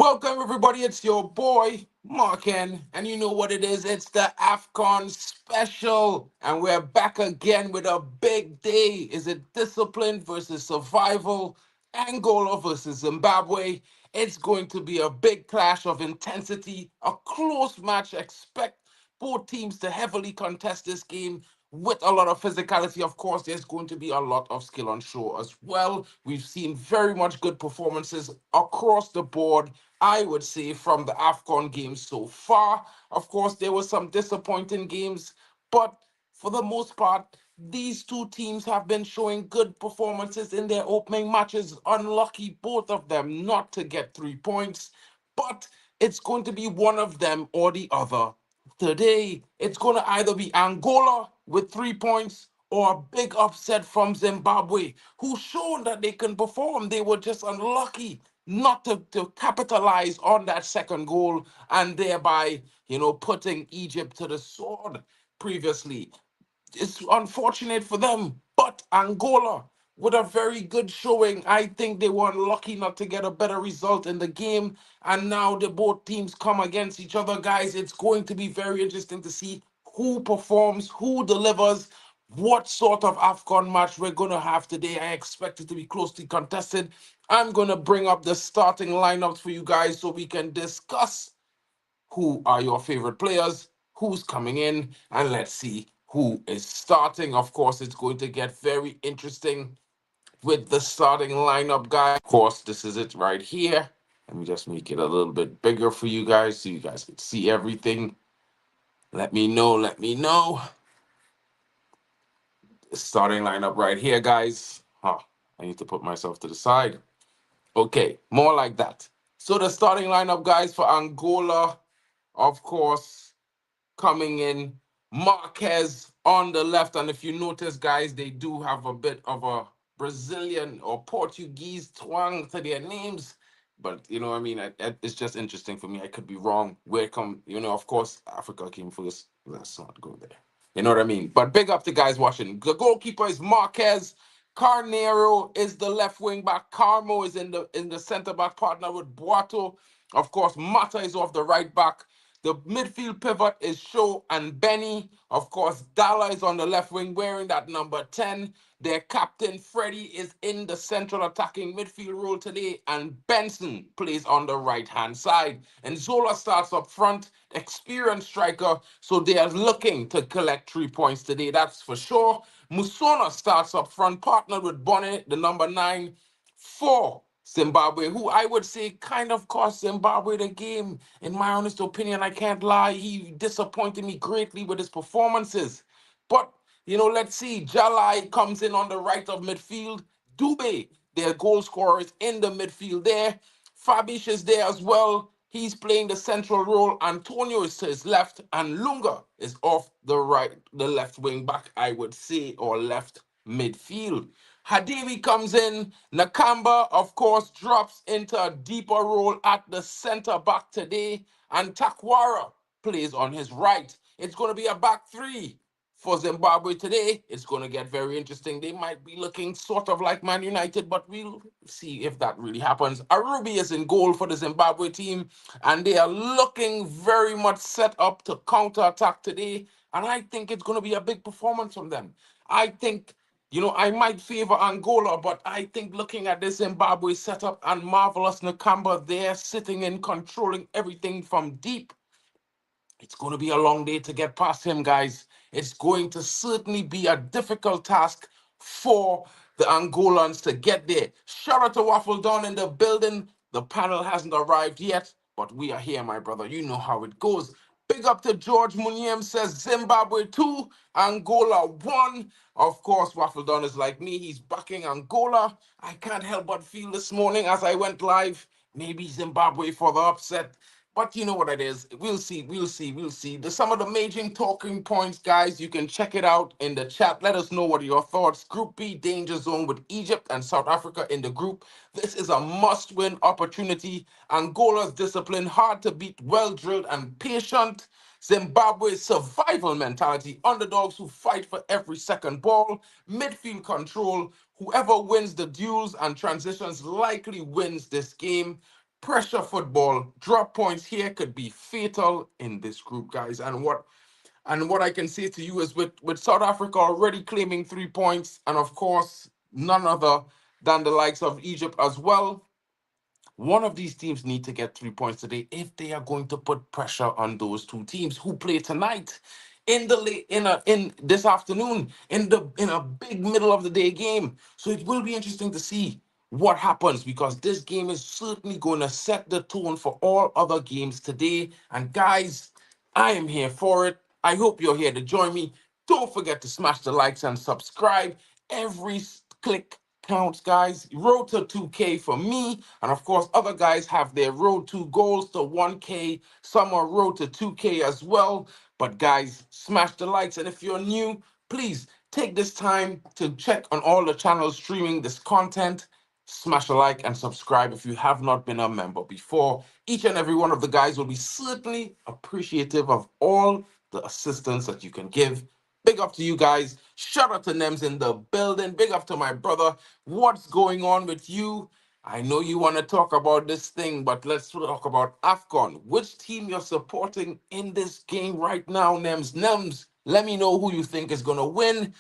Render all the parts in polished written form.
Welcome, everybody. It's your boy, Marken, and you know what it is. It's the AFCON special, and we're back again with a big day. Is it discipline versus survival? Angola versus Zimbabwe. It's going to be a big clash of intensity, a close match. Expect both teams to heavily contest this game with a lot of physicality. Of course, there's going to be a lot of skill on show as well. We've seen very much good performances across the board, I would say, from the AFCON games so far. Of course, there were some disappointing games, but for the most part, these two teams have been showing good performances in their opening matches. Unlucky, both of them, not to get 3 points, but it's going to be one of them or the other. Today, it's going to either be Angola with 3 points or a big upset from Zimbabwe, who's shown that they can perform. They were just unlucky not to capitalize on that second goal and thereby, putting Egypt to the sword previously. It's unfortunate for them, but Angola, with a very good showing, I think they were lucky not to get a better result in the game. And now the both teams come against each other, guys. It's going to be very interesting to see who performs, who delivers, what sort of AFCON match we're going to have today. I expect it to be closely contested. I'm going to bring up the starting lineups for you guys so we can discuss who are your favorite players, who's coming in, and let's see who is starting. Of course, it's going to get very interesting with the starting lineup, guys. Of course, this is it right here. Let me just make it a little bit bigger for you guys so you guys can see everything. Let me know. The starting lineup right here, guys. I need to put myself to the side. Okay, more like that. So the starting lineup, guys, for Angola, of course, coming in, Marquez on the left. And if you notice, guys, they do have a bit of a Brazilian or Portuguese twang to their names. But you know what I mean? It's just interesting for me. I could be wrong. Where come, of course, Africa came first. Let's not go there. You know what I mean? But big up to guys watching. The goalkeeper is Marquez. Carneiro is the left wing back. Carmo is in the center back partner with Boato. Of course, Mata is off the right back. The midfield pivot is Shaw and Benny. Of course, Dala is on the left wing wearing that number 10. Their captain, Freddie, is in the central attacking midfield role today, and Benson plays on the right-hand side. And Zola starts up front, experienced striker, so they are looking to collect 3 points today, that's for sure. Musona starts up front, partnered with Bonnet, the number 9, for Zimbabwe, who I would say kind of cost Zimbabwe the game. In my honest opinion, I can't lie. He disappointed me greatly with his performances. But, let's see. Jalai comes in on the right of midfield. Dube, their goal scorer, is in the midfield there. Fabish is there as well. He's playing the central role. Antonio is to his left, and Lunga is off the left wing back, I would say, or left midfield. Hadivi comes in. Nakamba, of course, drops into a deeper role at the center back today. And Takwara plays on his right. It's going to be a back three for Zimbabwe today. It's going to get very interesting. They might be looking sort of like Man United, but we'll see if that really happens. Arubi is in goal for the Zimbabwe team, and they are looking very much set up to counter-attack today. And I think it's going to be a big performance from them. I think I might favor Angola, but I think looking at this Zimbabwe setup and marvelous Nakamba there sitting in, controlling everything from deep, it's going to be a long day to get past him, guys. It's going to certainly be a difficult task for the Angolans to get there. Shout out to Waffle Don in the building. The panel hasn't arrived yet, but we are here, my brother. You know how it goes. Big up to George Munyem says Zimbabwe 2, Angola 1. Of course, Waffle Don is like me. He's backing Angola. I can't help but feel this morning as I went live, maybe Zimbabwe for the upset. But you know what it is. We'll see. There's some of the major talking points, guys. You can check it out in the chat. Let us know what are your thoughts. Group B, danger zone with Egypt and South Africa in the group. This is a must-win opportunity. Angola's discipline, hard to beat, well-drilled and patient. Zimbabwe's survival mentality, underdogs who fight for every second ball, midfield control. Whoever wins the duels and transitions likely wins this game. Pressure football, drop points here could be fatal in this group, guys. And what I can say to you is with South Africa already claiming 3 points, and of course, none other than the likes of Egypt as well. One of these teams need to get 3 points today if they are going to put pressure on those two teams who play tonight in the late in this afternoon in a big middle of the day game. So it will be interesting to see what happens because this game is certainly going to set the tone for all other games today. And guys, I am here for it. I hope you're here to join me. Don't forget to smash the likes and subscribe. Every click counts, guys. Road to 2K for me. And of course, other guys have their road to goals to 1K. Some are road to 2K as well. But guys, smash the likes. And if you're new, please take this time to check on all the channels streaming this content. Smash a like and subscribe if you have not been a member before. Each and every one of the guys will be certainly appreciative of all the assistance that you can give. Big up to you guys. Shout out to Nems in the building. Big up to my brother. What's going on with you? I know you want to talk about this thing, but let's talk about AFCON. Which team you're supporting in this game right now, Nems? Nems, let me know who you think is going to win.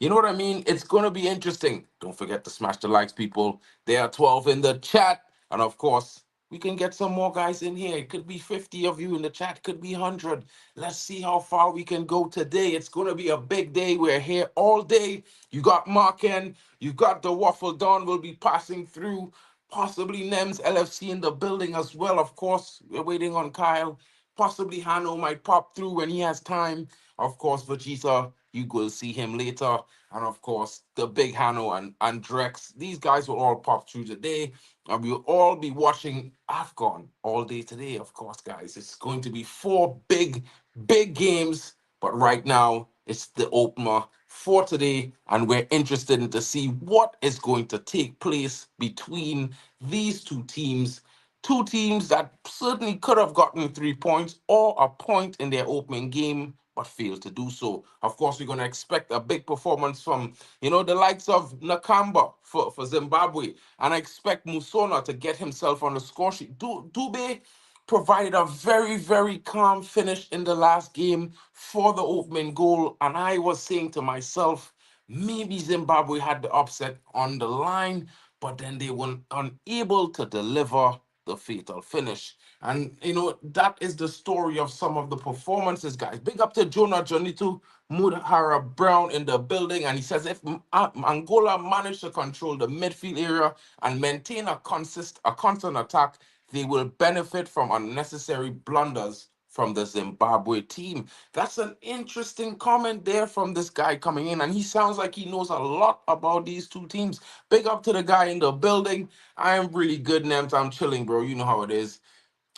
You know what I mean? It's going to be interesting. Don't forget to smash the likes, people. There are 12 in the chat. And of course, we can get some more guys in here. It could be 50 of you in the chat, could be 100. Let's see how far we can go today. It's going to be a big day. We're here all day. You got Marken, you got the Waffle Don will be passing through. Possibly Nems LFC in the building as well. Of course, we're waiting on Kyle. Possibly Hanno might pop through when he has time. Of course, Vegeta, you will see him later. And of course, the big Hanno and Drex. These guys will all pop through today. And we'll all be watching AFCON all day today, of course, guys. It's going to be four big games. But right now, it's the opener for today. And we're interested in to see what is going to take place between these two teams. Two teams that certainly could have gotten 3 points or a point in their opening game, but failed to do so. Of course, we're going to expect a big performance from, the likes of Nakamba for Zimbabwe. And I expect Musona to get himself on the score sheet. Dube provided a very calm finish in the last game for the opening goal. And I was saying to myself, maybe Zimbabwe had the upset on the line, but then they were unable to deliver the fatal finish. And that is the story of some of the performances, guys. Big up to Jonah Jonitu Mudhara Brown in the building. And he says if Angola managed to control the midfield area and maintain a constant attack, they will benefit from unnecessary blunders from the Zimbabwe team. That's an interesting comment there from this guy coming in, and he sounds like he knows a lot about these two teams. Big up to the guy in the building. I am really good, Nems. I'm chilling, bro. You know how it is.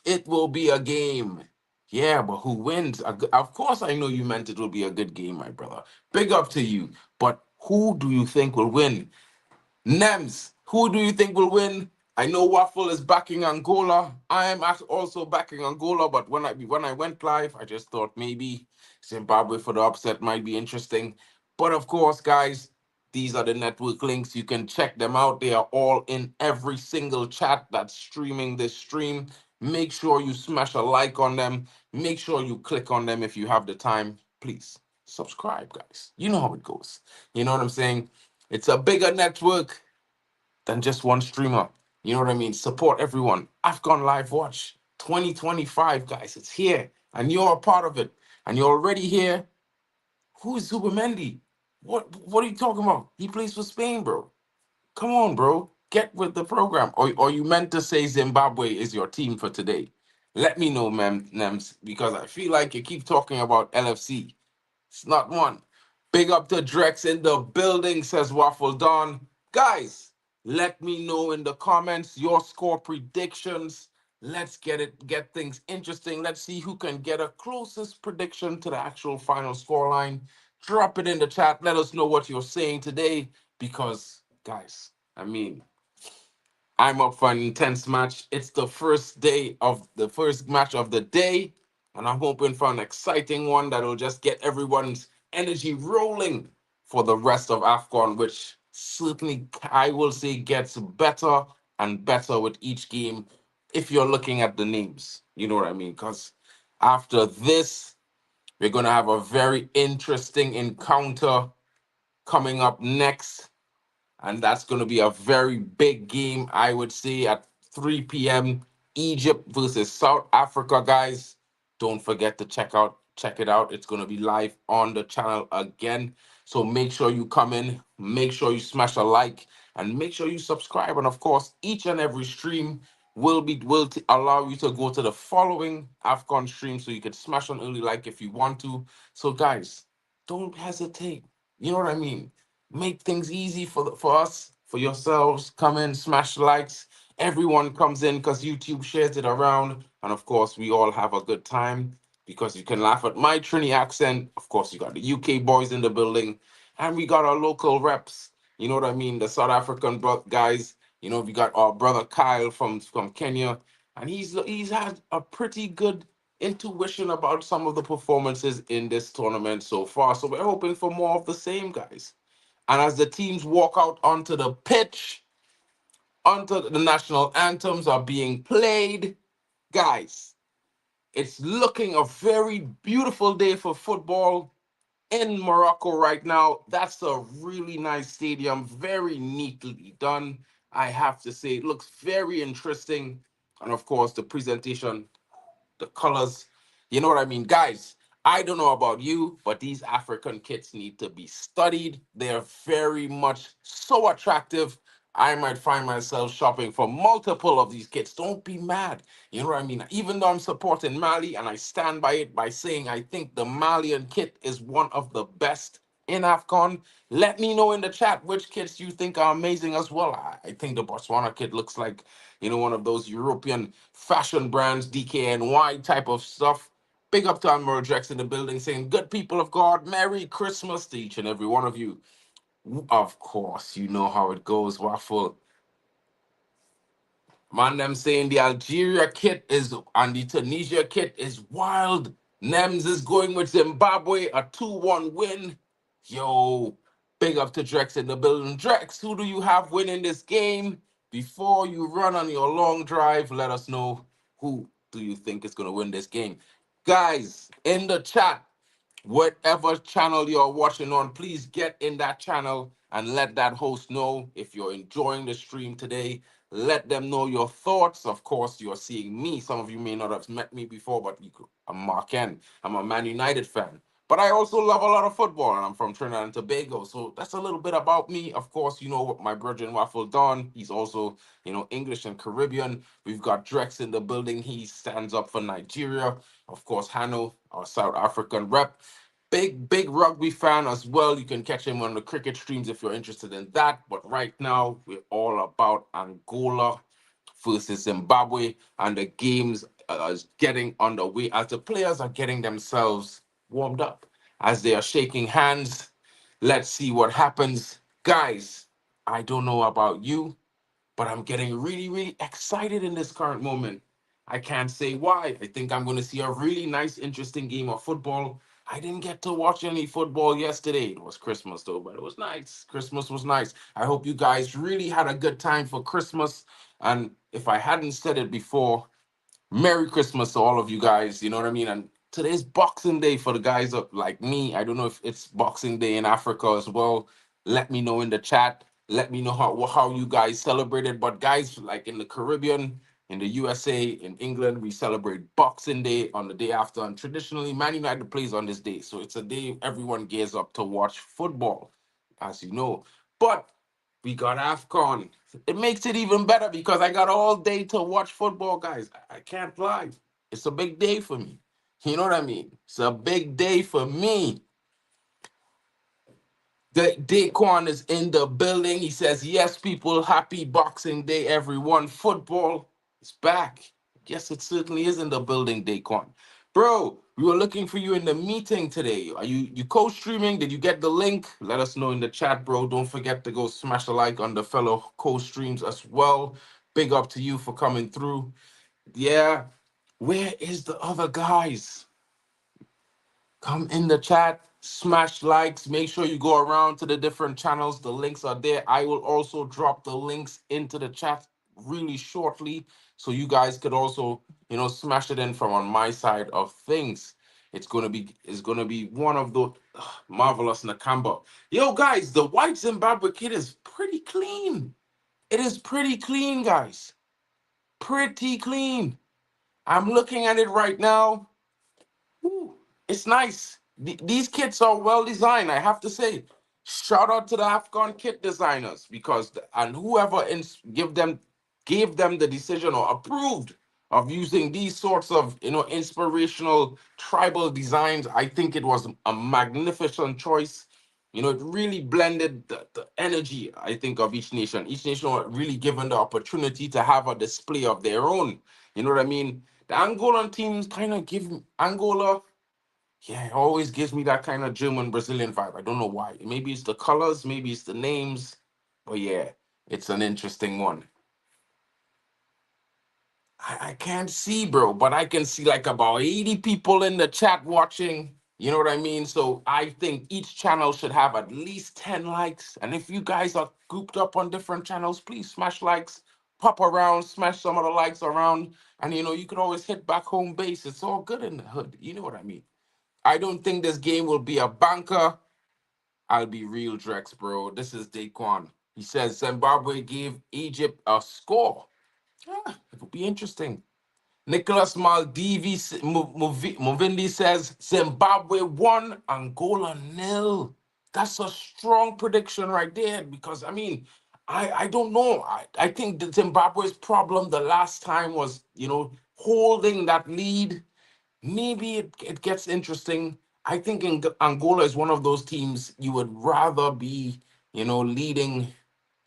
It will be a game. Yeah, but who wins? Of course, I know you meant it will be a good game, my brother. Big up to you. But who do you think will win? Nems, who do you think will win? I know Waffle is backing Angola. I am also backing Angola, but when I went live, I just thought maybe Zimbabwe for the upset might be interesting. But of course, guys, these are the network links. You can check them out. They are all in every single chat that's streaming this stream. Make sure you smash a like on them. Make sure you click on them if you have the time. Please subscribe, guys. You know how it goes. You know what I'm saying? It's a bigger network than just one streamer. You know what I mean? Support everyone. AFCON Live Watch 2025, guys. It's here, and you're a part of it. And you're already here. Who is Zubimendi? What are you talking about? He plays for Spain, bro. Come on, bro. Get with the program. Or you meant to say Zimbabwe is your team for today? Let me know, man, Nems, because I feel like you keep talking about LFC. It's not one. Big up to Drex in the building, says Waffle Don. Guys, let me know in the comments your score predictions. Let's get things interesting. Let's see who can get a closest prediction to the actual final scoreline. Drop it in the chat. Let us know what you're saying today. Because, guys, I mean, I'm up for an intense match. It's the first match of the day, and I'm hoping for an exciting one that'll just get everyone's energy rolling for the rest of AFCON, which certainly I will say gets better and better with each game. if you're looking at the names. You know what I mean? Because after this, we're going to have a very interesting encounter coming up next, and that's going to be a very big game, I would say, at 3 p.m. Egypt versus South Africa, guys. Don't forget to check it out. It's going to be live on the channel again. So make sure you come in, make sure you smash a like, and make sure you subscribe. And of course, each and every stream will allow you to go to the following AFCON stream, so you can smash an early like if you want to. So guys, don't hesitate. You know what I mean? Make things easy for us, for yourselves. Come in, smash likes. Everyone comes in because YouTube shares it around. And of course, we all have a good time because you can laugh at my Trini accent. Of course, you got the UK boys in the building, and we got our local reps. You know what I mean? The South African guys. You know, we got our brother Kyle from Kenya, and he's had a pretty good intuition about some of the performances in this tournament so far. So we're hoping for more of the same, guys. And as the teams walk out onto the pitch, onto the national anthems are being played, guys, it's looking a very beautiful day for football in Morocco right now. That's a really nice stadium, very neatly done. I have to say, it looks very interesting. And of course, the presentation, the colors. You know what I mean? Guys, I don't know about you, but these African kits need to be studied. They're very much so attractive. I might find myself shopping for multiple of these kits. Don't be mad. You know what I mean? Even though I'm supporting Mali and I stand by it by saying I think the Malian kit is one of the best in AFCON, let me know in the chat which kits you think are amazing as well. I think the Botswana kit looks like, one of those European fashion brands, DKNY type of stuff. Big up to Admiral Drex in the building saying, good people of God, Merry Christmas to each and every one of you. Of course, you know how it goes, Waffle. Man, them saying the Algeria kit is and the Tunisia kit is wild. Nems is going with Zimbabwe, a 2-1 win. Yo, big up to Drex in the building. Drex, who do you have winning this game? Before you run on your long drive, let us know who do you think is going to win this game. Guys, in the chat, whatever channel you're watching on, please get in that channel and let that host know if you're enjoying the stream today. Let them know your thoughts. Of course, you're seeing me. Some of you may not have met me before, but I'm Mark N. I'm a Man United fan. But I also love a lot of football, and I'm from Trinidad and Tobago. So that's a little bit about me. Of course, you know what my brother in Waffle Don. He's also, English and Caribbean. We've got Drex in the building. He stands up for Nigeria. Of course, Hanno, our South African rep. Big rugby fan as well. You can catch him on the cricket streams if you're interested in that. But right now, we're all about Angola versus Zimbabwe, and the games is getting underway as the players are getting themselves warmed up, as they are shaking hands. Let's see what happens. Guys, I don't know about you, but I'm getting really, really excited in this current moment. I can't say why. I think I'm going to see a really nice, interesting game of football. I didn't get to watch any football yesterday. It was Christmas, though, but it was nice. Christmas was nice. I hope you guys really had a good time for Christmas. And if I hadn't said it before, Merry Christmas to all of you guys. You know what I mean? And today's Boxing Day for the guys like me. I don't know if it's Boxing Day in Africa as well. Let me know in the chat. Let me know how you guys celebrated. But guys, like in the Caribbean, in the USA, in England, we celebrate Boxing Day on the day after. And traditionally, Man United plays on this day. So it's a day everyone gears up to watch football, as you know. But we got AFCON. It makes it even better because I got all day to watch football, guys. I can't lie. It's a big day for me. You know what I mean? It's a big day for me. The Daquan is in the building. He says, yes, people, happy Boxing Day, everyone. Football is back. Yes, it certainly is in the building, Daquan. Bro, we were looking for you in the meeting today. Are you co-streaming? Did you get the link? Let us know in the chat, bro. Don't forget to go smash a like on the fellow co-streams as well. Big up to you for coming through. Yeah. Where is the other guys? Come in the chat, smash likes, make sure you go around to the different channels. The links are there. I will also drop the links into the chat really shortly, so you guys could also, smash it in from on my side of things. It's gonna be one of the marvelous Nakamba. Yo, guys, the white Zimbabwe kid is pretty clean. It is pretty clean, guys. Pretty clean. I'm looking at it right now. Ooh, it's nice. These kits are well designed, I have to say. Shout out to the AFCON kit designers, because and whoever gave them the decision or approved of using these sorts of inspirational tribal designs. I think it was a magnificent choice. It really blended the energy, I think, of each nation. Each nation were really given the opportunity to have a display of their own. You know what I mean? The Angolan teams kind of give Angola, yeah, it always gives me that kind of German Brazilian vibe. I don't know why. Maybe it's the colors, maybe it's the names, but yeah, it's an interesting one. I can't see, bro, but I can see like about 80 people in the chat watching. You know what I mean? So I think each channel should have at least 10 likes. And if you guys are grouped up on different channels, please smash likes, pop around, smash some of the likes around. And you could always hit back home base. It's all good in the hood. You know what I mean? I don't think this game will be a banker. I'll be real, Drex, bro. This is Daquan. He says Zimbabwe gave Egypt a score. It will be interesting. Nicholas Maldivi Movindi says Zimbabwe won, Angola nil. That's a strong prediction right there, because I mean, I don't know. I think the Zimbabwe's problem the last time was, holding that lead. Maybe it gets interesting. I think Angola is one of those teams you would rather be, leading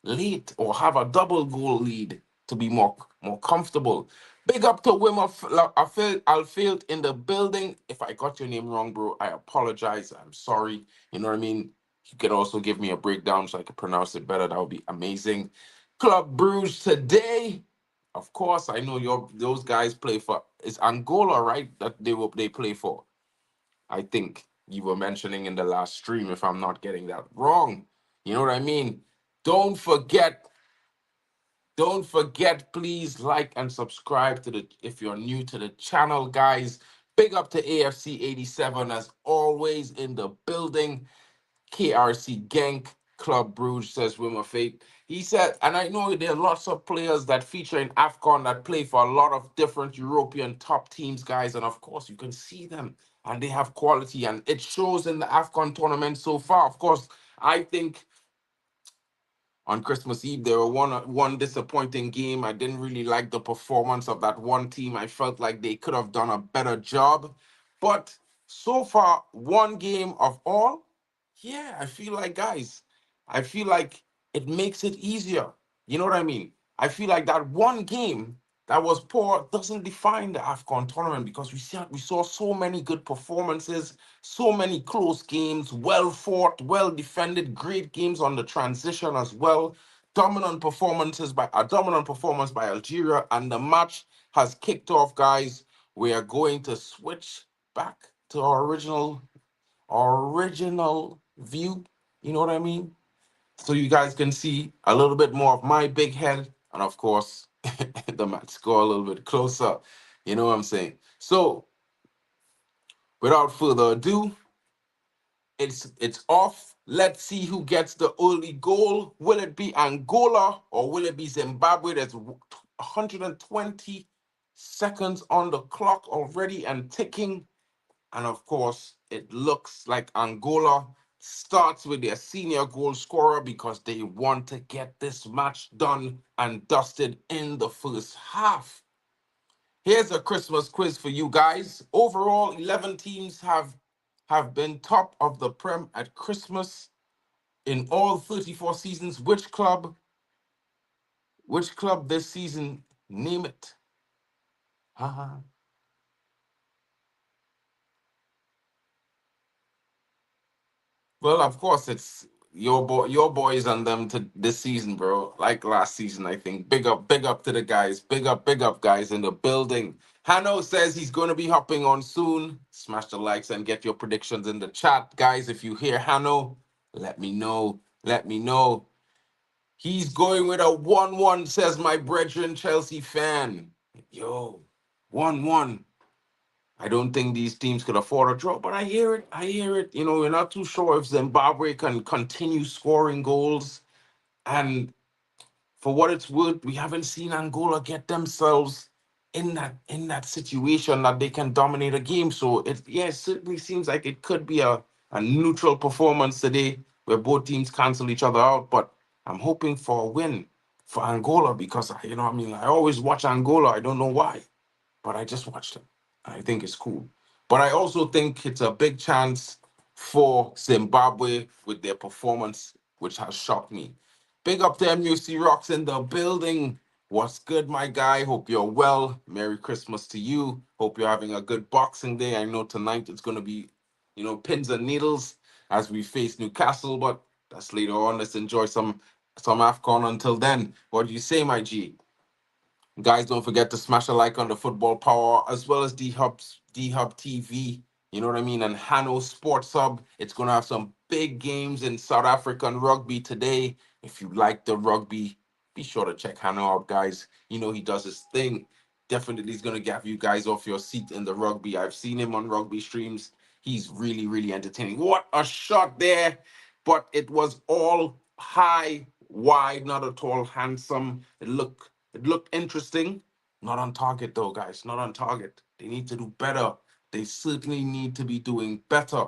late or have a double goal lead to be more comfortable. Big up to Wim Alfield in the building. If I got your name wrong, bro, I apologize. I'm sorry. You know what I mean? You could also give me a breakdown so I could pronounce it better. That would be amazing. Club Bruges today. Of course, I know those guys play for, it's Angola, right? That they play for. I think you were mentioning in the last stream, if I'm not getting that wrong. You know what I mean? Don't forget, don't forget, please like and subscribe to the if you're new to the channel, guys. Big up to AFC 87 as always in the building. KRC Genk Club Bruges says Wimmer Fate. He said, and I know there are lots of players that feature in AFCON that play for a lot of different European top teams, guys. And of course, you can see them and they have quality, and it shows in the AFCON tournament so far. Of course, I think on Christmas Eve, there were one disappointing game. I didn't really like the performance of that one team. I felt like they could have done a better job. But so far, one game of all, yeah, I feel like, guys, I feel like it makes it easier. You know what I mean? I feel like that one game that was poor doesn't define the AFCON tournament, because we saw so many good performances, so many close games, well fought, well defended, great games on the transition as well. Dominant performance by Algeria, and the match has kicked off, guys. We are going to switch back to our original view. You know what I mean? So you guys can see a little bit more of my big head, and of course, the match score a little bit closer. You know what I'm saying? So without further ado, it's off. Let's see who gets the early goal. Will it be Angola or will it be Zimbabwe? There's 120 seconds on the clock already and ticking. And of course, it looks like Angola starts with their senior goal scorer, because they want to get this match done and dusted in the first half. Here's a Christmas quiz for you guys. Overall, 11 teams have been top of the Prem at Christmas in all 34 seasons. Which club this season? Name it. Haha. Well, of course, it's your boys and them to this season, bro. Like last season, I think. Big up to the guys. Big up, guys in the building. Hanno says he's going to be hopping on soon. Smash the likes and get your predictions in the chat, guys. If you hear Hanno, let me know. Let me know. He's going with a 1-1, says my brethren Chelsea fan. Yo, 1-1. I don't think these teams could afford a draw, but I hear it. I hear it. You know, we're not too sure if Zimbabwe can continue scoring goals. And for what it's worth, we haven't seen Angola get themselves in that situation that they can dominate a game. So it certainly seems like it could be a neutral performance today where both teams cancel each other out. But I'm hoping for a win for Angola because I always watch Angola. I don't know why, but I just watched them. I think it's cool. But I also think it's a big chance for Zimbabwe with their performance, which has shocked me. Big up to MUC Rocks in the building. What's good, my guy? Hope you're well. Merry Christmas to you. Hope you're having a good Boxing Day. I know tonight it's going to be, pins and needles as we face Newcastle, but that's later on. Let's enjoy some AFCON until then. What do you say, my G? Guys, don't forget to smash a like on the Football Power as well as D Hub TV. You know what I mean? And Hanno Sports Hub. It's gonna have some big games in South African rugby today. If you like the rugby, be sure to check Hanno out, guys. You know he does his thing. Definitely is gonna get you guys off your seat in the rugby. I've seen him on rugby streams. He's really, really entertaining. What a shot there! But it was all high, wide, not at all handsome. It looked interesting. Not on target though, guys. Not on target. They need to do better. They certainly need to be doing better.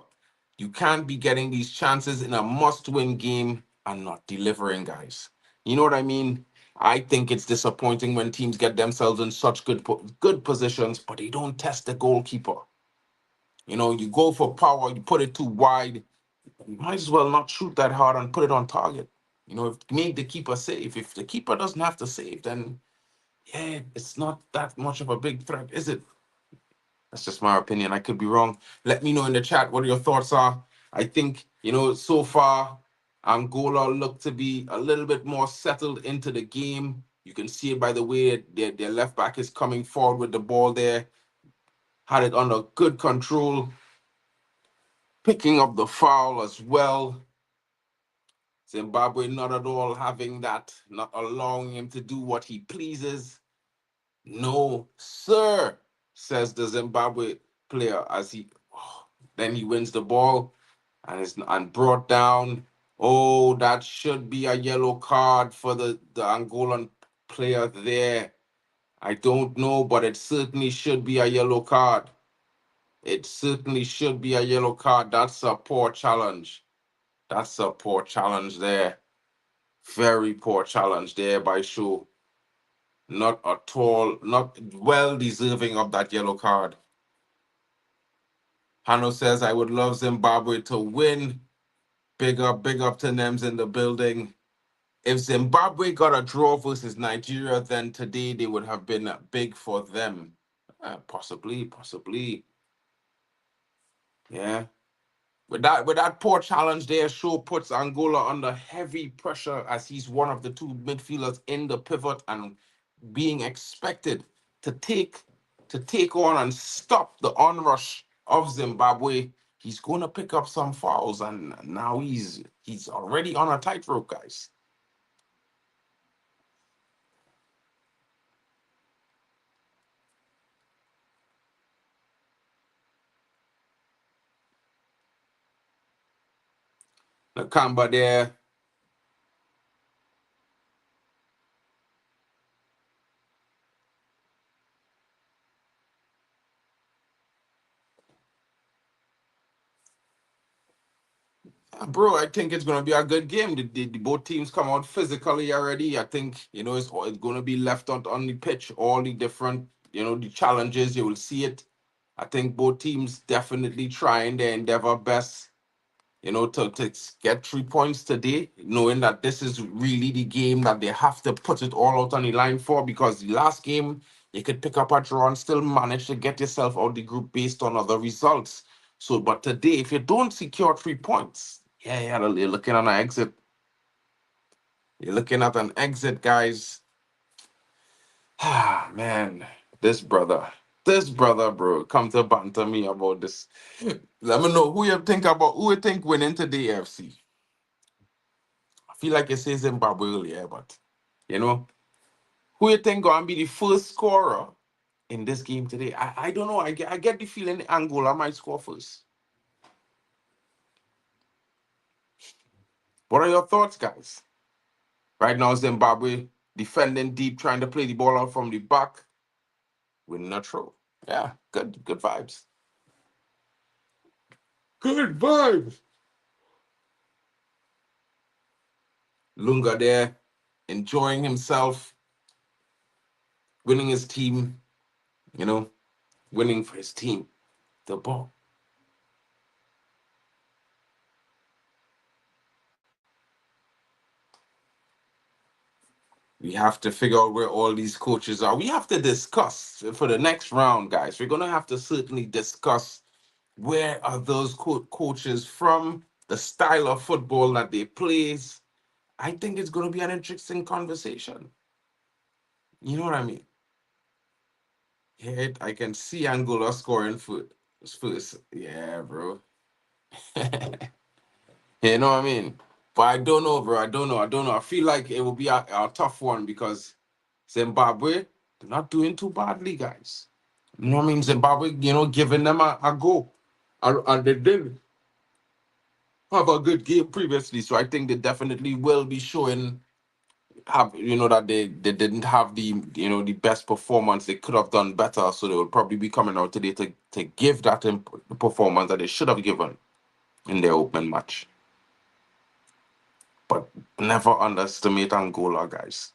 You can't be getting these chances in a must-win game and not delivering, guys. You know what I mean? I think it's disappointing when teams get themselves in such good positions, but they don't test the goalkeeper. You go for power, you put it too wide. You might as well not shoot that hard and put it on target. Make the keeper safe. If the keeper doesn't have to save, then yeah, it's not that much of a big threat, is it? That's just my opinion. I could be wrong. Let me know in the chat what your thoughts are. I think, so far, Angola look to be a little bit more settled into the game. You can see it by the way their left back is coming forward with the ball there. Had it under good control, picking up the foul as well. Zimbabwe not at all having that, not allowing him to do what he pleases. No, sir, says the Zimbabwe player as then he wins the ball and is brought down. Oh, that should be a yellow card for the Angolan player there. I don't know, but it certainly should be a yellow card. It certainly should be a yellow card. That's a poor challenge. That's a poor challenge there. Very poor challenge there by Shaw. Not at all, not well deserving of that yellow card. Hanno says, I would love Zimbabwe to win. Big up to Nems in the building. If Zimbabwe got a draw versus Nigeria, then today they would have been big for them. Possibly. Yeah. With that poor challenge there, Shaw puts Angola under heavy pressure as he's one of the two midfielders in the pivot and being expected to take on and stop the onrush of Zimbabwe. He's going to pick up some fouls, and now he's already on a tightrope, guys. Nakamba there. Bro, I think it's going to be a good game. The both teams come out physically already. I think, it's going to be left out on the pitch, all the different, the challenges. You will see it. I think both teams definitely trying their endeavor best, to get 3 points today, knowing that this is really the game that they have to put it all out on the line for, because the last game, you could pick up a draw and still manage to get yourself out the group based on other results. So, but today, if you don't secure 3 points, yeah, you're looking at an exit. You're looking at an exit, guys. Ah, man, this brother, bro, come to banter me about this. Let me know who you think winning today, FC. feel like it says Zimbabwe earlier, but you know, who you think gonna be the first scorer in this game today? I don't know. I get the feeling Angola might score first. What are your thoughts, guys? Right now, Zimbabwe defending deep, trying to play the ball out from the back, winning a throw. Yeah, good vibes. Good vibes. Lunga there, enjoying himself, winning his team, you know, winning for his team. The ball. We have to figure out where all these coaches are. We have to discuss for the next round, guys. We're going to have to certainly discuss where are those coaches from, the style of football that they plays. I think it's going to be an interesting conversation. You know what I mean? Yeah, I can see Angola scoring first. Yeah, bro. You know what I mean? But I don't know, bro. I don't know. I feel like it will be a tough one because Zimbabwe, they're not doing too badly, guys. You know what I mean? Zimbabwe, giving them a go. And they did have a good game previously. So I think they definitely will be showing that they didn't have the best performance. They could have done better. So they will probably be coming out today to give that performance that they should have given in their opening match. But never underestimate Angola, guys.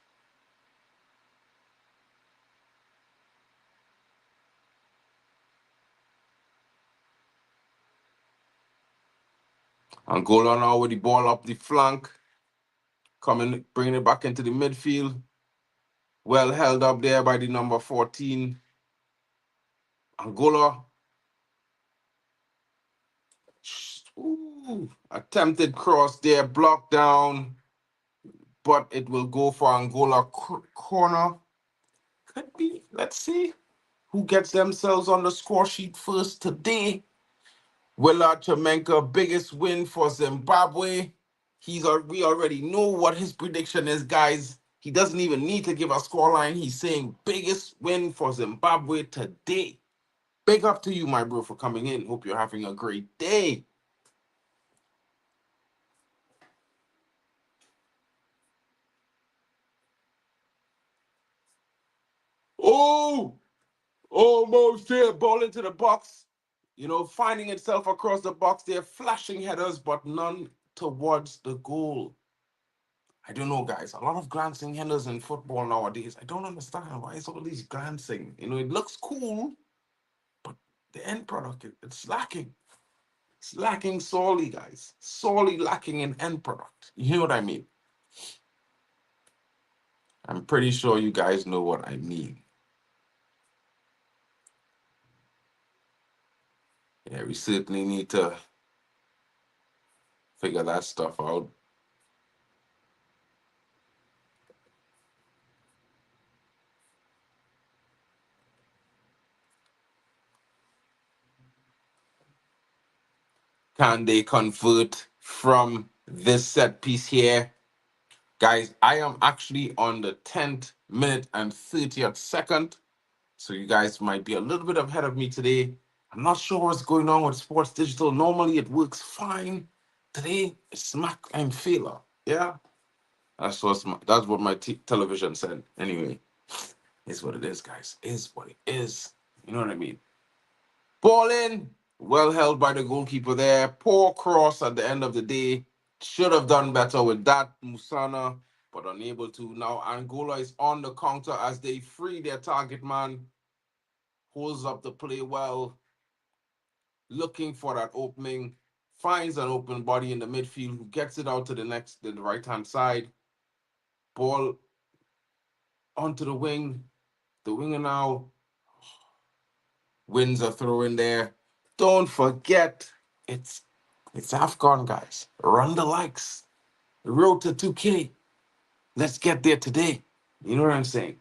Angola now with the ball up the flank, bringing it back into the midfield. Well held up there by the number 14. Angola. Ooh, attempted cross there, blocked down, but it will go for Angola corner. Could be. Let's see who gets themselves on the score sheet first today. Willard Chamenka, biggest win for Zimbabwe. We already know what his prediction is, guys. He doesn't even need to give a scoreline. He's saying biggest win for Zimbabwe today. Big up to you, my bro, for coming in. Hope you're having a great day. Oh, almost there. Ball into the box. Finding itself across the box there, flashing headers, but none towards the goal. I don't know, guys. A lot of glancing headers in football nowadays. I don't understand why it's all these glancing. It looks cool, but the end product, it's lacking. It's lacking sorely, guys. Sorely lacking in end product. You know what I mean? I'm pretty sure you guys know what I mean. Yeah, we certainly need to figure that stuff out. Can they convert from this set piece here? Guys, I am actually on the 10th minute and 30th second. So you guys might be a little bit ahead of me today. I'm not sure what's going on with Sports Digital. Normally it works fine. Today it's smack and failure. Yeah, that's what my television said. Anyway, it's what it is, guys. Is what it is. You know what I mean? Ball in, well held by the goalkeeper there. Poor cross at the end of the day. Should have done better with that, Musona, but unable to. Now Angola is on the counter as they free their target man. Holds up the play well, looking for that opening, finds an open body in the midfield who gets it out to the right-hand side. Ball onto the wing. The winger now wins a throw in there. Don't forget, it's AFCON, guys. Run the likes. The road to 2K. Let's get there today. You know what I'm saying?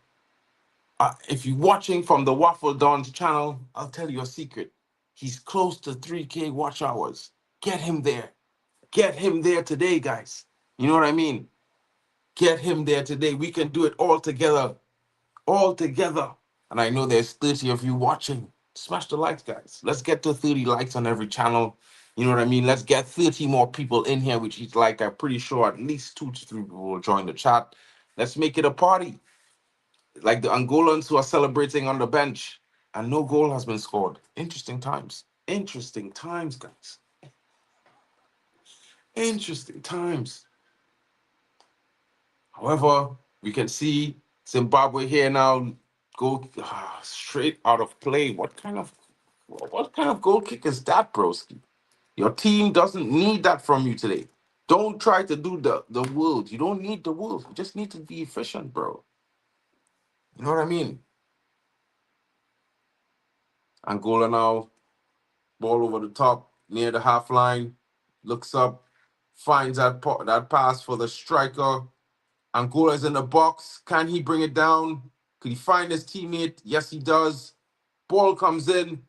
If you're watching from the Waffle Don's channel, I'll tell you a secret. He's close to 3K watch hours. Get him there. Get him there today, guys. You know what I mean? Get him there today. We can do it all together. All together. And I know there's 30 of you watching. Smash the likes, guys. Let's get to 30 likes on every channel. You know what I mean? Let's get 30 more people in here with each like. I'm pretty sure at least 2 to 3 people will join the chat. Let's make it a party. Like the Angolans who are celebrating on the bench. And no goal has been scored. Interesting times. Interesting times, guys. Interesting times. However, we can see Zimbabwe here now go straight out of play. What kind of goal kick is that, broski? Your team doesn't need that from you today. Don't try to do the world. You don't need the world. You just need to be efficient, bro. You know what I mean? Angola now, ball over the top, near the half line, looks up, finds that pass for the striker. Angola is in the box. Can he bring it down? Could he find his teammate? Yes, he does. Ball comes in.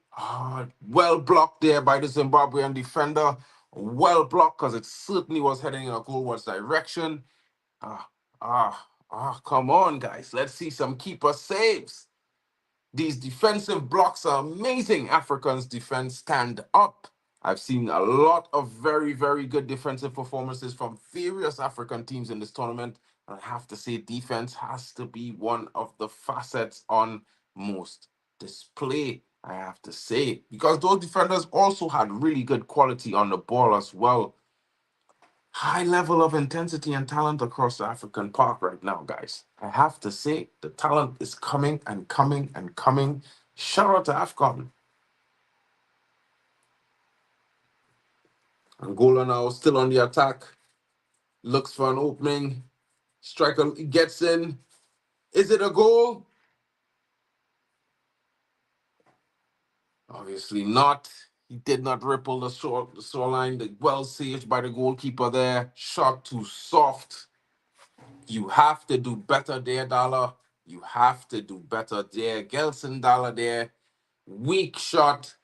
Well blocked there by the Zimbabwean defender. Well blocked because it certainly was heading in a goalwards direction. Come on, guys. Let's see some keeper saves. These defensive blocks are amazing. Africans defense stand up. I've seen a lot of very, very good defensive performances from various African teams in this tournament. And I have to say, defense has to be one of the facets on most display, I have to say. Because those defenders also had really good quality on the ball as well. High level of intensity and talent across the African park right now, guys. I have to say, the talent is coming and coming and coming. Shout out to AFCON. Angola now still on the attack. Looks for an opening. Striker gets in. Is it a goal? Obviously not. He did not ripple the shoreline. Well saved by the goalkeeper there. Shot too soft. You have to do better there, Dala. You have to do better there. Gelson, Dala there. Weak shot.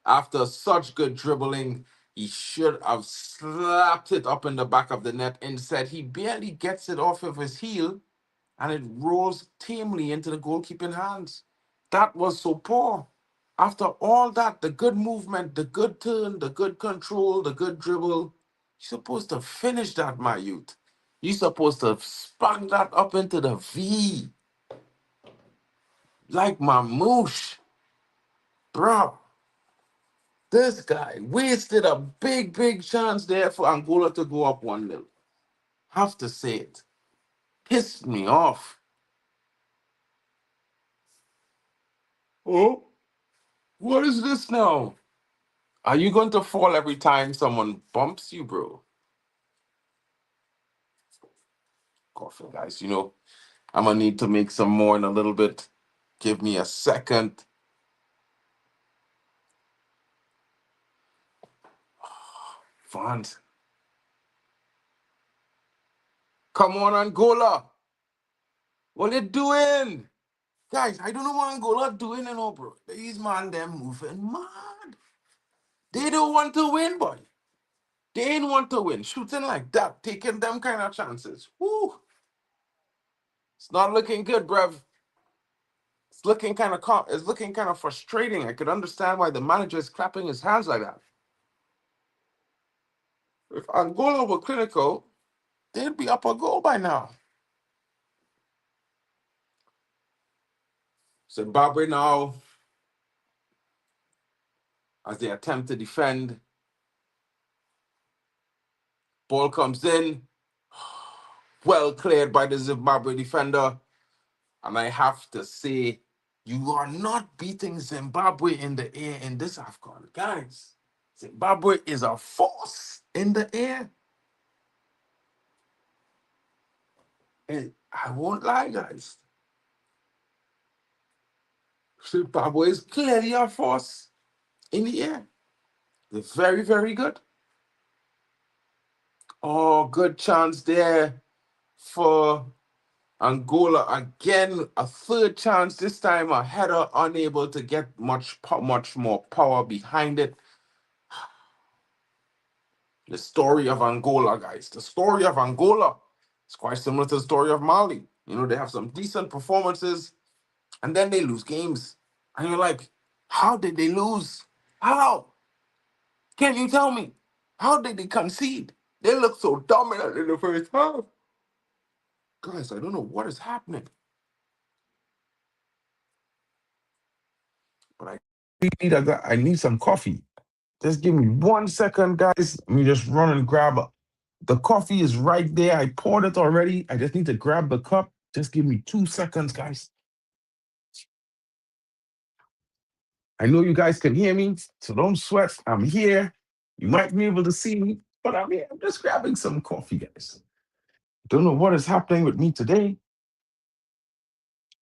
After such good dribbling, he should have slapped it up in the back of the net. Instead, he barely gets it off of his heel, and it rolls tamely into the goalkeeping hands. That was so poor. After all that, the good movement, the good turn, the good control, the good dribble, you're supposed to finish that, my youth. You're supposed to spank that up into the V. Like my moosh. Bro, this guy wasted a big, big chance there for Angola to go up 1-0. Have to say it. Pissed me off. Oh, what is this now? Are you going to fall every time someone bumps you, bro? Coffee, guys. You know, I'm going to need to make some more in a little bit. Give me a second. Font. Come on, Angola. What you doing? Guys, I don't know what Angola doing, bro. These man, them moving mad. They don't want to win, boy. They ain't want to win. Shooting like that, taking them kind of chances. Woo. It's not looking good, bruv. It's looking kind of frustrating. I could understand why the manager is clapping his hands like that. If Angola were clinical, they'd be up a goal by now. Zimbabwe now, as they attempt to defend. Ball comes in. Well cleared by the Zimbabwe defender. And I have to say, you are not beating Zimbabwe in the air in this AFCON. Guys, Zimbabwe is a force in the air. And I won't lie, guys. Zimbabwe is clearly a force in the air. They're very, very good. Oh, good chance there for Angola. Again, a third chance. This time a header, unable to get much more power behind it. The story of Angola, guys. The story of Angola is quite similar to the story of Mali. You know, they have some decent performances and then they lose games. And you're like, how did they lose? How? Can you tell me? How did they concede? They look so dominant in the first half. Guys, I don't know what is happening. But I need some coffee. Just give me 1 second, guys. Let me just run and grab it. The coffee is right there. I poured it already. I just need to grab the cup. Just give me 2 seconds, guys. I know you guys can hear me, so don't sweat. I'm here. You might be able to see me, but I'm here. I'm just grabbing some coffee, guys. Don't know what is happening with me today,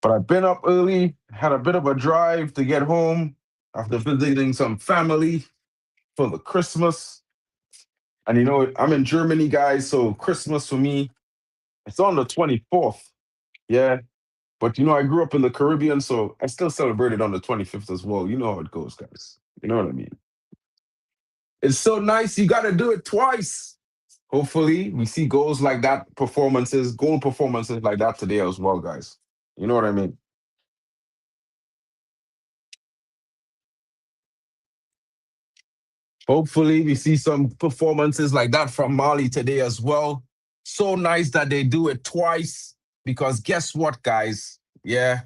but I've been up early, had a bit of a drive to get home after visiting some family for the Christmas. And you know, I'm in Germany, guys, so Christmas for me, it's on the 24th. Yeah. But you know, I grew up in the Caribbean, so I still celebrated on the 25th as well. You know how it goes, guys. You know what I mean? It's so nice. You got to do it twice. Hopefully, we see goals like that, goal performances like that today as well, guys. You know what I mean? Hopefully, we see some performances like that from Mali today as well. So nice that they do it twice because guess what, guys? Yeah,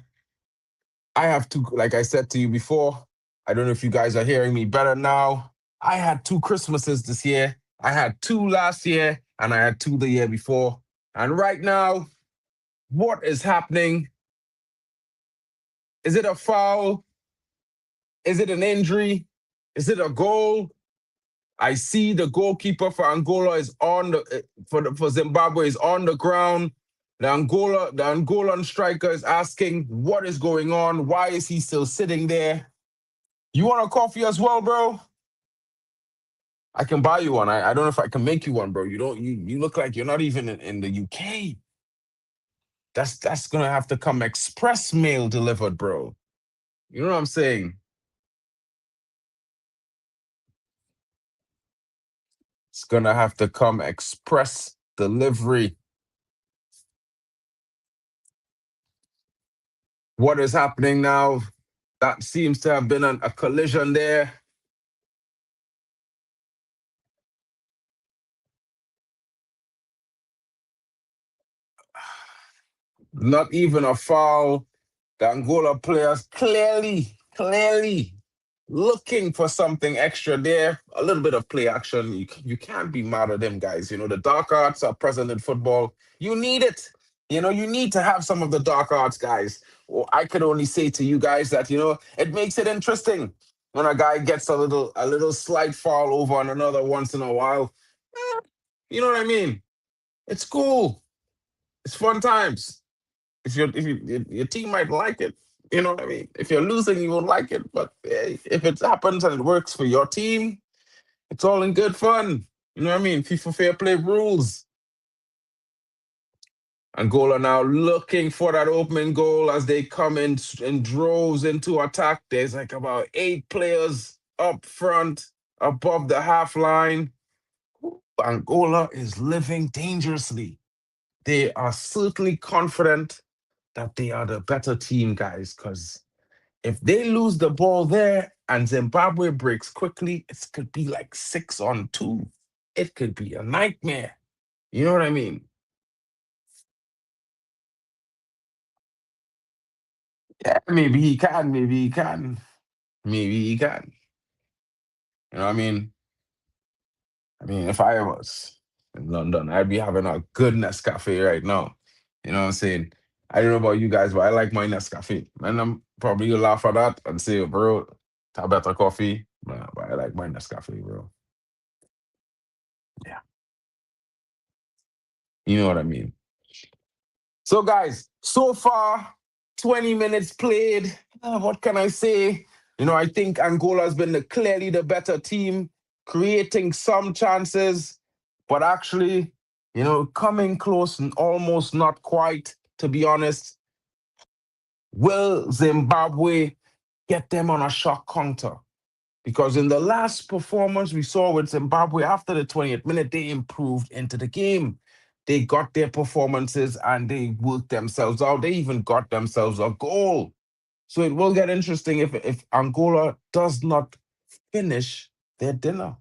I have to, like I said to you before, I don't know if you guys are hearing me better now. I had two Christmases this year. I had two last year and I had two the year before. And right now, what is happening? Is it a foul? Is it an injury? Is it a goal? I see the goalkeeper for Angola is on the for Zimbabwe is on the ground. The Angolan striker is asking what is going on. Why is he still sitting there? You want a coffee as well, bro? I can buy you one. I don't know if I can make you one, bro. You look like you're not even in the UK. That's gonna have to come express mail delivered, bro. You know what I'm saying? It's gonna have to come express delivery. What is happening now? That seems to have been a collision there. Not even a foul. The Angola players clearly looking for something extra there. A little bit of play action. You can't be mad at them, guys. You know, the dark arts are present in football. You need it. You know, you need to have some of the dark arts, guys. Or I could only say to you guys that, you know, it makes it interesting when a guy gets a little slight foul over on another once in a while. You know what I mean? It's cool. It's fun times. If your team might like it, you know what I mean. If you're losing, you won't like it. But hey, if it happens and it works for your team, it's all in good fun. You know what I mean? FIFA fair play rules. Angola now looking for that opening goal as they come in droves into attack. There's like about 8 players up front, above the half line. Angola is living dangerously. They are certainly confident that they are the better team, guys, because if they lose the ball there and Zimbabwe breaks quickly, it could be like 6-on-2. It could be a nightmare. You know what I mean? Yeah, maybe he can, maybe he can, maybe he can. You know what I mean? I mean, if I was in London, I'd be having a good Nescafe right now. You know what I'm saying? I don't know about you guys, but I like my Nescafe. And I'm probably gonna laugh at that and say, bro, have better coffee. But I like my Nescafe, bro. Yeah. You know what I mean? So, guys, so far, 20 minutes played. What can I say? You know, I think Angola has been clearly the better team, creating some chances, but actually, you know, coming close and almost not quite, to be honest. Will Zimbabwe get them on a shock counter? Because in the last performance we saw with Zimbabwe, after the 20th minute, they improved into the game. They got their performances and they worked themselves out. They even got themselves a goal. So it will get interesting if Angola does not finish their dinner.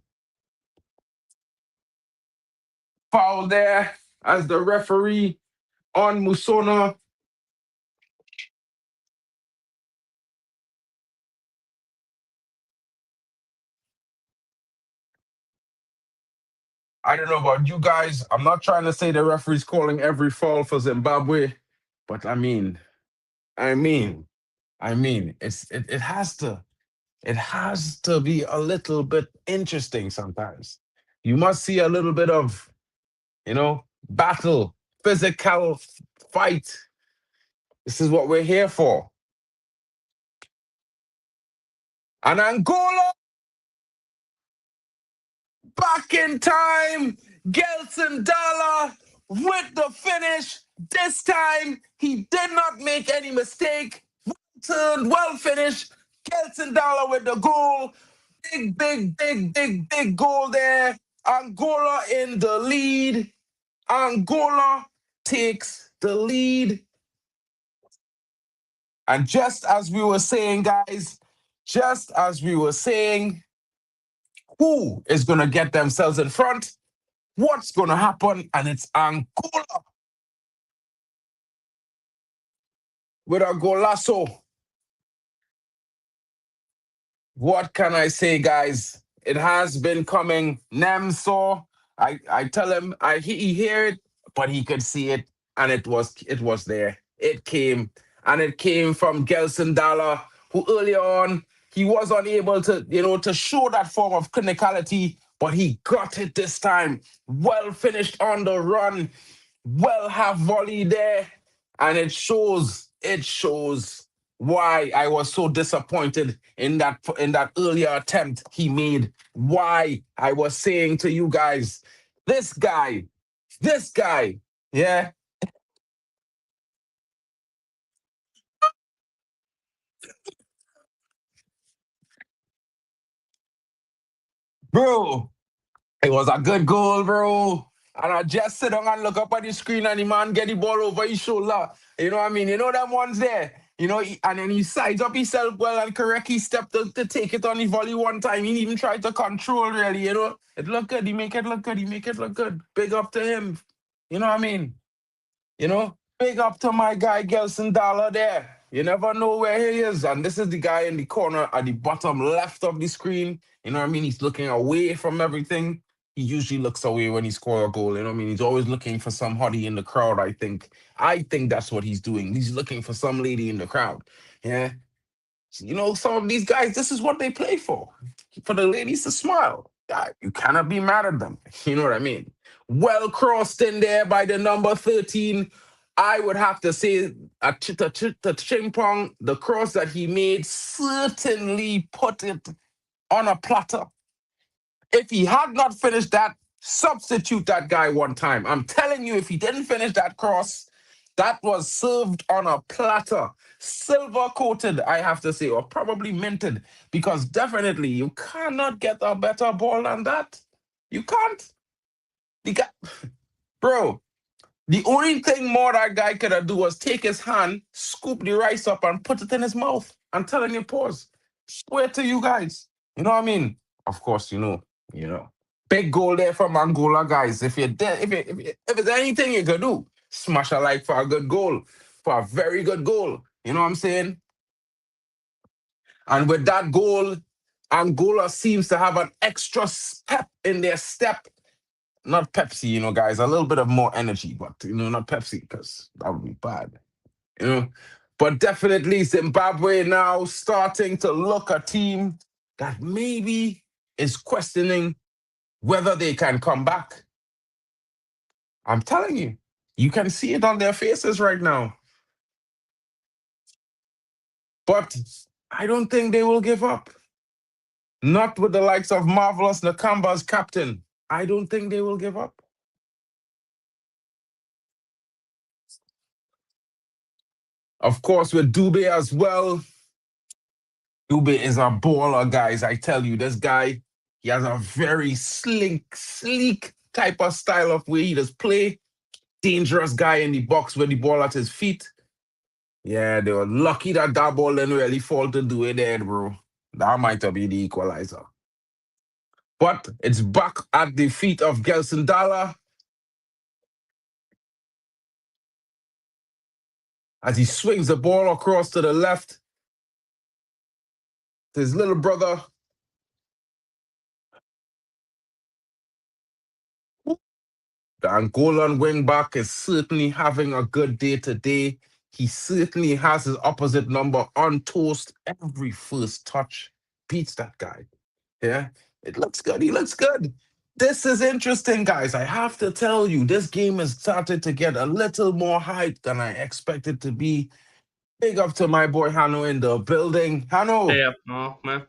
Foul there as the referee on Musona. I don't know about you guys. I'm not trying to say the referee's calling every foul for Zimbabwe, but I mean, it has to be a little bit interesting sometimes. You must see a little bit of, battle, physical fight. This is what we're here for. And Angola back in time. Gelson Dala with the finish. This time he did not make any mistake. Turned well finished. Gelson Dala with the goal. Big goal there. Angola in the lead. Angola takes the lead. And just as we were saying, guys, just as we were saying, who is going to get themselves in front? What's going to happen? And it's Angola with a golazo. What can I say, guys? It has been coming. Nem saw. I tell him he hear it, but he could see it, and it was there. It came, and it came from Gelson Dala, who earlier on he was unable to show that form of clinicality, but he got it this time. Well finished on the run, well half volley there, and it shows why I was so disappointed in that earlier attempt he made. Why I was saying to you guys, this guy, yeah, bro, it was a good goal, bro. And I just sit down and look up at the screen and the man get the ball over his shoulder. You know what I mean? You know them ones there. And then he sides up himself well and correct his step to take it on the volley one time. He even tried to control really. It looked good. He make it look good. He make it look good. Big up to him. You know what I mean? Big up to my guy Gelson Dollar there. You never know where he is. And this is the guy in the corner at the bottom left of the screen. You know what I mean? He's looking away from everything. He usually looks away when he scores a goal. You know what I mean? He's always looking for some hottie in the crowd, I think. I think that's what he's doing. He's looking for some lady in the crowd. Yeah. Some of these guys, this is what they play for the ladies to smile. You cannot be mad at them. You know what I mean? Well crossed in there by the number 13. I would have to say, to Chimpong, the cross that he made certainly put it on a platter. If he had not finished that, substitute that guy one time. I'm telling you, if he didn't finish that cross, that was served on a platter. Silver coated, I have to say, or probably minted, because definitely you cannot get a better ball than that. You can't. The guy, bro, the only thing more that guy could have do was take his hand, scoop the rice up, and put it in his mouth. I'm telling you, pause. Swear to you guys. You know what I mean? Of course, you know. Big goal there from Angola, guys. If you're there, if it's anything you could do, smash a like for a good goal, for a very good goal. You know what I'm saying? And with that goal, Angola seems to have an extra step in their step. Not Pepsi, guys. A little bit of more energy, but not Pepsi, because that would be bad. You know. But definitely Zimbabwe now starting to look a team that maybe is questioning whether they can come back. I'm telling you, you can see it on their faces right now. But I don't think they will give up. Not with the likes of Marvelous Nakamba as captain. I don't think they will give up. Of course, with Dube as well. Dube is a baller, guys. I tell you, this guy, he has a very sleek type of style of way he does play. Dangerous guy in the box with the ball at his feet. Yeah, they were lucky that that ball didn't really fall to do it there, bro. That might have been the equalizer. But it's back at the feet of Gelson Dala as he swings the ball across to the left to his little brother. The Angolan wingback is certainly having a good day today. He certainly has his opposite number on toast. Every first touch beats that guy. Yeah, it looks good. He looks good. This is interesting, guys. I have to tell you, this game has started to get a little more hype than I expected to be. Big up to my boy Hanno in the building. Hanno, Yeah, no, man.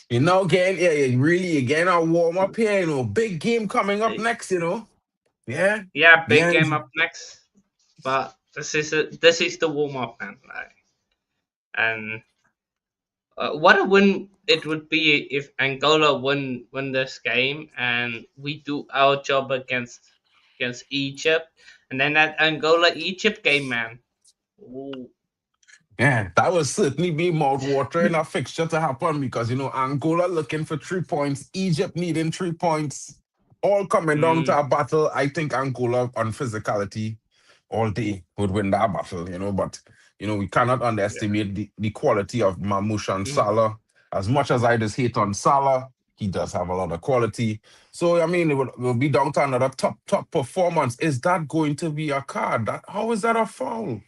getting yeah, really again a warm up here. Big game coming up Hey, next. Yeah, yeah, big yeah. game up next. But this is the warm up, man. Like, and what a win it would be if Angola win this game and we do our job against Egypt, and then that Angola Egypt game, man. Ooh. Yeah, that would certainly be mouth-watering a fixture to happen because Angola looking for 3 points, Egypt needing 3 points, all coming down to Mm, a battle. I think Angola on physicality all day would win that battle, but we cannot yeah. underestimate the quality of Mamush and Mm, Salah. As much as I just hate on Salah, he does have a lot of quality. So I mean, it will be down to another top performance. Is that going to be a card? How is that a foul?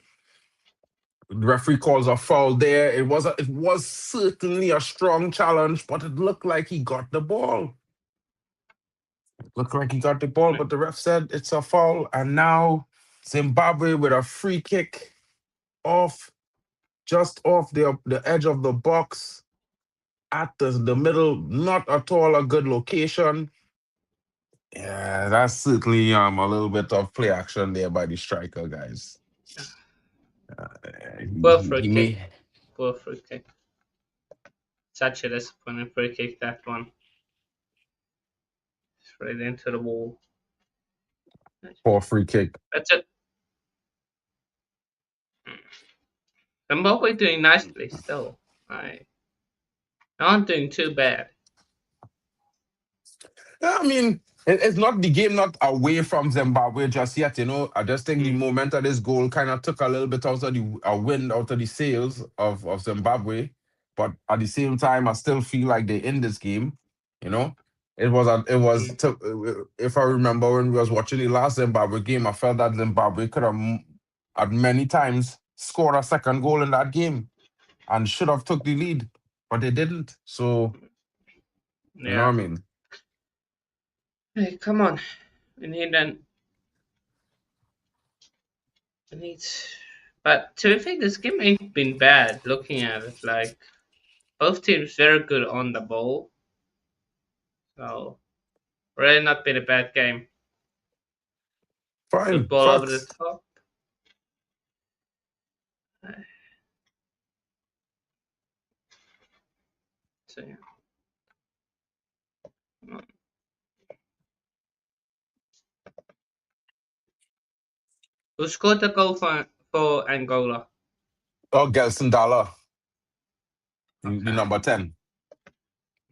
The referee calls a foul there. It was certainly a strong challenge, but it looked like he got the ball. It looked like he got the ball, yeah. but the ref said it's a foul. And now Zimbabwe with a free kick off, just off the edge of the box at the middle. Not at all a good location. Yeah, that's certainly a little bit of play action there by the striker, guys. Poor He free may kick. Poor free kick. Such a disappointing free kick, that one. Straight into the wall. for a free kick. That's it. Zimbabwe doing nicely still. I aren't doing too bad. Yeah, I mean, it's not the game not away from Zimbabwe just yet. I just think the Mm, moment of this goal kind of took a little bit out of the wind out of the sails of Zimbabwe. But at the same time, I still feel like they're in this game. You know, mm, if I remember when we was watching the last Zimbabwe game, I felt that Zimbabwe could have at many times scored a second goal in that game and should have took the lead, but they didn't. So you know what yeah. I mean. Hey, come on. We need an. We need. But to be fair, this game ain't been bad. Looking at it, like both teams very good on the ball. So really not been a bad game. Good Fine, ball over the facts. top. So yeah. Who scored the goal for Angola? Oh, Gelson Dala, the Okay. number 10.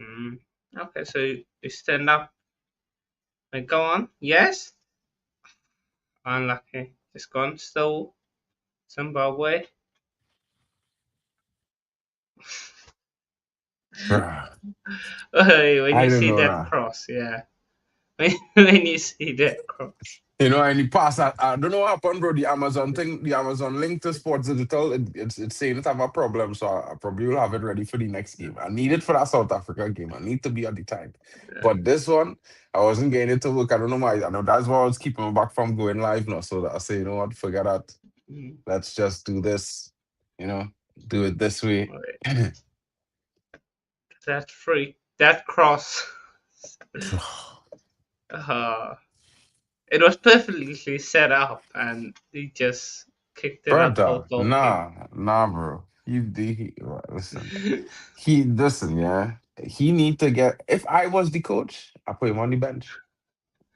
Mm. Okay, so you stand up and go on. Yes. Unlucky. It's gone still. Zimbabwe. When I you don't see know that now. cross, yeah. When you see that cross. And the pass, I don't know what happened, bro. The Amazon thing, the Amazon link to Sports Digital, it's saying it have a problem. So I probably will have it ready for the next game. I need it for that South Africa game. I need to be at the time. Yeah. But this one, I wasn't getting it to work. I don't know why. I know that's why I was keeping me back from going live now. So that I say, you know what, forget that. Mm. Let's just do this, you know, do it this way. Wait, that freak, that cross. uh, it was perfectly set up, and he just kicked it up Brother, for goalkeeper. nah, bro. Listen. Listen, yeah. He need to get. If I was the coach, I put him on the bench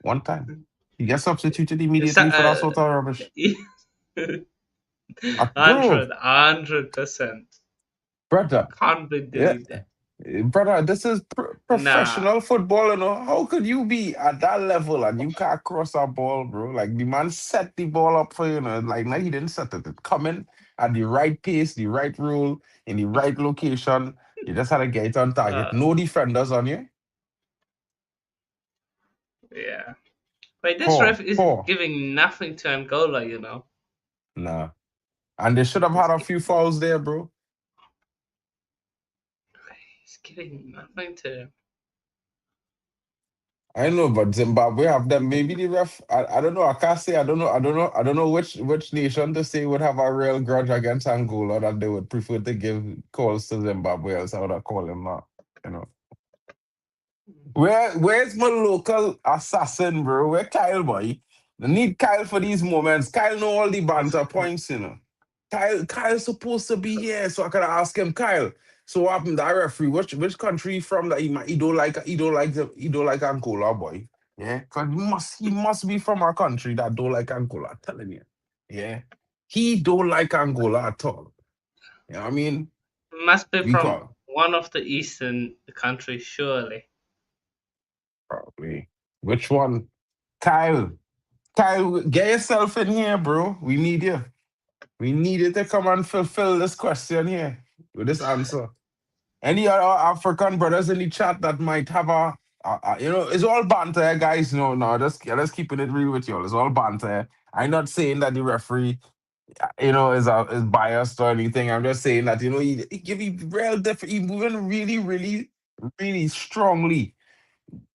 one time. He gets substituted So, immediately for that sort of rubbish. 100, Bro, 100%. brother, Can't be yeah, doing that. brother, this is Nah, professional football. You know, how could you be at that level and you can't cross a ball, bro? Like the man set the ball up for you. You know, like now he didn't set it. It coming at the right pace, the right rule, in the right location. You just had to get it on target. uh, No defenders on you. yeah. Wait, this Poor, ref is poor. giving nothing to Angola, you know. Nah. And they should have He's, had a gi- few fouls there, bro. he's giving nothing to. I know, but Zimbabwe have them. Maybe the ref. I don't know. I can't say. I don't know. I don't know. I don't know which nation to say would have a real grudge against Angola that they would prefer to give calls to Zimbabwe. Else I would have called him that. You know. Where's my local assassin, bro? Where Kyle boy? I need Kyle for these moments. Kyle know all the banter points, you know. Kyle's supposed to be here, so I could ask him, Kyle. So what happened? That referee, which country he from that he don't like Angola, boy. Yeah, cause he must be from a country that don't like Angola. I'm telling you. Yeah. He don't like Angola at all. You know what I mean? Must be We from call one of the eastern countries, surely. probably. Which one? Kyle. Kyle, get yourself in here, bro. We need you. We need you to come and fulfill this question here with this answer. Any other African brothers in the chat that might have it's all banter, guys. No, just keeping it real with y'all. It's all banter. I'm not saying that the referee, is biased or anything. I'm just saying that he give you real different. He moving really, really, really strongly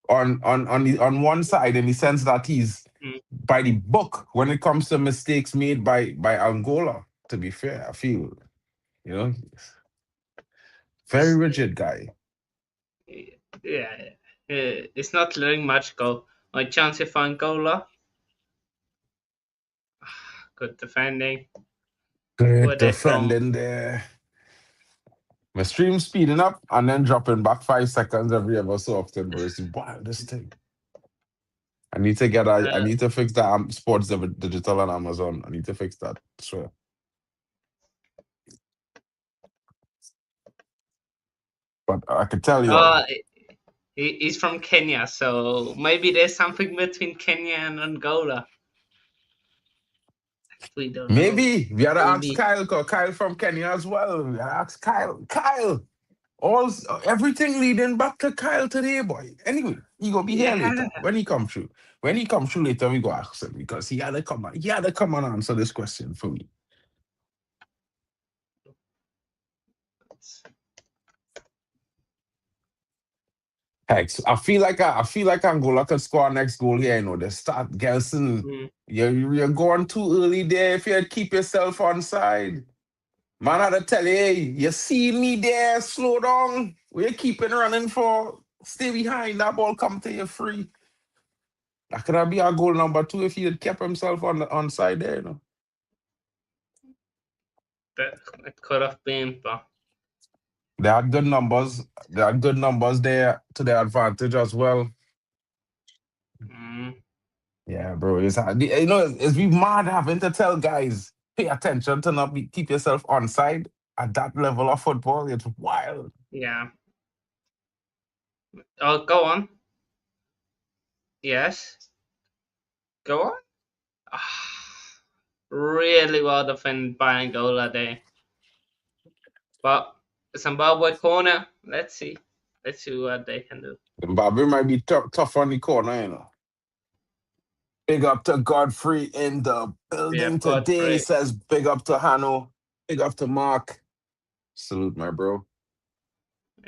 on one side in the sense that he's Mm. by the book when it comes to mistakes made by Angola. To be fair, I feel you know very It's, rigid guy. yeah, it's not letting much go. My chance if Angola, good defending. Good Where they from? defending there. My stream speeding up and then dropping back 5 seconds every ever so often, bro. It's the wildest thing. I Uh, need to fix that sports digital on Amazon. I need to fix that. Sure. But I could tell you all. uh, he's from Kenya, so maybe there's something between Kenya and Angola. We don't know. Maybe we had to ask Maybe. Kyle, 'cause Kyle from Kenya as well. We had to ask Kyle. Kyle, everything leading back to Kyle today, boy. Anyway, he gonna be here Yeah. later. When he come through. When he come through later, we go ask him because he had to come and answer this question for me. Heck, so I feel like Angola could score our next goal here. They start Gelson. Mm, You're going too early there. If you keep yourself on side, man, I had to tell you, hey, you see me there, slow down. We're keeping running for. Stay behind. That ball come to you free. That could have be our goal number two if he had kept himself on side there. that it could have been, but They had good numbers. They had good numbers there to their advantage as well. mm, Yeah, bro. It's be mad having to tell guys pay attention to not keep yourself on side at that level of football. It's wild. yeah. Oh, go on. Yes, go on. Ah, really well defended by Angola there, but Zimbabwe corner. Let's see. Let's see what they can do. Zimbabwe might be tough on the corner. Big up to Godfrey in the Yeah, building today. Godfrey. Says big up to Hanno. Big up to Mark. Salute, my bro.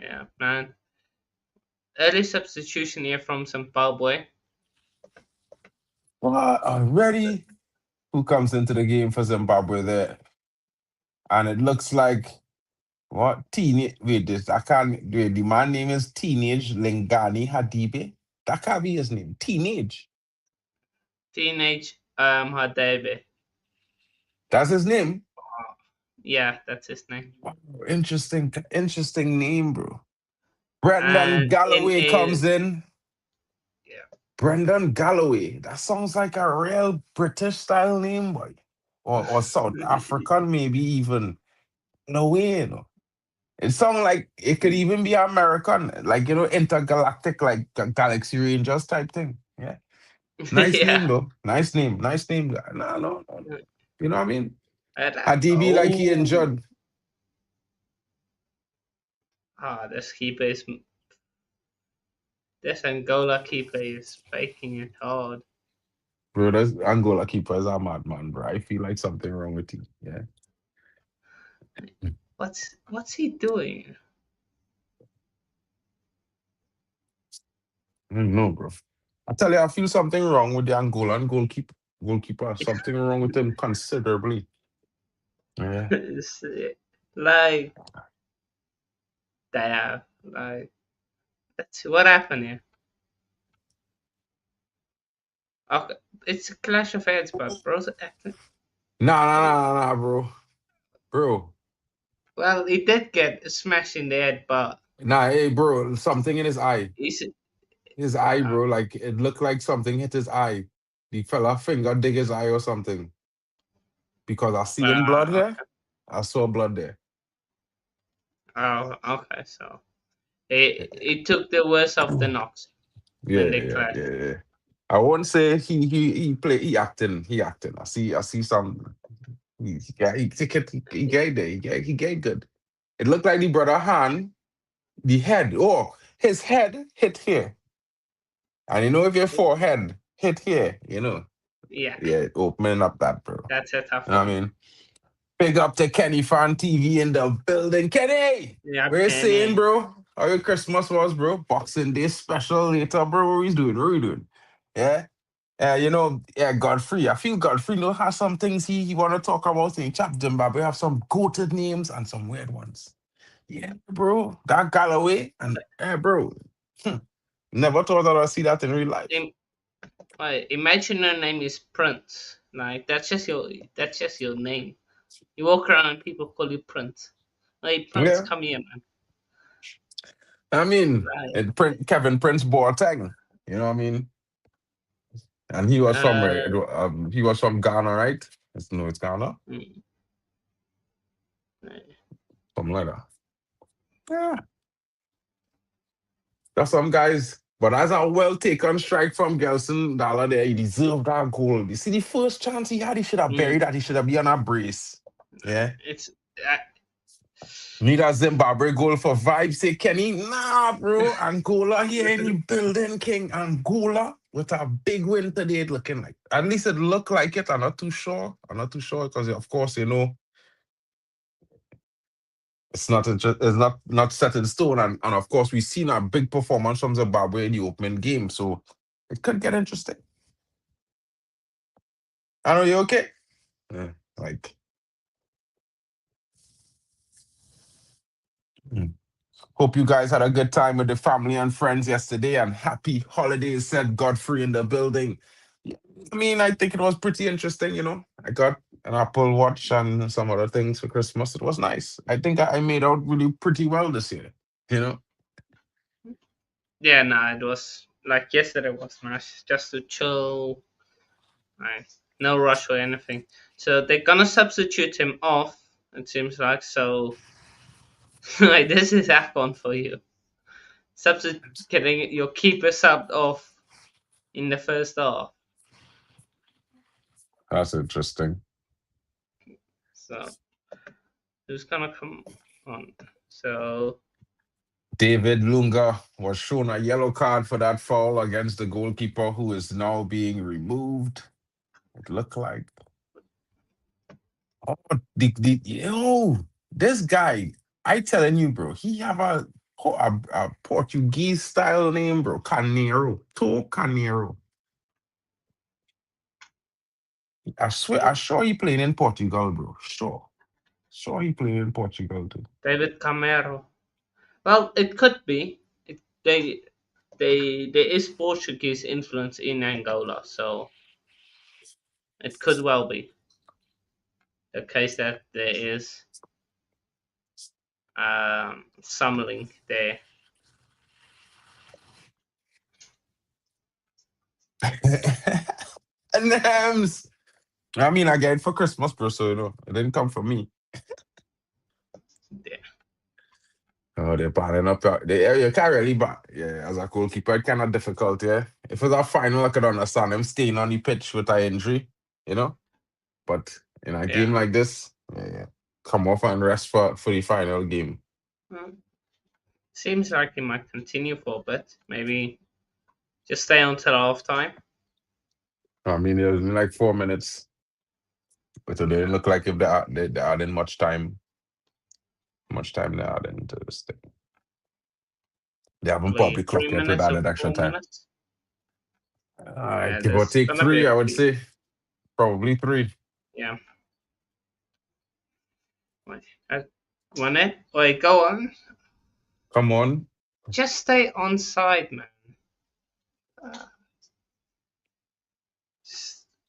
Yeah, man. Early substitution here from Zimbabwe. What already? Who comes into the game for Zimbabwe there? And it looks like what teenage? Wait, this I can't. Wait, the man name is Teenage Lengani Hadibe. That can't be his name. Teenage. Teenage Hadebe. That's his name. Yeah, that's his name. Wow, interesting name, bro. Brendan And in Galloway a comes in. yeah, Brendan Galloway. That sounds like a real British style name, boy. Or South African, maybe even. No way, you know. It sounds like it could even be American, like, intergalactic, like Galaxy Rangers type thing. Yeah. Nice name, yeah. though. Nice name. Nice name. No, no, no. You know what I mean? Hadibi, like he Oh, injured. this keeper is this Angola keeper is faking it hard. Bro, this Angola keeper is a madman, bro. I feel like something wrong with him. Yeah. What's he doing? No, bro. I tell you, I feel something wrong with the Angolan goalkeeper. Something wrong with him considerably. Yeah. It's, like damn, like that's what happened here. Okay, it's a clash of heads, but bro's acting. Nah, nah, nah, nah, nah, bro. Bro. Well, he did get smashed in the head, but Nah, hey, bro. Something in his eye. he's His eye, uh, bro. Like, it looked like something hit his eye. The fella finger dig his eye or something. Because I see him blood here. okay. I saw blood there. Oh, okay. So he took the worst of the knocks when Yeah, they yeah, clashed. yeah, yeah. I won't say he acting. I see some he got there. He got good. It looked like the brother hand, the head. Oh, his head hit here. And if your forehead hit here, Yeah, yeah, opening up that, bro. that's a You tough know what I one. mean? Big up to Kenny Fan TV in the building. Kenny! Yeah, What you saying, Kenny. bro? How your Christmas was, bro? Boxing Day special later, bro. What we doing? What we doing? Yeah? Yeah, Godfrey. I feel Godfrey has some things he want to talk about in Chap Zimbabwe. Have some goated names and some weird ones. Yeah, bro. That Galloway and bro. hmm, Never thought I'd see that in real life. Im- Imagine your name is Prince. Like that's just your name. You walk around and people call you Prince. Hey Prince, Yeah. come here, man. I mean, Right. Kevin Prince Boateng. You know what I mean? And he was from where? Uh, He was from Ghana, right? No, it's Ghana. mm, Something like that. Yeah. That's some guys. But as a well taken strike from Gelson Dala there, he deserved that goal. You see the first chance he had, he should have mm, buried that. He should have been on a brace. Yeah. it's uh, Need a Zimbabwe goal for vibes, say Kenny. Nah, bro. Angola here in the building, King. Angola with a big win today, it looking like. At least it looked like it. I'm not too sure. I'm not too sure because, of course, it's not set in stone, and of course we've seen a big performance from Zimbabwe in the opening game, so it could get interesting. I know you okay. Yeah, like, mm. Hope you guys had a good time with the family and friends yesterday, and happy holidays. Said Godfrey in the building. Yeah, I mean, I think it was pretty interesting. I got an Apple Watch and some other things for Christmas. It was nice. I think I made out really pretty well this year. You know. yeah, nah, it was like yesterday was nice, just to chill. Nice, no rush or anything. So they're gonna substitute him off. It seems like so. Like this is AFCON for you. Getting your keeper subbed off in the first half. That's interesting. So who's gonna come on? So David Lunga was shown a yellow card for that foul against the goalkeeper, who is now being removed. It looked like, oh, this guy, I telling you, bro, he have a Portuguese style name, bro. Carneiro, To Carneiro. I swear, I sure he playing in Portugal, bro. Sure he playing in Portugal too. David Camero. Well, it could be. There is Portuguese influence in Angola, so it could well be the case that there is some link there. And I mean, I get it for Christmas, bro. So it didn't come from me. There. Oh, they're panning up. You can't really bat. Yeah, as a goalkeeper, it's kind of difficult, yeah. If it's a final, I could understand him staying on the pitch with an injury, you know. But in a Yeah. game like this, yeah, come off and rest for the final game. Hmm. Seems like he might continue for a bit. Maybe just stay until halftime. I mean, it was in like 4 minutes, but it didn't look like if they added much time they added into this thing. They haven't Probably probably three clocked yet with minutes or added extra 4 time. minutes. Yeah, Give or there's take gonna be three, a I would few. say. Probably three. Yeah. Wait, one it. Wait, go on. Come on. Just stay on side, man. Uh,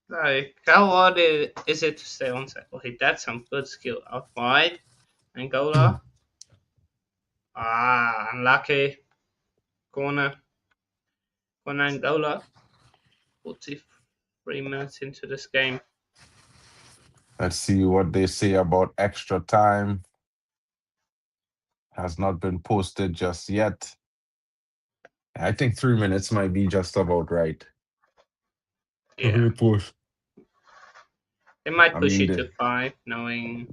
like, how hard is it to stay on side? Okay, that's some good skill. Out wide, Angola. Unlucky. Corner. Corner Angola. 43 minutes into this game. Let's see what they say about extra time. Has not been posted just yet. I think 3 minutes might be just about right. Yeah. Post. They might I push mean, it to 5, knowing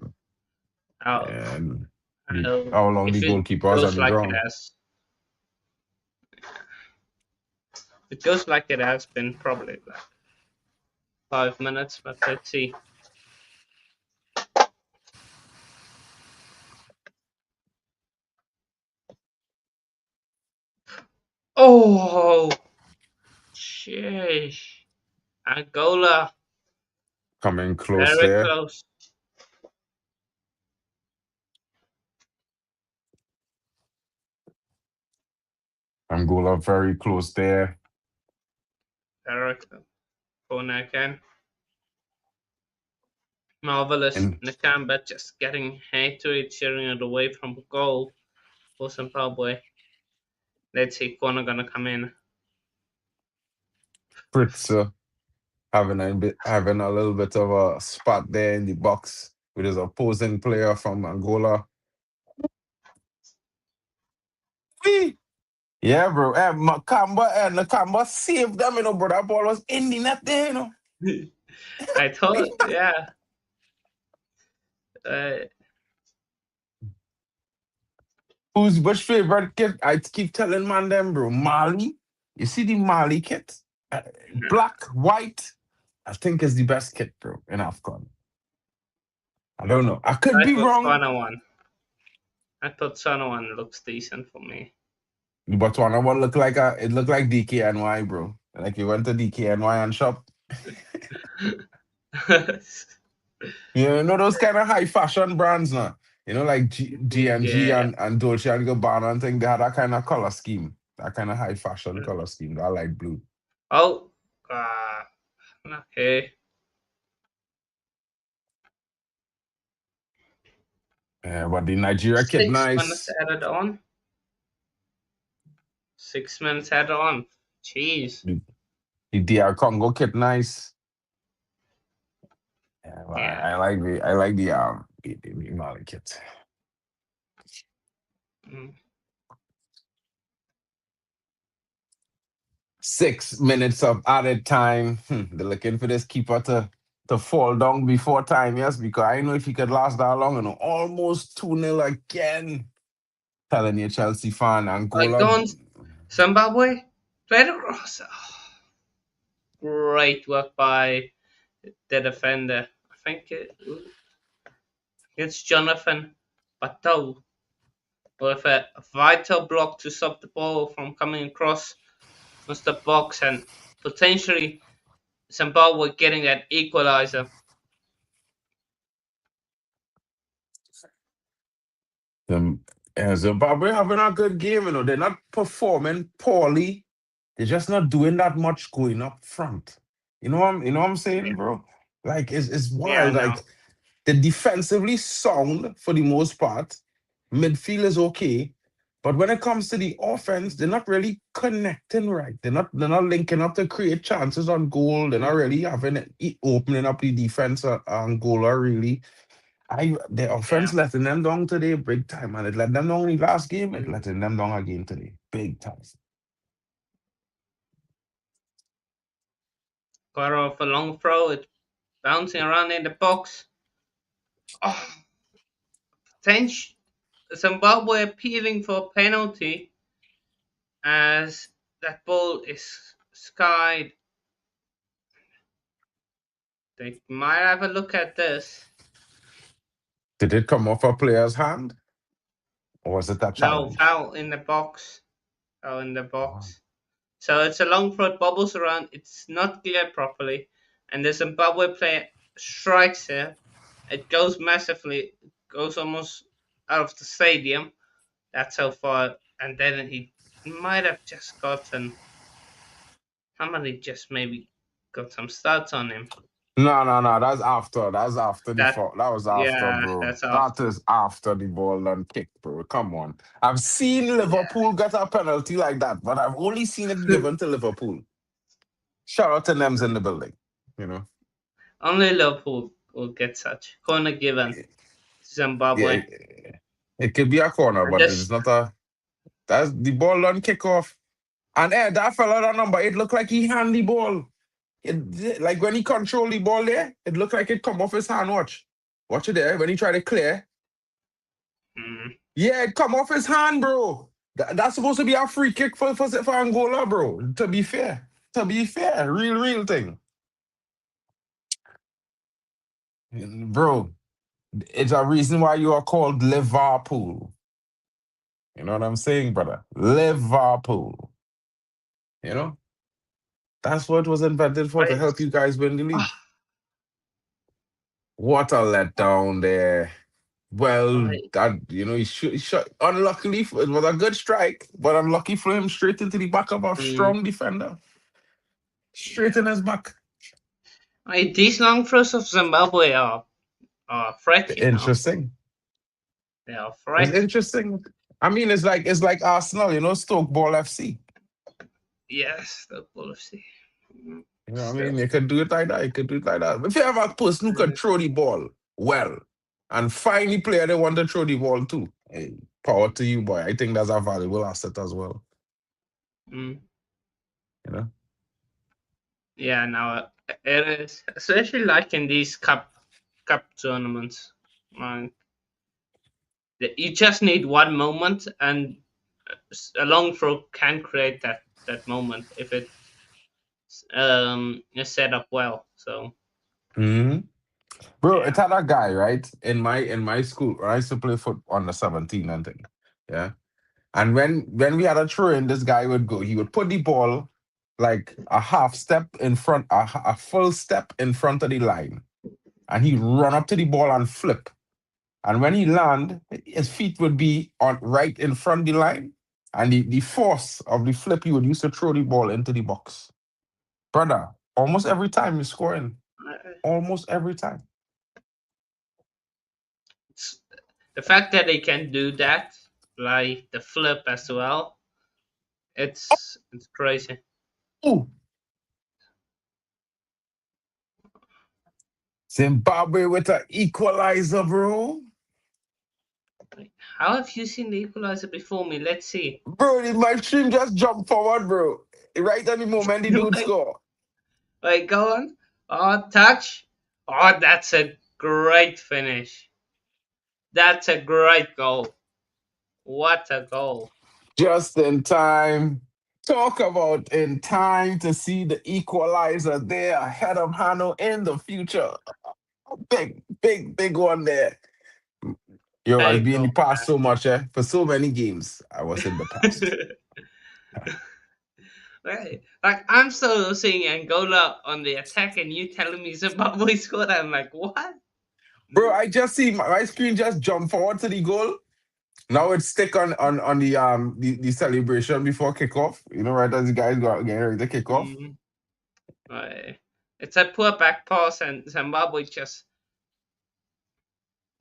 how, and how how long the if it goalkeeper was on goes the like it ground. has. It goes like it has been probably like 5 minutes, but let's see. Oh, sheesh. Angola, Coming close very there. close. Angola very close there. Very close. Corner again. Marvelous. And Nakamba just getting hate to it, cheering it away from goal for Zimbabwe. Let's see, corner gonna come in. Fritz having a little bit of a spot there in the box with his opposing player from Angola. Whee! Yeah, bro. Nakamba saved them, bro. That ball was in the net there. I thought, yeah. Uh, Who's Bush favorite kit? I keep telling man them, bro. Mali. You see the Mali kit? Black, white. I think is the best kit, bro, in AFCON. I don't know. I could I be thought wrong. Sana one. I thought Sana one looks decent for me. But one look like it looked like DKNY, bro. Like you went to DKNY and shop. You know those kind of high fashion brands now. Like G&G Yeah. and Dolce and Gabbana and thing. They had that kind of color scheme. That kind of high fashion color scheme. That light blue. Oh, okay. Yeah, but the Nigeria kit 6 minutes nice. added on. 6 minutes added on. Jeez. The DR Congo kit nice. Yeah, well, Yeah. I like the Mali kit. Mm. 6 minutes of added time. They're looking for this keeper to fall down before time, yes, because I know if he could last that long, almost 2-0 again. Telling you, Chelsea fan, Like Angola. going Zimbabwe, right across. Oh, great work by the defender. I think it's Jonathan Bateau with a vital block to stop the ball from coming across the box and potentially Zimbabwe getting that equalizer. Um, Zimbabwe having a good game, They're not performing poorly. They're just not doing that much going up front. You know what I'm saying, bro? Like it's Yeah, I wild. know. They're defensively sound for the most part. Midfield is okay. But when it comes to the offense, they're not really connecting right. They're not linking up to create chances on goal. They're not really having opening up the defense on Angola really. The Yeah. offense letting them down today big time, and it let them down in the last game. It Mm. letting them down again today, big time. Got off a long throw. It's bouncing around in the box. Oh, tension. Zimbabwe appealing for a penalty as that ball is skied. They might have a look at this. Did it come off a player's hand, or was it a No, challenge? foul in the box. Foul in the Oh. box. So it's a long throw, it bobbles around. It's not cleared properly. And the Zimbabwe player strikes it. It goes massively, goes almost out of the stadium. That's how far. And then he might have just gotten, somebody just maybe got some stats on him. No, no, no. That's after. That's after the That, fault. That was after, yeah, bro. that's That after. is after the ball and kick, bro. Come on. I've seen Yeah. Liverpool get a penalty like that, but I've only seen it given to Liverpool. Shout out to Nems in the building. You know. Only Liverpool will get such. Corner given to Yeah, Zimbabwe. it could be a corner, And but it's this, not a. That's the ball on kick off. And that fella, that number, it looked like he hand the ball. Like when he control the ball there, it looked like it come off his hand. Watch it there. When he try to clear, mm, yeah, it come off his hand, bro. That's supposed to be a free kick for Angola, bro. To be fair, real thing, bro. It's a reason why you are called Liverpool. You know what I'm saying, brother? Liverpool. You know that's what was invented for, to help it's, you guys win the league. ah, What a letdown there. Well, I, that he shot. Unluckily, it was a good strike, but unlucky for him, straight into the back of a mm, strong defender, straight in yeah. his back. These long throws of Zimbabwe are a threat, you know. Interesting. They are a It's threat. interesting. I mean, it's like Arsenal, Stoke Ball FC. Yes, the policy. You know what I mean? Still. You could do it like that. You could do it like that. If you have a person who could throw the ball well and find the player they want to throw the ball to, hey, power to you, boy. I think that's a valuable asset as well. Mm, You know. yeah, now it is, especially like in these cup tournaments. Like, you just need one moment, and a long throw can create that moment if it is set up well. So Hmm. Bro, it yeah. had a guy, right? In my school, when I used to play foot on the 17 and thing. Yeah. And when we had a throw in, this guy would go, he would put the ball like a half step in front, a full step in front of the line. And he'd run up to the ball and flip. And when he land, his feet would be on right in front of the line. And the force of the flip, he would use to throw the ball into the box. Brother, almost every time you're scoring. Almost every time. It's, the fact that they can do that, like the flip as well, it's crazy. Ooh, Zimbabwe with an equalizer, bro. How have you seen the equalizer before me? Let's see. Bro, my stream just jumped forward, bro. Right at the moment the dude wait, score. wait, go on. Oh, touch. Oh, that's a great finish. That's a great goal. What a goal. Just in time. Talk about in time to see the equalizer there ahead of Hanno in the future. Big, big, big one there. Yo, I've Big been in the goal, past so much, eh? For so many games, I was in the past. man. Right. Like, I'm still seeing Angola on the attack, and you telling me Zimbabwe scored. I'm like, what? Bro, I just see my screen just jump forward to the goal. Now it's stick on the celebration before kickoff. Right as the guys go getting ready to kick off. Mm, right. It's a poor back pass, and Zimbabwe just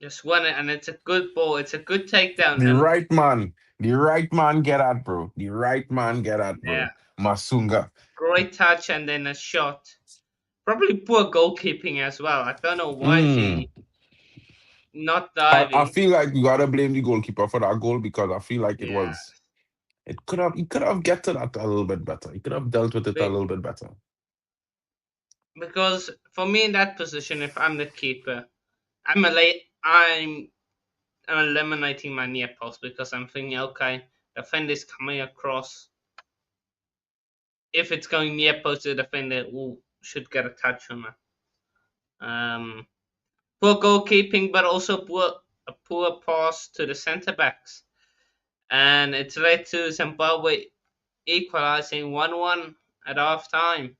just won it, and it's a good ball. It's a good takedown, The and right man. The right man get at, bro. The right man get at, yeah, bro. Masunga. great touch, and then a shot. Probably poor goalkeeping as well. I don't know why Mm. she not I diving. feel like you gotta blame the goalkeeper for that goal because I feel like Yeah, it could have he could have get to that a little bit better. He could have dealt with it a Be- little bit better. because for me in that position, if I'm the keeper, I'm eliminating my near post because I'm thinking, okay, defender's coming across. If it's going near post, the defender should get a touch on it. Poor goalkeeping, but also a poor pass to the centre backs, and it's led to Zimbabwe equalising 1-1 at half time.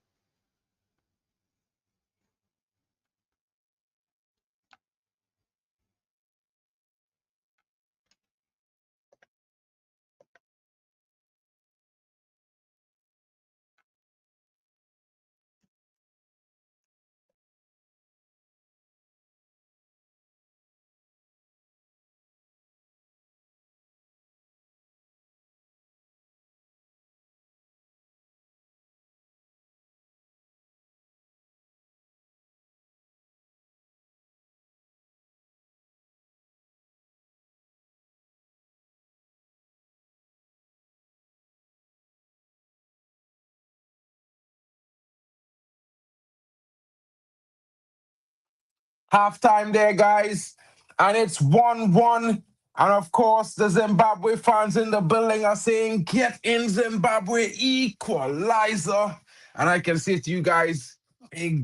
Halftime there, guys. And it's 1-1. And of course, the Zimbabwe fans in the building are saying, get in Zimbabwe, equalizer. And I can say to you guys,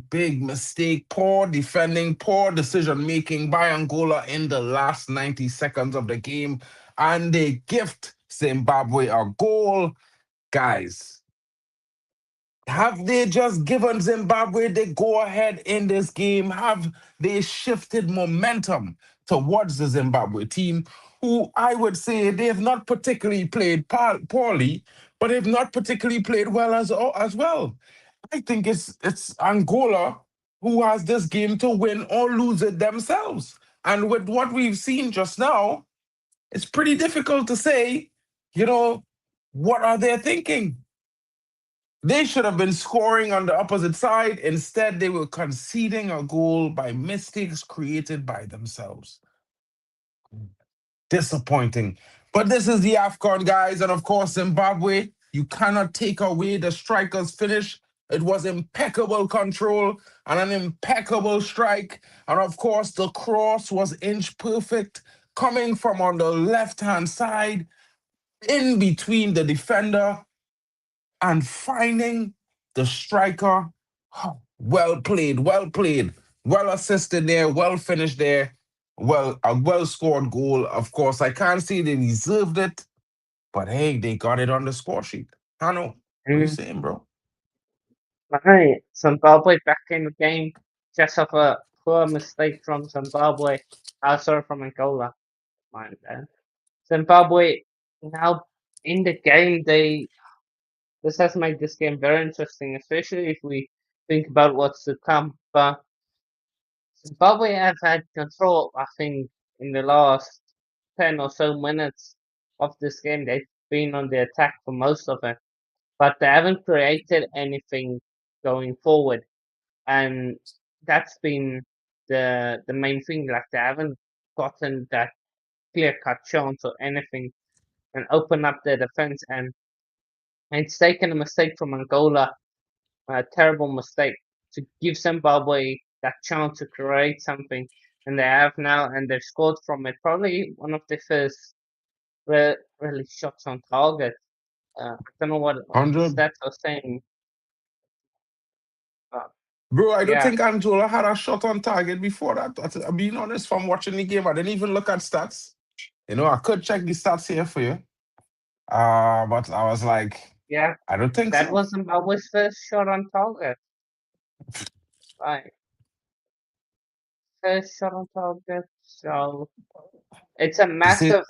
big mistake. Poor defending, poor decision making by Angola in the last 90 seconds of the game. And they gift Zimbabwe a goal. Guys, have they just given Zimbabwe the go ahead in this game? Have they shifted momentum towards the Zimbabwe team, who I would say they have not particularly played poorly, but they've not particularly played well as well? I think it's Angola who has this game to win or lose it themselves. And with what we've seen just now, it's pretty difficult to say, you know, what are they thinking? They should have been scoring on the opposite side. Instead, they were conceding a goal by mistakes created by themselves. Disappointing. But this is the AFCON, guys. And of course, Zimbabwe, you cannot take away the striker's finish. It was impeccable control and an impeccable strike. And of course, the cross was inch perfect, coming from on the left hand side, in between the defender and finding the striker. Well played, well played, well assisted there, well finished there. Well, a well scored goal. Of course, I can't say they deserved it, but hey, they got it on the score sheet. Hanno, what you Mm. saying, bro? Right, Zimbabwe back in the game just off a poor mistake from Zimbabwe. Sorry, from Angola. Mind that. Zimbabwe now in the game. This has made this game very interesting, especially if we think about what's to come. But Zimbabwe have had control, I think, in the last 10 or so minutes of this game. They've been on the attack for most of it, but they haven't created anything going forward. And that's been the main thing. Like, they haven't gotten that clear cut chance or anything and open up their defense. And it's taken a mistake from Angola, a terrible mistake, to give Zimbabwe that chance to create something, and they have now, and they've scored from it. Probably one of the first really shots on target. I don't know what the 100. stats are saying, but Bro, I don't yeah, think Angola had a shot on target before that. I'm being honest, from watching the game, I didn't even look at stats. I could check the stats here for you. But I was like, yeah, I don't think that so. was Zimbabwe's first shot on target. Right, first shot on target. So it's a They say massive,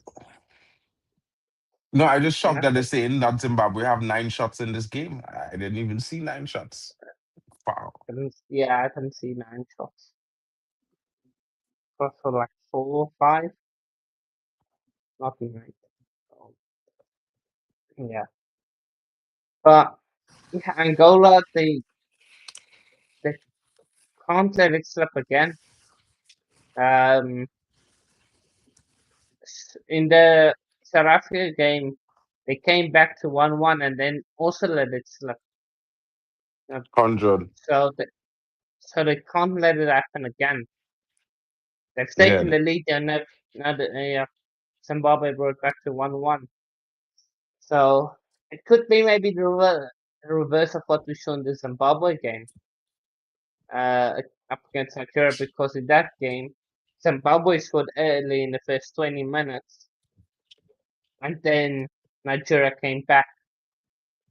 no, I just shocked that they're massive. saying that Zimbabwe have 9 shots in this game. I didn't even see 9 shots. Wow. Yeah, I can see 9 shots for like 4, 5, nothing like that. So, yeah, but yeah, Angola, they can't let it slip again. Um, in the South Africa game, they came back to 1-1 and then also let it slip. Uh, 100. So, so they can't let it happen again. They've taken Yeah. the lead and now Zimbabwe brought back to 1-1. So it could be maybe the reverse of what we saw in the Zimbabwe game uh, up against Nigeria, because in that game, Zimbabwe scored early in the first 20 minutes and then Nigeria came back.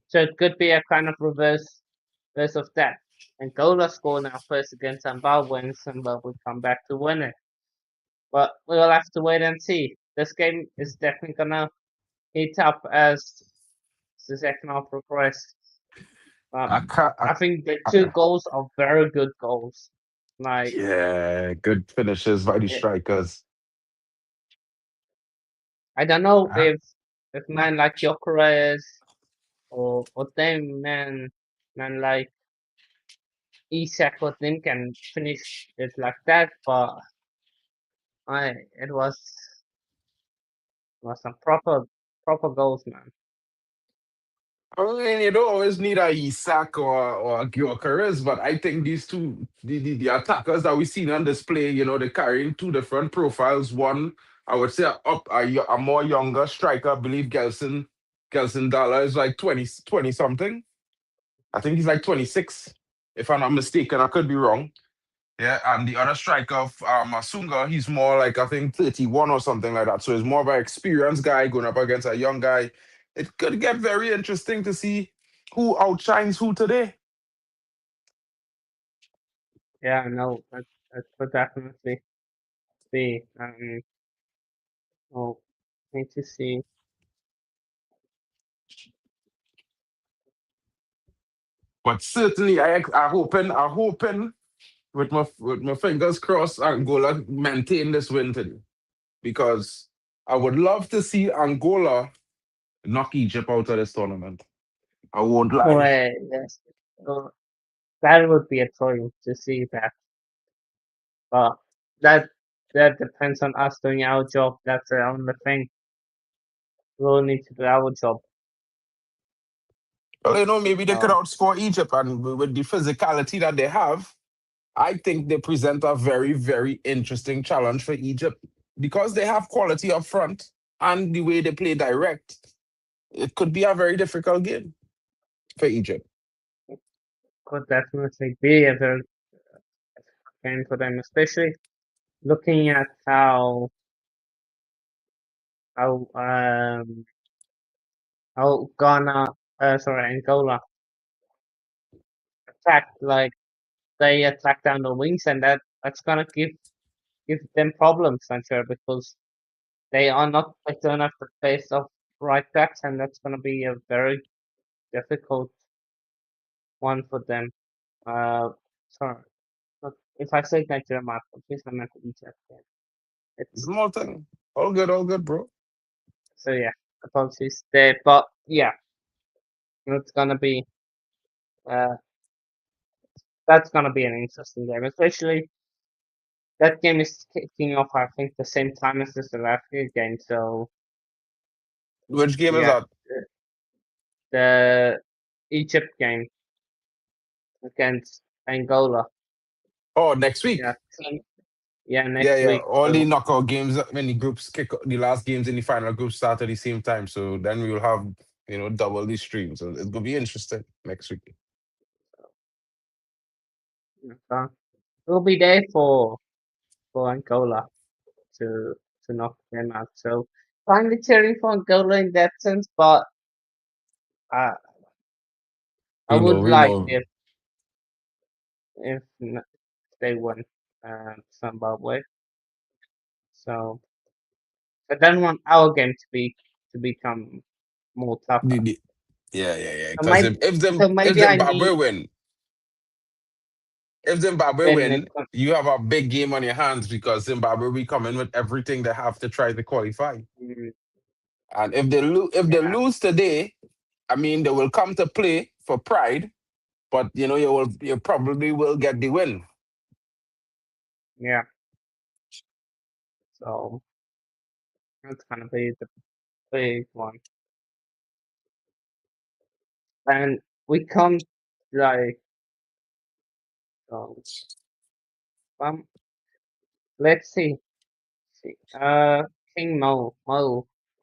So it could be a kind of reverse of that. Angola scored now first against Zimbabwe and Zimbabwe come back to win it. But we'll have to wait and see. This game is definitely gonna heat up as the second half progresses. I can't. I think the two goals are very good goals. Like, Yeah, good finishes by the eh, strikers. I don't know Huh? if man like Gyökeres or them man like Isak or them can finish it like that, but it was some proper goals, man. I mean, you don't always need a Isak or a Gyökeres, but I think these two, the attackers that we seen on display, they're carrying two different profiles. One, I would say, a more younger striker. I believe Gelson Dala is like 20 something. I think he's like 26, if I'm not mistaken. I could be wrong. Yeah, and the other striker, Masunga, he's more like, I think, 31 or something like that. So he's more of an experienced guy going up against a young guy. It could get very interesting to see who outshines who today. Yeah, no, that could definitely be. Oh, need to see. But certainly, I hoping with my fingers crossed, Angola maintain this win today, because I would love to see Angola knock Egypt out of this tournament. I won't lie. Well, yes, oh, that would be a dream to see that. But that that depends on us doing our job. That's the only thing. We'll need to do our job. Well, maybe they could So outscore Egypt, and with the physicality that they have, I think they present a very, very interesting challenge for Egypt, because they have quality up front and the way they play direct. It could be a very difficult game for Egypt. could definitely be a very good game for them, especially looking at how how Angola attacked. Like they attack down the wings, and that's gonna give them problems, I'm sure, because they don't have the pace of right backs, and that's gonna be a very difficult one for them. Uh, sorry, if I say Nigeria, my apologies, I meant Egypt. Yeah. It's Small thing. All good, bro. so yeah, apologies there, but yeah, it's gonna be uh that's gonna be an interesting game, especially that game is kicking off, I think, the same time as the South Africa game. So Which game is yeah, that? the Egypt game against Angola. Oh, next week. Yeah, yeah, Yeah, next yeah. week. All the So knockout games, when the groups the last games in the final group start at the same time. So then we will have, double the streams. So it's gonna be interesting next week. we'll be there for Angola to knock them out. So finally cheering for Angola in that sense, but uh, I We know, would we like know. if they win Zimbabwe. So I don't want our game to become more The, tougher. the, yeah, yeah, yeah. So Because maybe if so if maybe I Zimbabwe need win, if Zimbabwe then it's win, you have a big game on your hands because Zimbabwe will come in with everything they have to try to qualify. mm, And if they yeah, lose today, I mean they will come to play for pride, but you probably will get the win. yeah. So that's gonna be the big one. And we can't like um let's see. See. King Mo.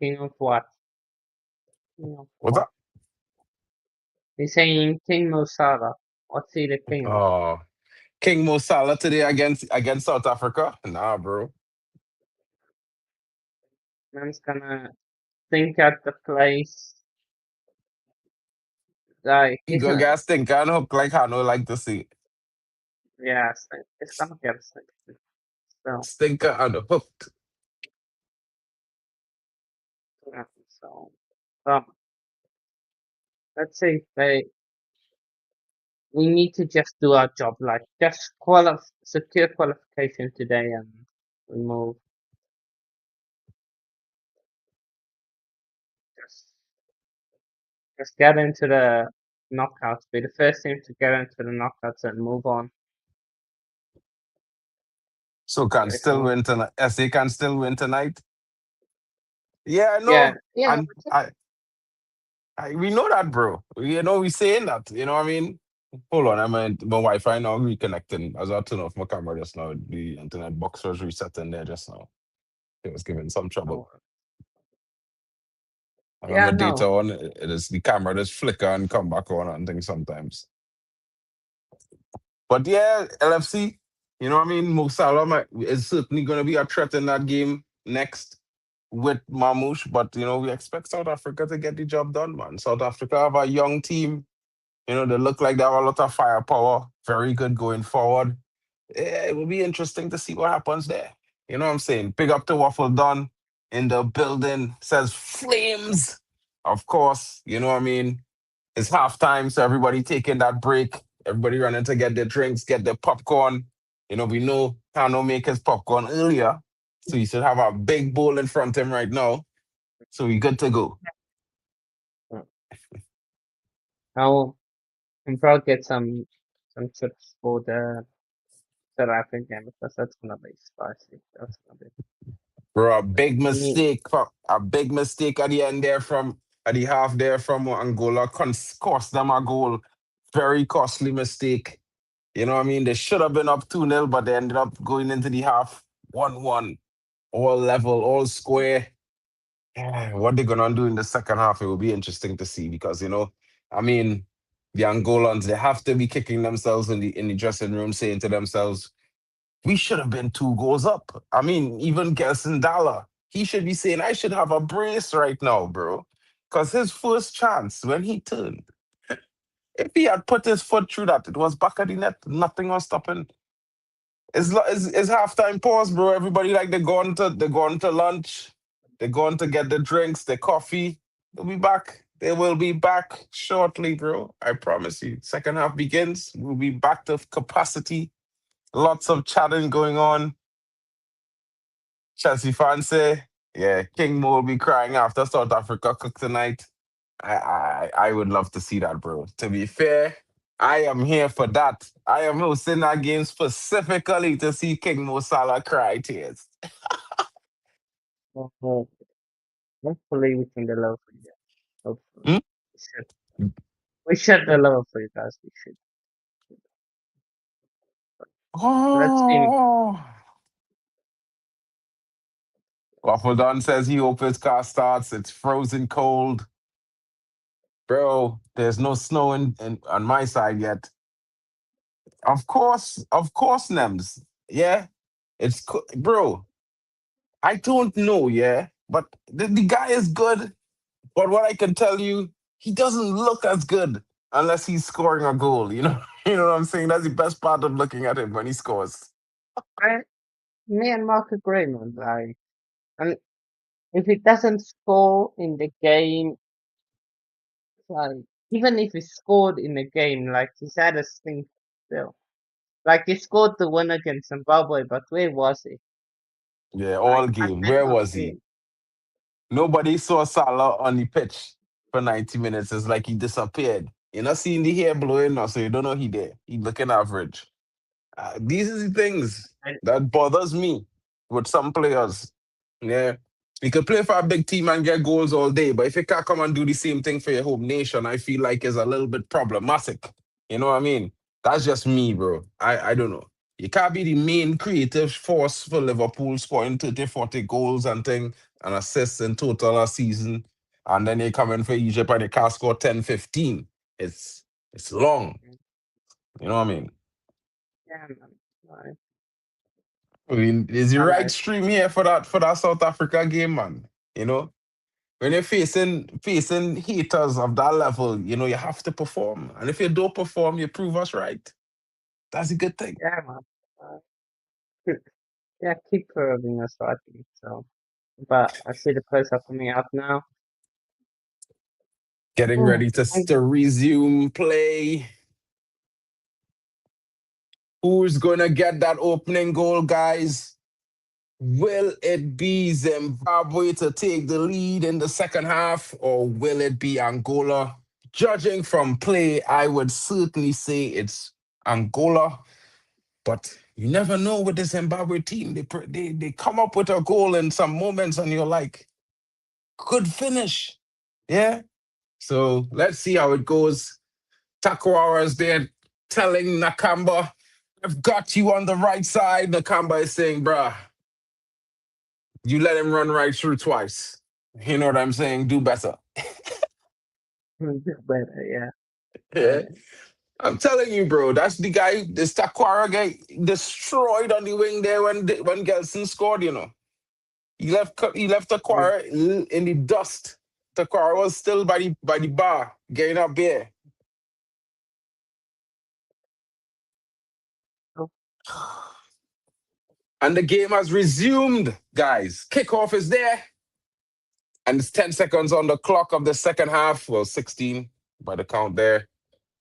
King of what? King of What's what? that? He's saying King Musara. What's he the king of? Oh, King Mo Salah today against South Africa? Nah, bro. Man's gonna think at the place. Like He he's go not. gas think and hook like Hanno like to see. Yeah, it's gonna get sick. So Stinker and hooked. yeah, so um, let's see. We need to just do our job. Like just secure qualification today, and we move. Just just get into the knockouts. Be the first team to get into the knockouts and move on. So can If still not, win tonight. SA can still win tonight. Yeah, I yeah, know. yeah, And we know that, bro. We saying that. You know what I mean? Hold on, my Wi-Fi now reconnecting. As I turn off my camera just now, the internet box was resetting there just now. It was giving some trouble. no, I yeah, remember data no. on, it is the camera just flicker and come back on and things sometimes. But yeah, LFC, you know what I mean? Mo Salah is certainly going to be a threat in that game next with Mamouche. But, we expect South Africa to get the job done, man. South Africa have a young team. They look like they have a lot of firepower. Very good going forward. Yeah, it will be interesting to see what happens there. You know what I'm saying? Big up to Waffle Don in the building. Says flames. Of course, you know what I mean? It's halftime, so everybody taking that break. Everybody running to get their drinks, get their popcorn. We know Hanno make his popcorn earlier. So you should have a big bowl in front of him right now. So we good to go. I'll probably get some chips for the South African game because that's gonna be spicy. That's gonna be. Bro, Me. a big mistake at the end there from at the half there from Angola cost them a goal. Very costly mistake. You know what I mean? They should have been up 2-0, but they ended up going into the half 1-1. All level, all square. Yeah, what they're gonna do in the second half, it will be interesting to see because I mean, the Angolans, they have to be kicking themselves in the dressing room, saying to themselves, we should have been 2 goals up. I mean, even Gelson Dala, he should be saying, I should have a brace right now, bro. Because his first chance when he turned, if he had put his foot through that, it was back at the net. Nothing was stopping. It's halftime pause, bro. Everybody like they're going to lunch, they're going to get their drinks, their coffee. They'll be back. They will be back shortly, bro. I promise you. Second half begins. We'll be back to capacity. Lots of chatting going on. Chelsea fans say, yeah, King Mo will be crying after South Africa cook tonight. I would love to see that, bro. To be fair, I am here for that. I am hosting that game specifically to see King Mo Salah cry tears. Oh, hopefully we can deliver for you. Hopefully. Hmm? We should. We should deliver for you guys. We should. Let's see. Oh. Waffle Don says he hopes his car starts. It's frozen cold. Bro, there's no snow on my side yet. Of course, Nems. Yeah, bro. I don't know, yeah, but the guy is good. But what I can tell you, he doesn't look as good unless he's scoring a goal. You know, you know what I'm saying? That's the best part of looking at him when he scores. I, me and Mark agree, man. Like, and if he doesn't score in the game, like even if he scored in the game, like he's had a stink still. Like he scored the win against Zimbabwe, but where was he? Yeah, all Like I game. Where cannot was see he? him. Nobody saw Salah on the pitch for 90 minutes. It's like he disappeared. You're not seeing the hair blowing now, so you don't know he there. He looking average. These are the things And, that bothers me with some players. Yeah. You can play for a big team and get goals all day, but if you can't come and do the same thing for your home nation, I feel like it's a little bit problematic. You know what I mean? That's just me, bro. I don't know. You can't be the main creative force for Liverpool scoring 30, 40 goals and thing and assists in total a season. And then you come in for Egypt and you can't score 10, 15. It's long. You know what I mean? yeah, man. Like, I mean, is the I right like, stream here for that South Africa game, man. You know, when you're facing haters of that level, you know, you have to perform. And if you don't perform, you prove us right. That's a good thing. yeah, man. Uh, yeah, keep proving us right. So, but I see the players are coming out now. Getting Oh, ready I, to resume play. Who's gonna get that opening goal, guys? Will it be Zimbabwe to take the lead in the second half, or will it be Angola? Judging from play, I would certainly say it's Angola, but you never know with the Zimbabwe team. They come up with a goal in some moments, and you're like, good finish, yeah. So let's see how it goes. Takwara is there telling Nakamba, "I've got you on the right side." Nakamba is saying, "Bruh, you let him run right through twice. You know what I'm saying? Do better." better, yeah. Yeah. I'm telling you, bro, that's the guy, this Takwara guy, destroyed on the wing there when Gelson scored, you know. He left Mm. Takwara in the dust. Takwara was still by the bar, getting up there. Oh, And the game has resumed, guys. Kickoff is there. And it's 10 seconds on the clock of the second half. Well, 16 by the count there.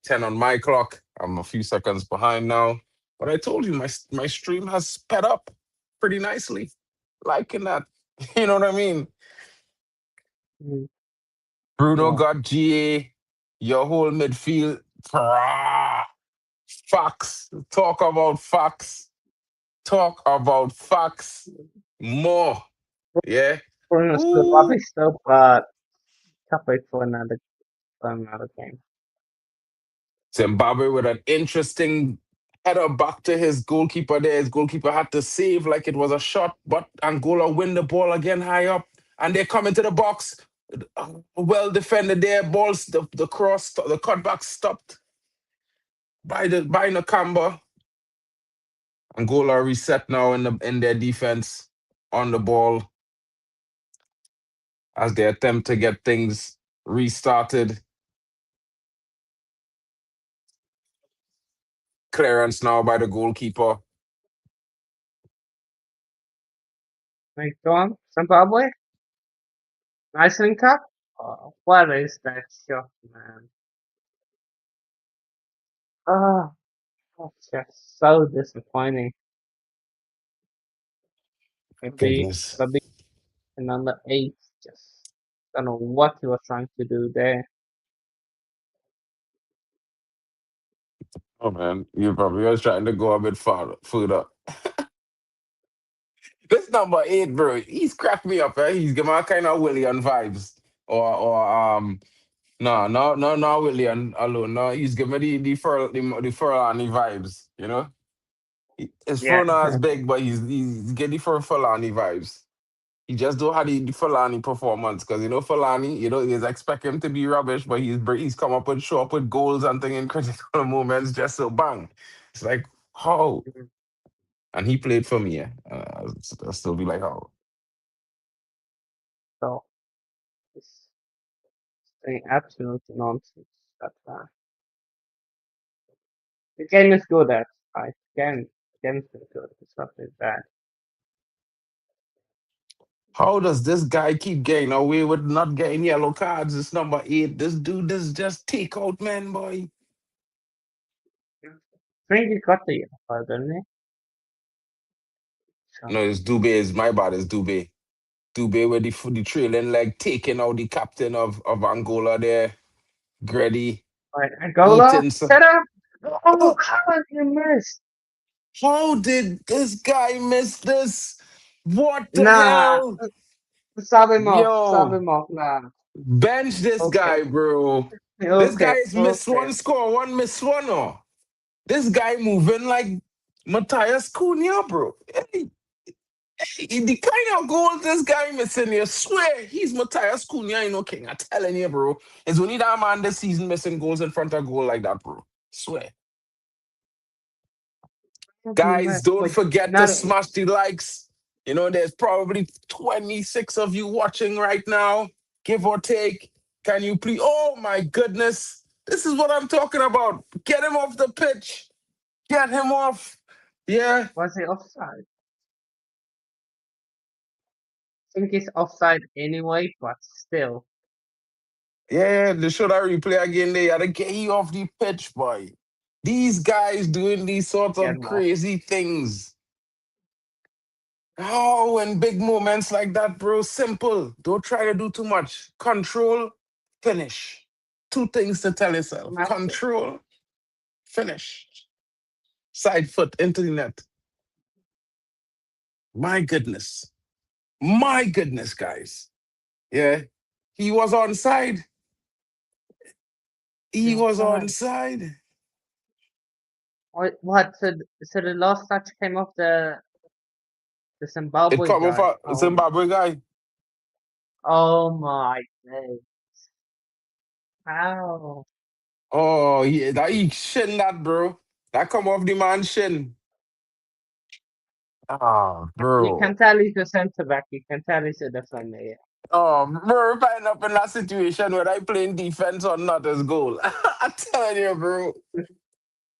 10 on my clock. I'm a few seconds behind now. But I told you my stream has sped up pretty nicely. Liking that. You know what I mean? mm, Bruno oh, got GA, your whole midfield. Facts. Talk about facts. Talk about facts. More. Yeah. Bruno's still Ooh. rubbish though, but can't wait for another game. Zimbabwe with an interesting header back to his goalkeeper there. His goalkeeper had to save like it was a shot, but Angola win the ball again high up. And they come into the box. Well defended there. Balls, the cross, the cutback stopped by Nakamba. Angola reset now in their defense on the ball as they attempt to get things restarted. Clearance now by the goalkeeper. Like, go on, Zimbabwe, nice link up. Oh, what is that shot, man? Oh, that's just so disappointing. Maybe, Goodness. maybe another eight. Just don't know what he was trying to do there. Oh man, you probably was trying to go a bit further. This number 8, bro, he's cracked me up. Eh? He's giving me kind of Willian vibes, or no, Willian alone. No, he's giving me the Furlani vibes. You know, his Yeah, phone not as big, but he's getting the Furlani vibes. He just don't have the Fulani performance because you know Fulani, you know, he's expect him to be rubbish, but he's come up with show up with goals and thing in critical moments just so bang. It's like how, mhm. and he played for me. Yeah, I'll still be like how. So it's saying absolute nonsense. But the game is good at right. The game is really good. It's not really bad. How does this guy keep getting away with not getting yellow cards? It's number 8. This dude is just take out man, boy. I think he got the yellow, didn't he? So, No, it's Dubé. Is my bad. It's Dubé. Dubé with the trailing leg taking out the captain of Angola there. Grady right, Angola, eating set some. up. Oh, Oh, how did you miss? how did this guy miss this? What the Nah, hell? sub him off, sub Yo, him off. Nah, bench this okay, guy, bro. This guy okay, has missed okay. one score, one miss one. Oh. This guy moving like Matthias Cunha, bro. Hey, the kind of goals this guy missing, you swear he's Matthias Cunha, you know, King. I'm telling you, bro. It's only that man this season missing goals in front of goal like that, bro. Swear. How did you Guys, miss? don't But forget to not. smash the likes. You know, there's probably 26 of you watching right now, give or take. Can you please? Oh my goodness. This is what I'm talking about. Get him off the pitch. Get him off. Yeah. Was it offside? I think it's offside anyway, but still, Yeah, they should have replay again. They had to get you off the pitch, boy. These guys doing these sorts get of him off. crazy things. Oh, and big moments like that, bro. Simple. Don't try to do too much. Control, finish. Two things to tell yourself. Smash it. Control, finish. Side foot into the net. My goodness. My goodness, guys. Yeah. He was on side. The He was on offside. side. What? So the last touch came off the It Zimbabwe come off guy. a Zimbabwe guy. Oh my days! How? Oh, yeah, that he shin that, bro. That come off the man's shin. Ah, You bro. can tell he's a centre back. You can tell he's a defender. Yeah. Oh, bro, if I end up in that situation where I playing defense or not as goal. I'm telling you, bro.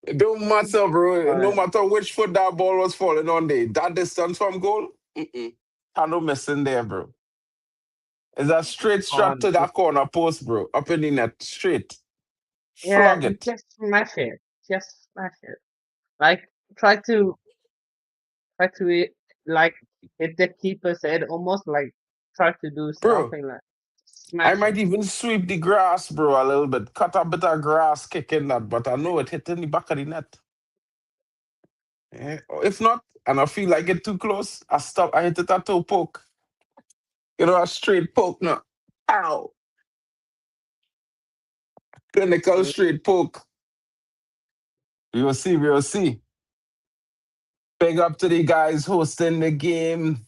It don't matter, bro. No Right. matter which foot that ball was falling on there. That distance from goal, Hanno missing there, bro. It's a straight shot On. to that corner post, bro. Up in the net. Straight. Yeah. Flog You it. just smash it. Just smash it. Like try to try to like hit the keeper's head. Almost like try to do Bro, something like I smash might it. even sweep the grass, bro, a little bit. Cut a bit of grass kicking that, but I know it hit in the back of the net. If not, and I feel like it too close, I stop. I hit it a toe poke. You know, a straight poke now. Ow. Clinical Mm, straight poke. We will see. We will see. Big up to the guys hosting the game.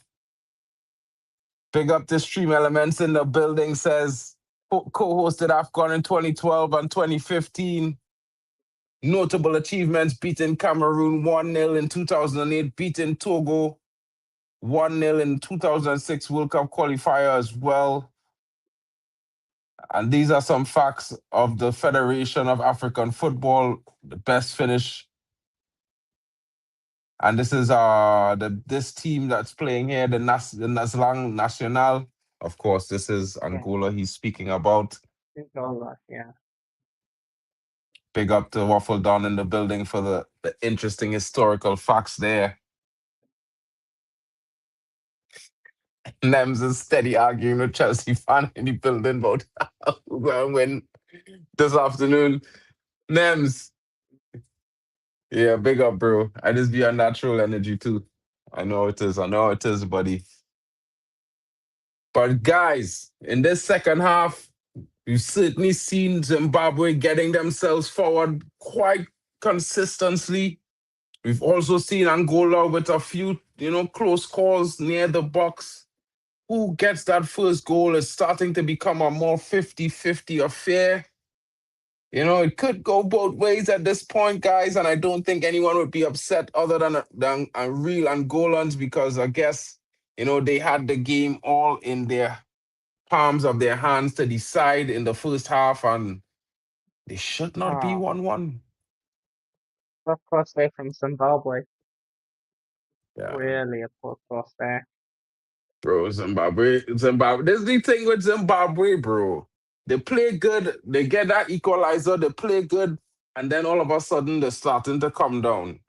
Big up to Stream Elements in the building. Says co-hosted AFCON in 2012 and 2015. Notable achievements: beating Cameroon 1-0 in 2008, beating Togo 1-0 in 2006 World Cup qualifier as well. And these are some facts of the Federation of African Football, the best finish. And this is this team that's playing here, the Naslang Nacional. Of course, this is yeah. Angola he's speaking about. It's all right. Yeah. Big up to Waffle Down in the building for the interesting historical facts there. Nems is steady arguing with Chelsea fan in the building about who going to win this afternoon. Nems, yeah, big up, bro. I just be on natural energy too. I know it is. I know it is, buddy. But guys, in this second half, we've certainly seen Zimbabwe getting themselves forward quite consistently. We've also seen Angola with a few, close calls near the box. Who gets that first goal is starting to become a more 50-50 affair. It could go both ways at this point, guys, and I don't think anyone would be upset other than real Angolans because I guess, they had the game all in their palms of their hands to decide in the first half, and they should not be Oh, 1-1. poor cross there from Zimbabwe. Yeah, Really a poor cross there. bro, Zimbabwe. This is the thing with Zimbabwe, bro. They play good. They get that equalizer. They play good. And then all of a sudden, they're starting to come down.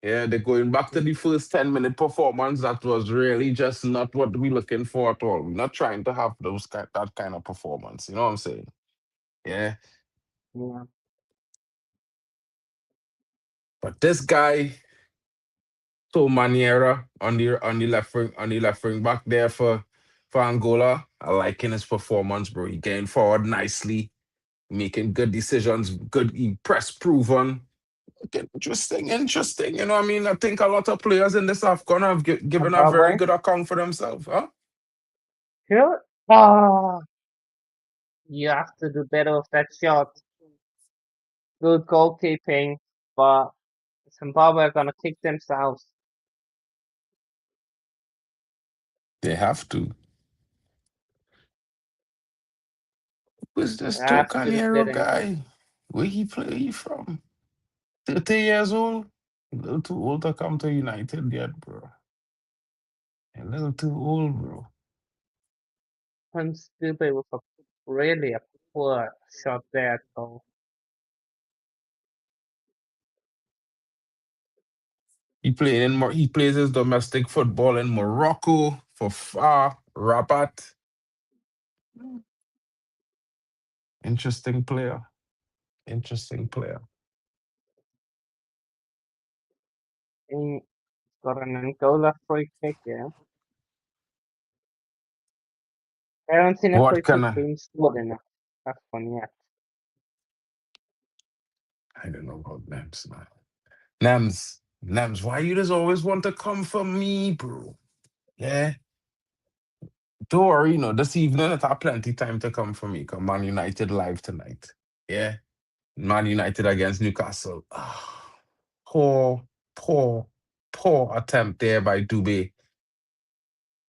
Yeah, they're going back to the first 10-minute performance that was really just not what we're looking for at all. We're not trying to have that kind of performance. You know what I'm saying? Yeah. Yeah. But this guy, So Maniera on the left wing back there for Angola, I liking his performance, bro. He getting forward nicely, making good decisions, good he press proven. Okay, interesting, interesting. You know what I mean? I think a lot of players in this AFCON have given a very Zimbabwe. good account for themselves, huh? Sure. Ah, you have to do better with that shot. Good goalkeeping, but Zimbabwe are gonna kick themselves. They have to. Who's They this have to do Tocanero better. guy? Where he play he from? 30 years old? A little too old to come to United yet, bro. A little too old, bro. Hans Dube with a really a poor shot there, though. He plays his domestic football in Morocco for FAR Rabat. Interesting player. Interesting player. He got an Angola free kick, yeah. I haven't seen a What free kick kind of being scored in that one yet. I don't know about Nems, man. Nems, why you just always want to come for me, bro? Yeah. Don't worry, this evening I have plenty time to come for me. Come Man United live tonight. Yeah. Man United against Newcastle. Ah, poor, poor, poor attempt there by Dube.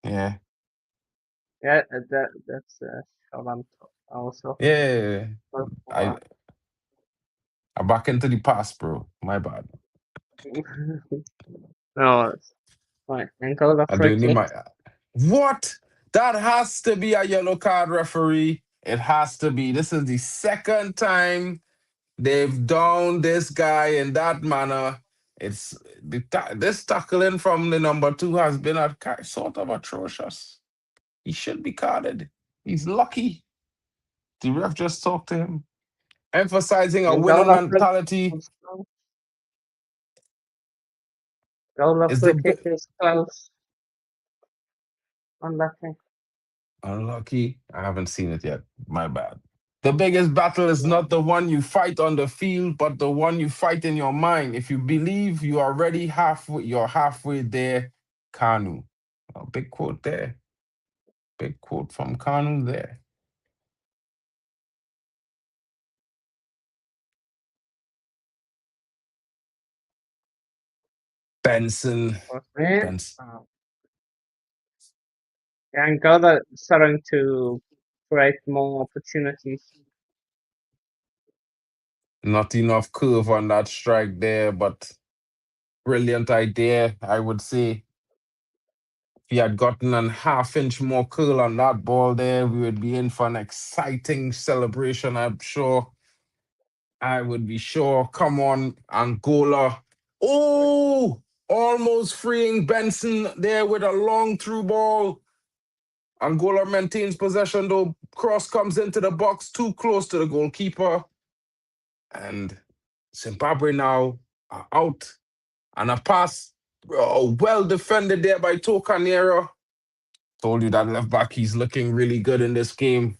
Yeah. Yeah, that's shot I was looking Yeah. I for. I'm back into the past, bro. My bad. No, it's fine. Angola I free do need kick. my what? That has to be a yellow card, referee. It has to be. This is the second time they've downed this guy in that manner. It's this tackling from the number two has been sort of atrocious. He should be carded. He's lucky. The ref just talked to him, emphasizing a winning Angola free mentality. kick. Angola Is free the kick is close. Unlucky. unlucky? I haven't seen it yet. My bad. The biggest battle is Yeah. not the one you fight on the field, but the one you fight in your mind. If you believe you are already halfway, you're halfway there. Kanu. A big quote there. Big quote from Kanu there. Benson. Man. Benson. Angola starting to create more opportunities. Not enough curve on that strike there, but brilliant idea, I would say. If he had gotten a half-inch more curl on that ball there, we would be in for an exciting celebration, I'm sure. I would be sure. Come on, Angola. Oh, almost freeing Benson there with a long through ball. Angola maintains possession, though. Cross comes into the box, too close to the goalkeeper. And Zimbabwe now are out. And a pass, well defended there by Tocanero. Told you that left back, he's looking really good in this game.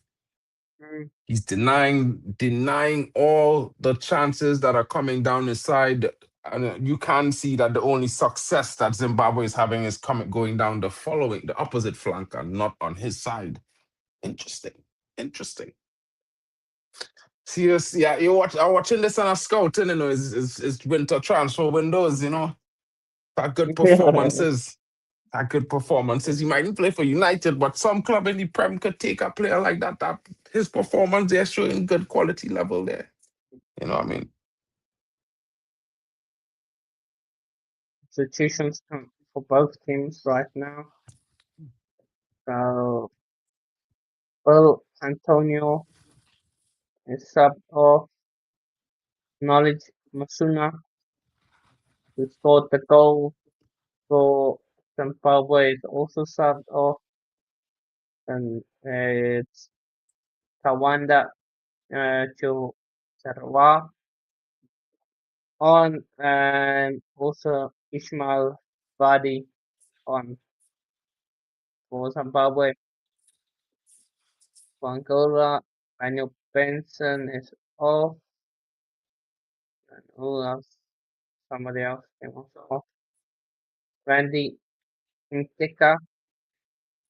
Mm. He's denying all the chances that are coming down his side. And you can see that the only success that Zimbabwe is having is going down the opposite flank and not on his side. Interesting. Interesting. Serious, yeah, I'm watching this on a scouting, it's winter transfer windows, that good performances. That good performances. He mightn't play for United, but some club in the Prem could take a player like that. That his performance, they're showing good quality level there. You know what I mean? Situations for both teams right now. So, well, Antonio is subbed off. acknowledge Musona, who scored the goal for Zimbabwe. Is also subbed off, and it's Tawanda Chusarwa on, and also Ismail Badi on for Zimbabwe. For Angola, Daniel Benson is off, and who else? Somebody else came also off. Randy Ntika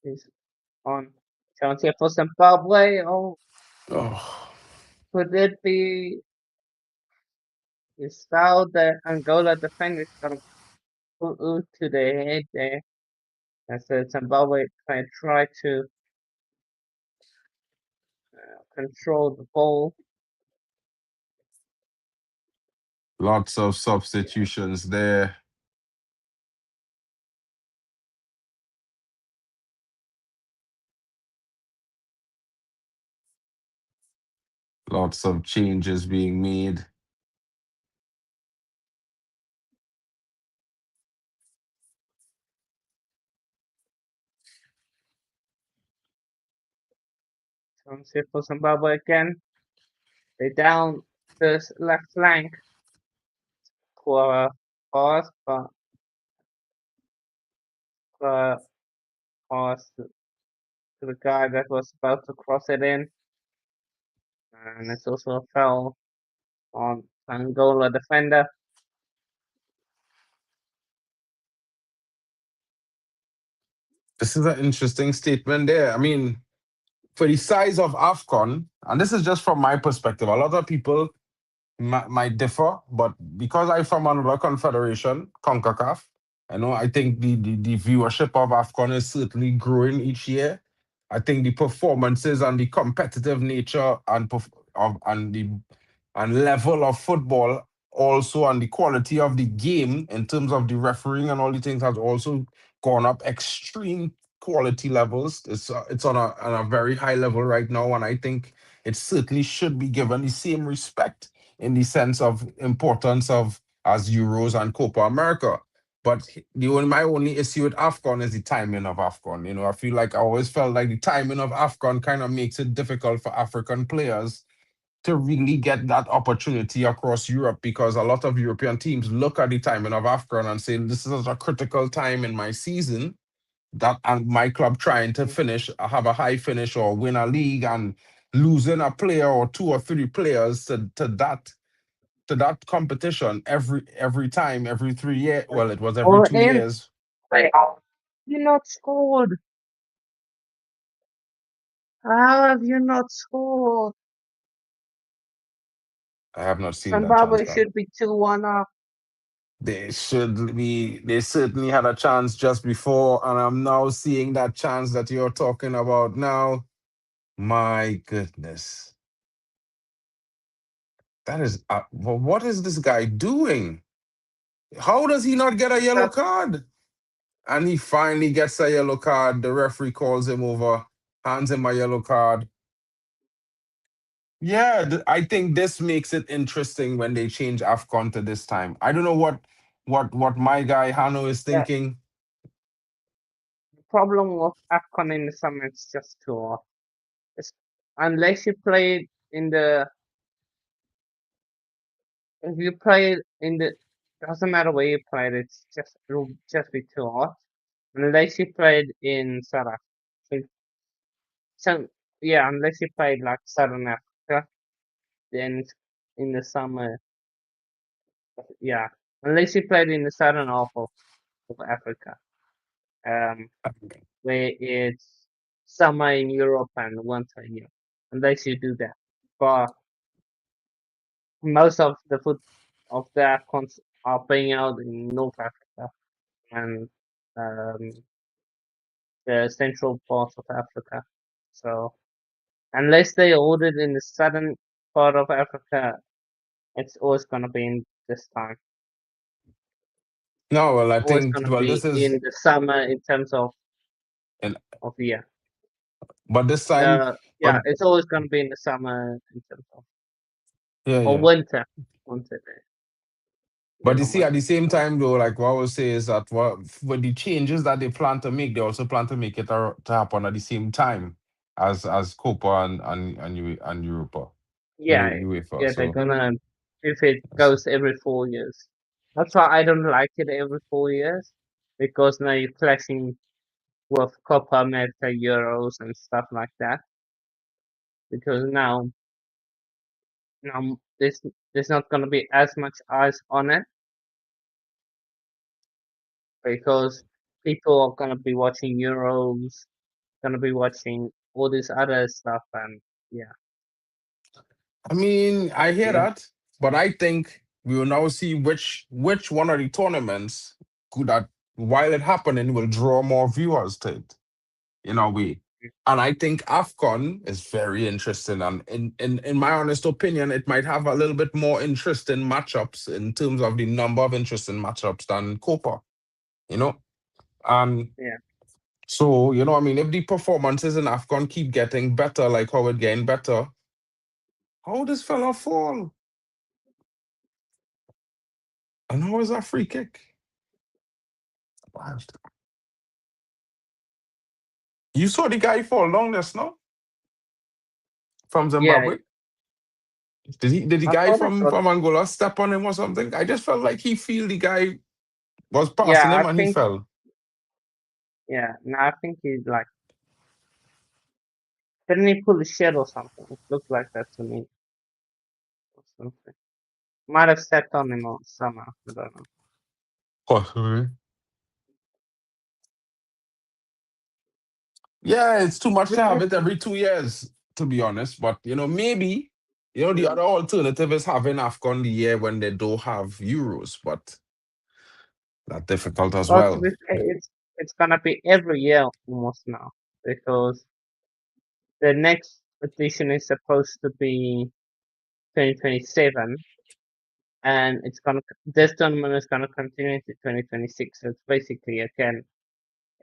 is on. Chance here for Zimbabwe. Oh, Oh, could it be is foul the Angola defender is gonna put it to the head there? As Zimbabwe try to control the ball. lots of substitutions there. Lots of changes being made. Chance here for Zimbabwe again. They down the left flank for a pass, but uh, pass to the guy that was about to cross it in, and it's also a foul on Angola defender. This is an interesting statement there. I mean, for the size of AFCON, and this is just from my perspective, a lot of people might differ, but because I'm from another confederation, CONCACAF, I think the viewership of AFCON is certainly growing each year. I think the performances and the competitive nature and the and level of football also and the quality of the game in terms of the refereeing and all the things has also gone up extreme quality levels. It's on a very high level right now, and I think it certainly should be given the same respect in the sense of importance of as Euros and Copa America. But my only issue with AFCON is the timing of AFCON. I feel like I always felt like the timing of AFCON kind of makes it difficult for African players to really get that opportunity across Europe because a lot of European teams look at the timing of AFCON and say, this is a critical time in my season that and my club trying to finish, have a high finish or win a league and losing a player or two or three players to that competition every time, every 3 years. Well, it was every Or two in, years. you not scored. How have you not scored? I have not seen that chance, Zimbabwe man. should be 2-1 up. They certainly had a chance just before, and I'm now seeing that chance that you're talking about now. My goodness. That is, well, what is this guy doing? How does he not get a yellow That card? And he finally gets a yellow card. The referee calls him over, hands him a yellow card. Yeah, I think this makes it interesting when they change AFCON to this time. I don't know what my guy Hanno is the thinking. problem of AFCON in the summer is just too off. It's, unless you play in the, if you play in the, doesn't matter where you play, it'll just be too hot. Unless you played in South Africa. So, yeah, unless you played like Southern Africa, then in the summer, yeah, unless you played in the southern half of Africa, um, where it's summer in Europe and winter in Europe, unless you do that. But most of the foot of the AFCONs are playing out in North Africa and um, the central parts of Africa. So unless they ordered in the southern part of Africa, it's always gonna be in this time. No, well, I Always think gonna well this be is in the summer in terms and of year. but this time The but yeah, it's always gonna be in the summer in terms of Yeah, or yeah. winter. But you Yellow see, at the market. same So time, though, like what I would say is that with the changes that they plan to make, they also plan to make it to happen at the same time as Copa and Europa, yeah, UEFA. yeah, they're So gonna if it goes every 4 years. That's why I don't like it every 4 years because now you're clashing with Copa America, Euros, and stuff like that. Because now there's not gonna be as much eyes on it because people are gonna be watching Euros, gonna be watching all this other stuff, and yeah, I mean, I hear yeah, that, but I think we will now see which one of the tournaments could that while it happening will draw more viewers to it in a way. And I think AFCON is very interesting. And in my honest opinion, it might have a little bit more interesting matchups in terms of the number of interesting matchups than Copa, you know? And yeah, so, I mean, if the performances in AFCON keep getting better, like how it getting better, how this fella fall? And how is that free kick? Wow. You saw the guy fall down this, no? From yeah. Zimbabwe? Did the I guy thought it was from Angola step on him or something? I just felt like he feel the guy was yeah. passing him and he fell. No, I think he's like didn't he pull his shirt or something? It looked like that to me or something. Might have stepped on him or somehow. I don't know. Possibly. Yeah, it's too much But to have let's it see. every 2 years, to be honest. But maybe the other alternative is having AFCON the year when they don't have Euros, but that's difficult as Well, to well. be fair, it's gonna be every year almost now because the next edition is supposed to be 2027, and this tournament is gonna continue to 2026. So it's basically again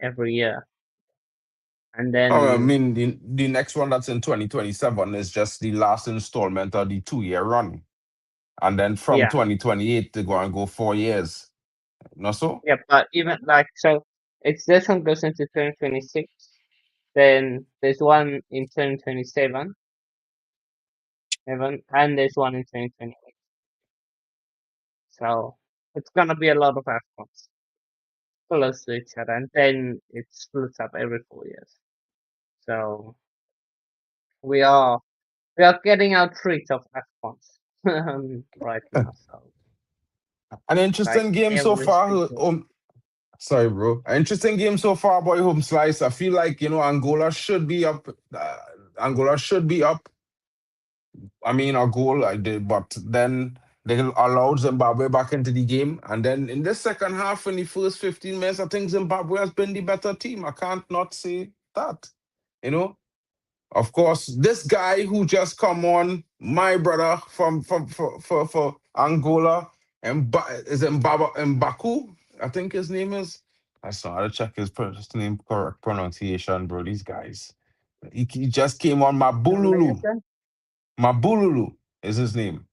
every year, and Oh, I then mean, the next one that's in 2027 is just the last installment of the 2 year run. And then from yeah, 2028, they're going to go 4 years. Not so? yeah. But even like so, it's this one goes into 2026. Then there's one in 2027, and there's one in 2028. So it's gonna be a lot of AFCONs close to each other, and then it splits up every 4 years. So we are we are getting our treat of AFCONs right now. So An like interesting game so every far. single Sorry, bro. An interesting game so far, boy. Home slice. I feel like Angola should be up. Angola should be up. I mean, our goal, I did, but then they allowed Zimbabwe back into the game, and then in the second half, in the first 15 minutes, I think Zimbabwe has been the better team. I can't not say that. You know, Of course, this guy who just come on, my brother from for Angola, and is Mbaku, I think his name is. I saw to check his first name correct pronunciation, bro. These guys. He just came on Mabululu. combination. Mabululu is his name.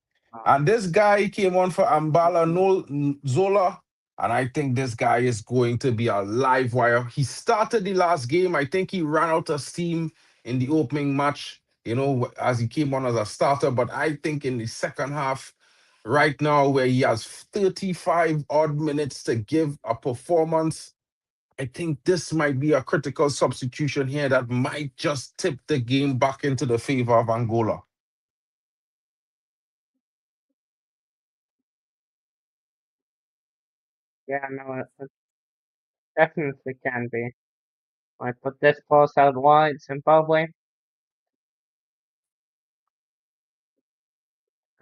And this guy came on for Ambala no Zola. And I think this guy is going to be a live wire. He started the last game. I think he ran out of steam in the opening match, as he came on as a starter. But I think in the second half, right now, where he has 35 odd minutes to give a performance, I think this might be a critical substitution here that might just tip the game back into the favor of Angola. Yeah, no, it definitely can be. I put this pass out wide, Zimbabwe,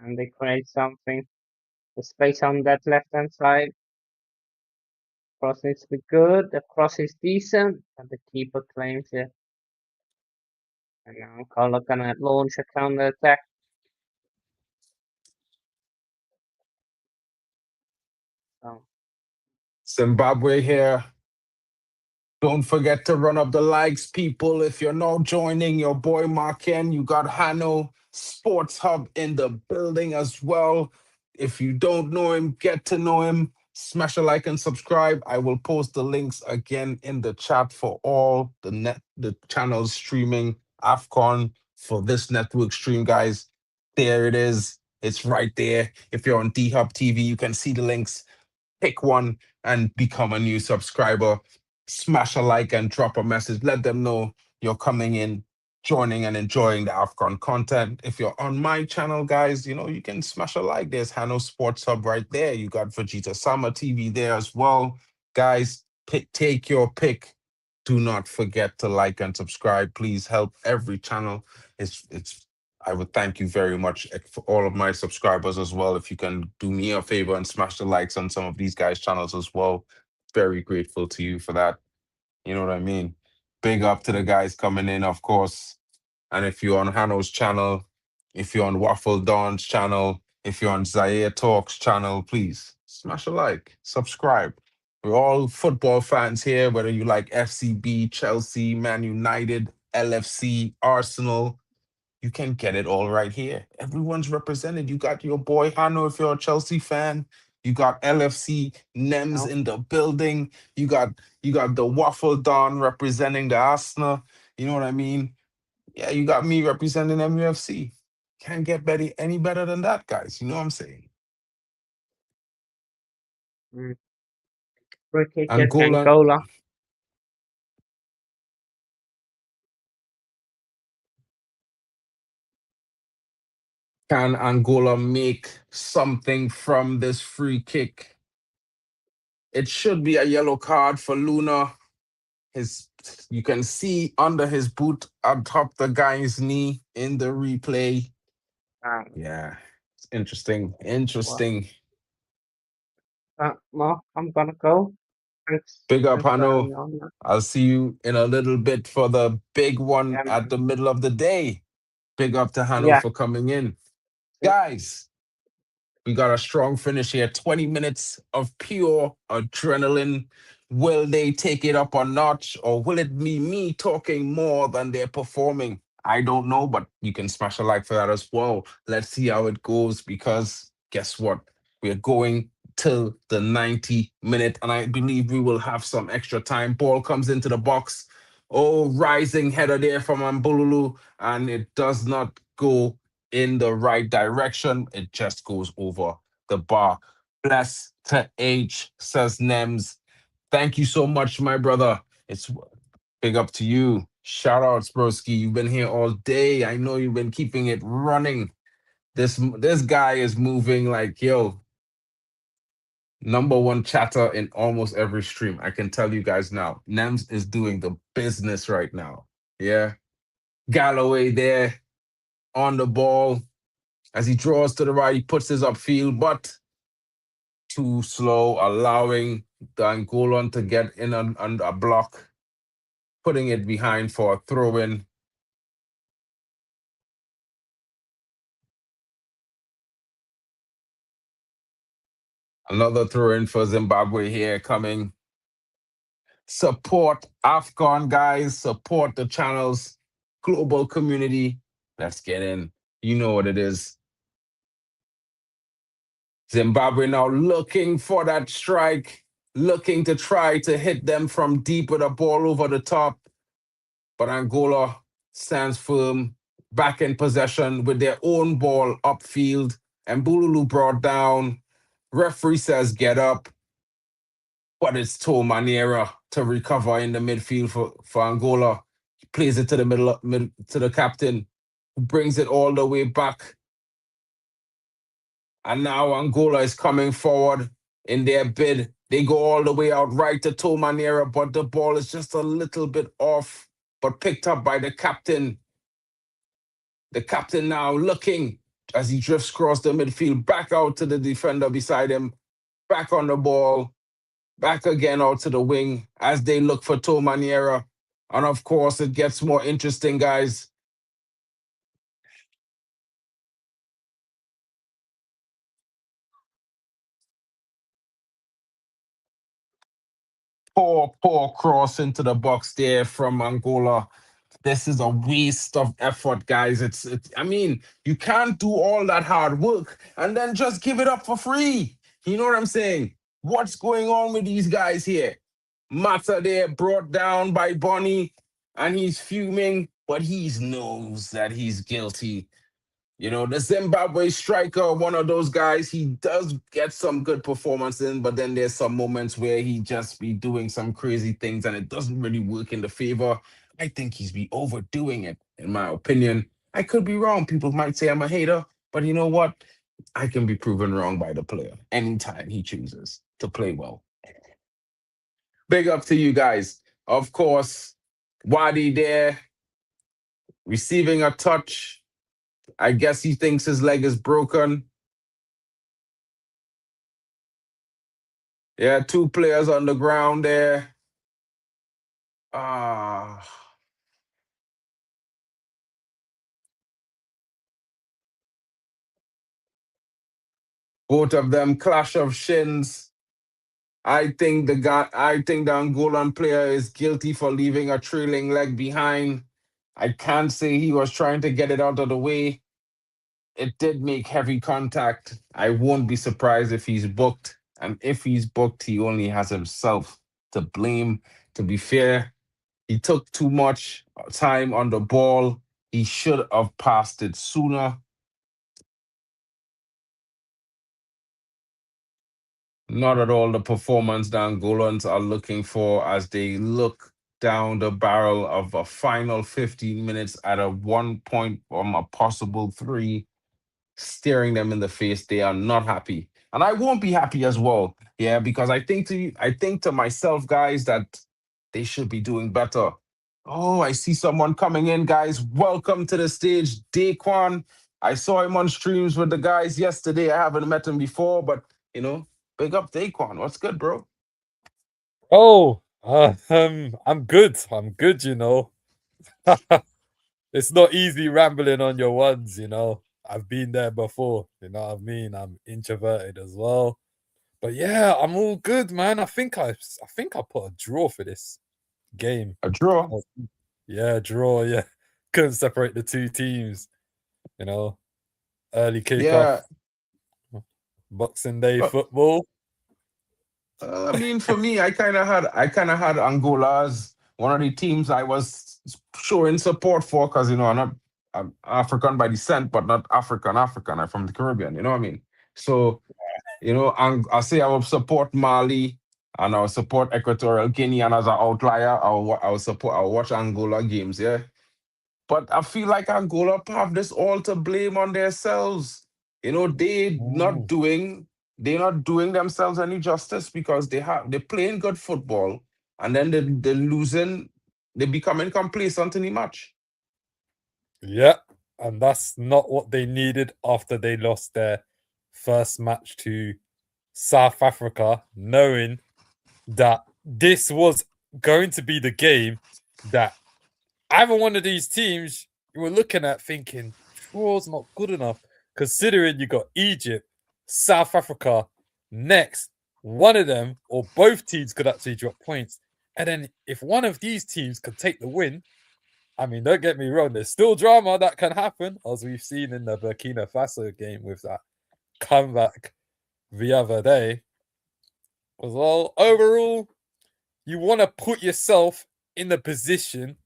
and they create something. The space on that left hand side. Cross needs to be good. The cross is decent, and the keeper claims it. And now Angola gonna launch a counter attack. So Zimbabwe here. Don't forget to run up the likes, people. If you're now joining your boy Marken, you got Hanno Sports Hub in the building as well. If you don't know him, get to know him. Smash a like and subscribe. I will post the links again in the chat for all the channels streaming AFCON for this network stream, guys. There it is. It's right there. If you're on D Hub TV, you can see the links. Pick one and become a new subscriber. Smash a like and drop a message. Let them know you're coming in, joining and enjoying the AFCON content. If you're on my channel, guys, you can smash a like. There's Hanno Sports Hub right there. You got Vegeta Sama TV there as well. Guys, take your pick. Do not forget to like and subscribe. Please help every channel. It's I would thank you very much for all of my subscribers as well. If you can do me a favor and smash the likes on some of these guys' channels as well, very grateful to you for that. You know what I mean? Big up to the guys coming in, of course. And if you're on Hanno's channel, if you're on Waffle Dawn's channel, if you're on Zaire Talks channel, please smash a like, subscribe. We're all football fans here, whether you like FCB, Chelsea, Man United, LFC, Arsenal, you can get it all right here. Everyone's represented. You got your boy Hanno if you're a Chelsea fan. You got LFC Nems No. in the building. You got the Waffle Don representing the Arsenal. You know what I mean? Yeah, you got me representing MUFC. Can't get any better than that, guys. You know what I'm saying? Mm. Free kick at Angola, Angola. can Angola make something from this free kick? It should be a yellow card for Luna. His You can see under his boot atop the guy's knee in the replay. Um, Yeah, it's interesting. well, Interesting. Mark, I'm gonna go. Thanks, Big up, thanks for having Hano. me on. Man. I'll see you in a little bit for the big one Yeah, at man. the middle of the day. Big up to Hano Yeah. for coming in. Yeah. Guys, we got a strong finish here. 20 minutes of pure adrenaline. Will they take it up a notch, or will it be me talking more than they're performing? I don't know, but you can smash a like for that as well. Let's see how it goes, because guess what? We're going till the 90-minute, and I believe we will have some extra time. Ball comes into the box. Oh, rising header there from Mabululu, and it does not go in the right direction. It just goes over the bar. Bless to H, says Nems. Thank you so much, my brother. It's big up to you. Shout out, Broski. You've been here all day. I know you've been keeping it running. This guy is moving like, yo, number one chatter in almost every stream. I can tell you guys now. Nems is doing the business right now. Yeah. Galloway there on the ball. As he draws to the right, he puts his upfield, but too slow, allowing the Angolan to get in on a block, putting it behind for a throw in. Another throw in for Zimbabwe here coming. Support AFCON, guys. Support the channels, global community. Let's get in. You know what it is. Zimbabwe now looking for that strike, looking to try to hit them from deep with a ball over the top. But Angola stands firm, back in possession with their own ball upfield. And Bululu brought down. Referee says get up, but it's To Manera to recover in the midfield for Angola. He plays it to the to the captain, who brings it all the way back. And now Angola is coming forward in their bid. They go all the way out right to To Manera, but the ball is just a little bit off, but picked up by the captain. The captain now looking as he drifts across the midfield, back out to the defender beside him, back on the ball, back again out to the wing as they look for To Manera. And of course, it gets more interesting, guys. Poor cross into the box there from Angola. This is a waste of effort, guys. I mean, you can't do all that hard work and then just give it up for free. You know what I'm saying? What's going on with these guys here? Mata there brought down by Bonnie, and he's fuming, but he knows that he's guilty. You know, the Zimbabwe striker, one of those guys, he does get some good performance in, but then there's some moments where he just be doing some crazy things and it doesn't really work in the favor. I think he's be overdoing it, in my opinion. I could be wrong. People might say I'm a hater, but you know what? I can be proven wrong by the player anytime he chooses to play well. Big up to you guys. Of course, Wadi there receiving a touch. I guess he thinks his leg is broken. Yeah, two players on the ground there. Ah, both of them clash of shins. I think the Angolan player is guilty for leaving a trailing leg behind. I can't say he was trying to get it out of the way. It did make heavy contact. I won't be surprised if he's booked. And if he's booked, he only has himself to blame. To be fair, he took too much time on the ball. He should have passed it sooner. Not at all the performance the Angolans are looking for as they look down the barrel of a final 15 minutes at a 1 point from a possible three, staring them in the face. They are not happy. And I won't be happy as well. Yeah, because I think to myself, guys, that they should be doing better. Oh, I see someone coming in, guys. Welcome to the stage, Daquan. I saw him on streams with the guys yesterday. I haven't met him before, but you know, big up Daquan. What's good, bro? Oh, I'm good. I'm good, It's not easy rambling on your ones. I've been there before, you know what I mean? I'm introverted as well. But yeah, I'm all good, man. I think I put a draw for this game. A draw. Oh, yeah, draw, yeah. Couldn't separate the two teams, you know. Early Yeah. kickoff, Boxing Day But football. I mean, for me, I kind of had Angola as one of the teams I was showing support for because I'm African by descent, but not African. I'm from the Caribbean. You know what I mean? So I say I will support Mali and I will support Equatorial Guinea, and as an outlier, I'll watch Angola games. Yeah, but I feel like Angola have this all to blame on themselves. You know, Mm. they're not doing themselves any justice because they're playing good football and then they're losing, they're becoming complacent in the match. Yeah, and that's not what they needed after they lost their first match to South Africa, knowing that this was going to be the game that either one of these teams you were looking at thinking, draw's not good enough, considering you got Egypt, South Africa next. One of them or both teams could actually drop points. And then if one of these teams could take the win, I mean, don't get me wrong, there's still drama that can happen, as we've seen in the Burkina Faso game with that comeback the other day. As well, overall, you want to put yourself in the position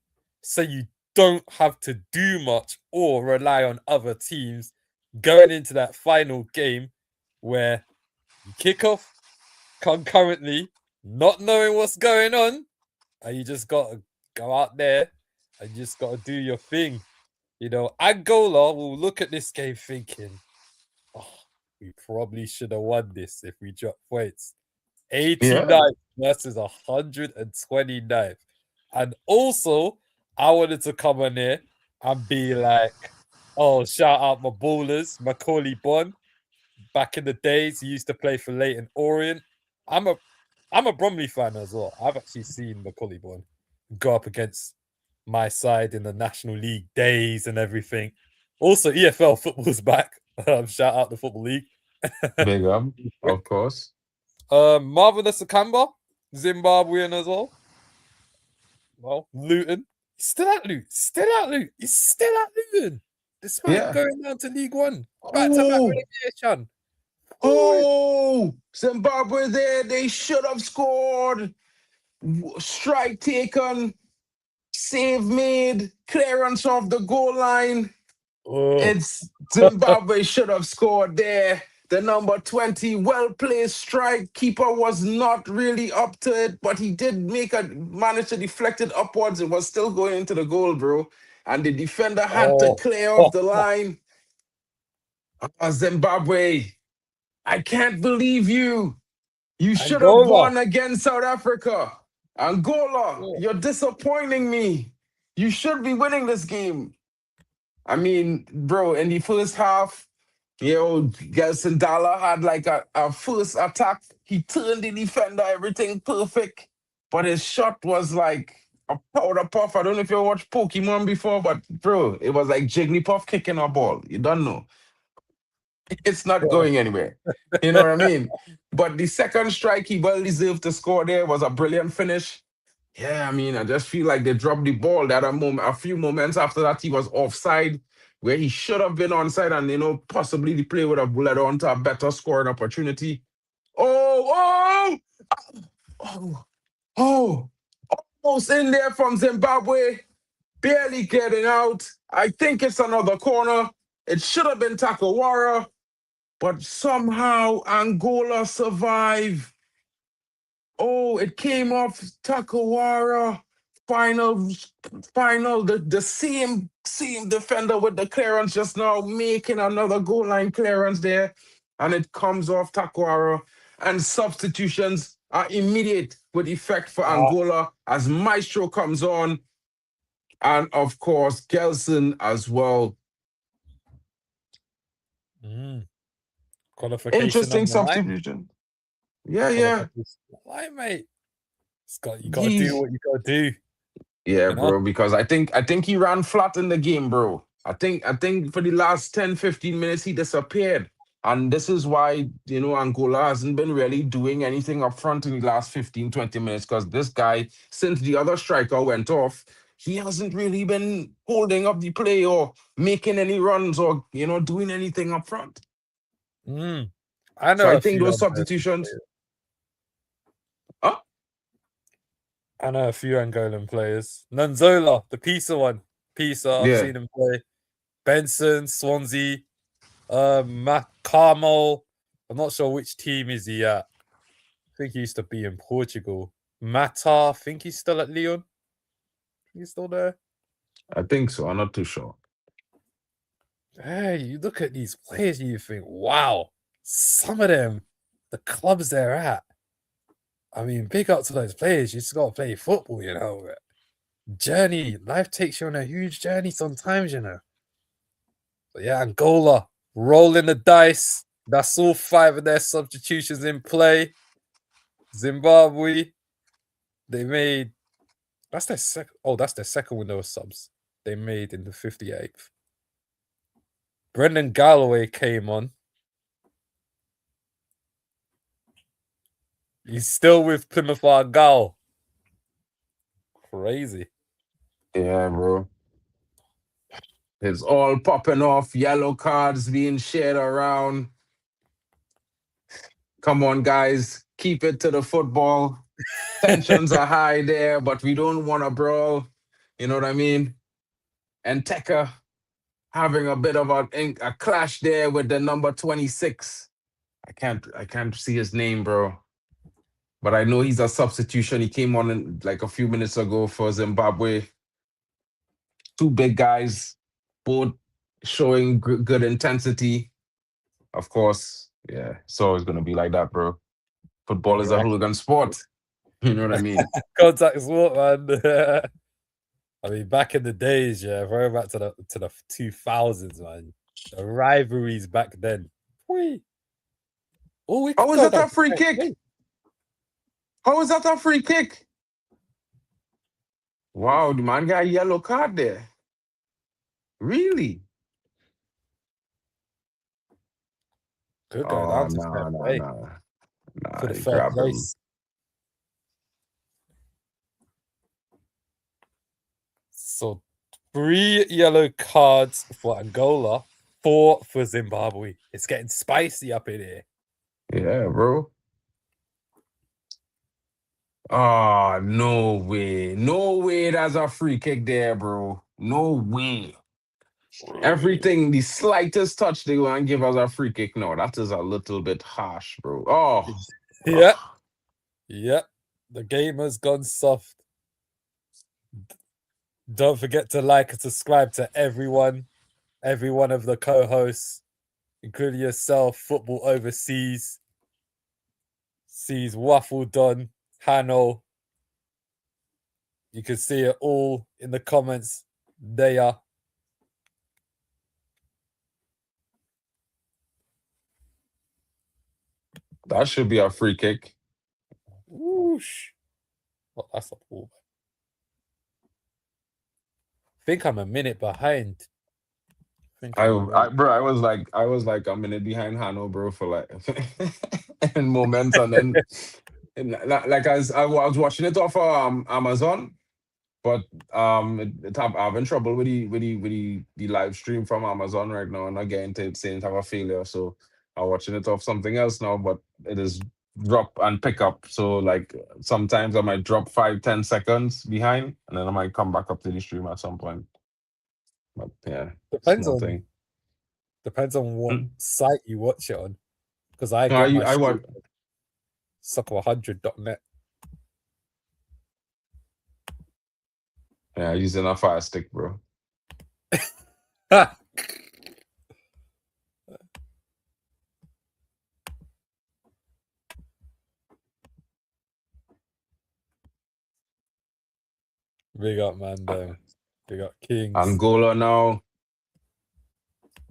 so you don't have to do much or rely on other teams going into that final game where you kick off concurrently, not knowing what's going on, and you just got to go out there and you just got to do your thing. Angola will look at this game thinking, oh, we probably should have won this if we dropped points. Yeah. 89 versus 129. And also, I wanted to come on here and be like, oh, shout out my ballers, Macaulay Bonn. Back in the days, he used to play for Leighton Orient. I'm a Bromley fan as well. I've actually seen Macaulay Bonn go up against my side in the National League days and everything. Also, EFL football's back. Shout out the Football League. Big up, of course. Marvelous Nakamba. Zimbabwean as well. Well, Luton. He's still at Luton. He's still at Luton. Despite going down to League One. Back-to-back relegation. Oh, Zimbabwe there. They should have scored. Strike taken. Save made. Clearance off the goal line. It's Zimbabwe should have scored there. The number 20, well-placed strike. Keeper was not really up to it, but he did manage to deflect it upwards. It was still going into the goal, bro. And the defender had to clear off the line. Zimbabwe, I can't believe you. You should have won against South Africa. Angola, you're disappointing me. You should be winning this game. I mean, bro, in the first half, Gelson Dala had like a first attack. He turned the defender, everything perfect. But his shot was like a powder puff. I don't know if you watched Pokemon before, but bro, it was like Jigglypuff kicking a ball. You don't know. It's not going anywhere. You know what I mean? But the second strike, he well deserved to score there. Was a brilliant finish. Yeah, I mean, I just feel like they dropped the ball. That a few moments after that, he was offside, where he should have been onside, and possibly the play would have led on to a better scoring opportunity. Almost in there from Zimbabwe, barely getting out. I think it's another corner. It should have been Takawara, but somehow Angola survived. Oh, it came off Takawara. Final, the same defender with the clearance just now, making another goal line clearance there. And it comes off Takawara. And substitutions are immediate with effect for Angola as Maestro comes on. And of course, Gelson as well. Qualification. Interesting substitution. Yeah. Why, mate? You gotta do what you gotta do. Yeah, bro, because I think he ran flat in the game, bro. I think for the last 10, 15 minutes, he disappeared. And this is why, Angola hasn't been really doing anything up front in the last 15, 20 minutes, because this guy, since the other striker went off, he hasn't really been holding up the play or making any runs or, doing anything up front. I know. So I think those substitutions... I know a few Angolan players. Nunzola, the Pisa one. I've seen him play. Benson, Swansea, Carmel. I'm not sure which team is he at. I think he used to be in Portugal. Mata, I think he's still at Lyon. He's still there? I think so. I'm not too sure. Hey, you look at these players and you think, wow, some of them, the clubs they're at. I mean, big up to those players. You just got to play football, Journey. Life takes you on a huge journey sometimes, But yeah, Angola, rolling the dice. That's all 5 of their substitutions in play. Zimbabwe, they made... That's their second window of subs they made in the 58th. Brendan Galloway came on. He's still with Plymouth Argyle. Crazy. Yeah, bro. It's all popping off. Yellow cards being shared around. Come on, guys. Keep it to the football. Tensions are high there, but we don't want to brawl. You know what I mean? And Teka having a bit of a clash there with the number 26. I can't see his name, bro. But I know he's a substitution. He came on like a few minutes ago for Zimbabwe. 2 big guys, both showing good intensity. Of course, yeah, it's always going to be like that, bro. Football is a hooligan sport. You know what I mean? Contact sport, man. I mean, back in the days, going back to the 2000s, man. The rivalries back then. How was that a free kick? How was that a free kick? Wow, the man got a yellow card there. Really? Could go down to no. for the fair place. So 3 yellow cards for Angola, 4 for Zimbabwe. It's getting spicy up in here. Yeah, bro. Oh, no way. No way that's a free kick there, bro. No way. Everything, the slightest touch, they want to give us a free kick. No, that is a little bit harsh, bro. Oh. Yeah. Yeah. The game has gone soft. Don't forget to like and subscribe to every one of the co-hosts, including yourself, Football Overseas, sees Waffle Don, Hanno. You can see it all in the comments there. That should be a free kick. Whoosh. Oh, that's a ball. I think I'm a minute behind. I was like a minute behind Hanno, bro, for like in moments, and then like I was watching it off Amazon, but I'm having trouble with the live stream from Amazon right now, and again it's saying to have a failure, so I'm watching it off something else now, but it is drop and pick up, so like sometimes I might drop 5-10 seconds behind, and then I might come back up to the stream at some point. But yeah, Depends small on thing. Depends on what site you watch it on. Because I No, get I want soccer100.net. Yeah, using a fire stick, bro. Big up, man. Big up Kings. Angola now.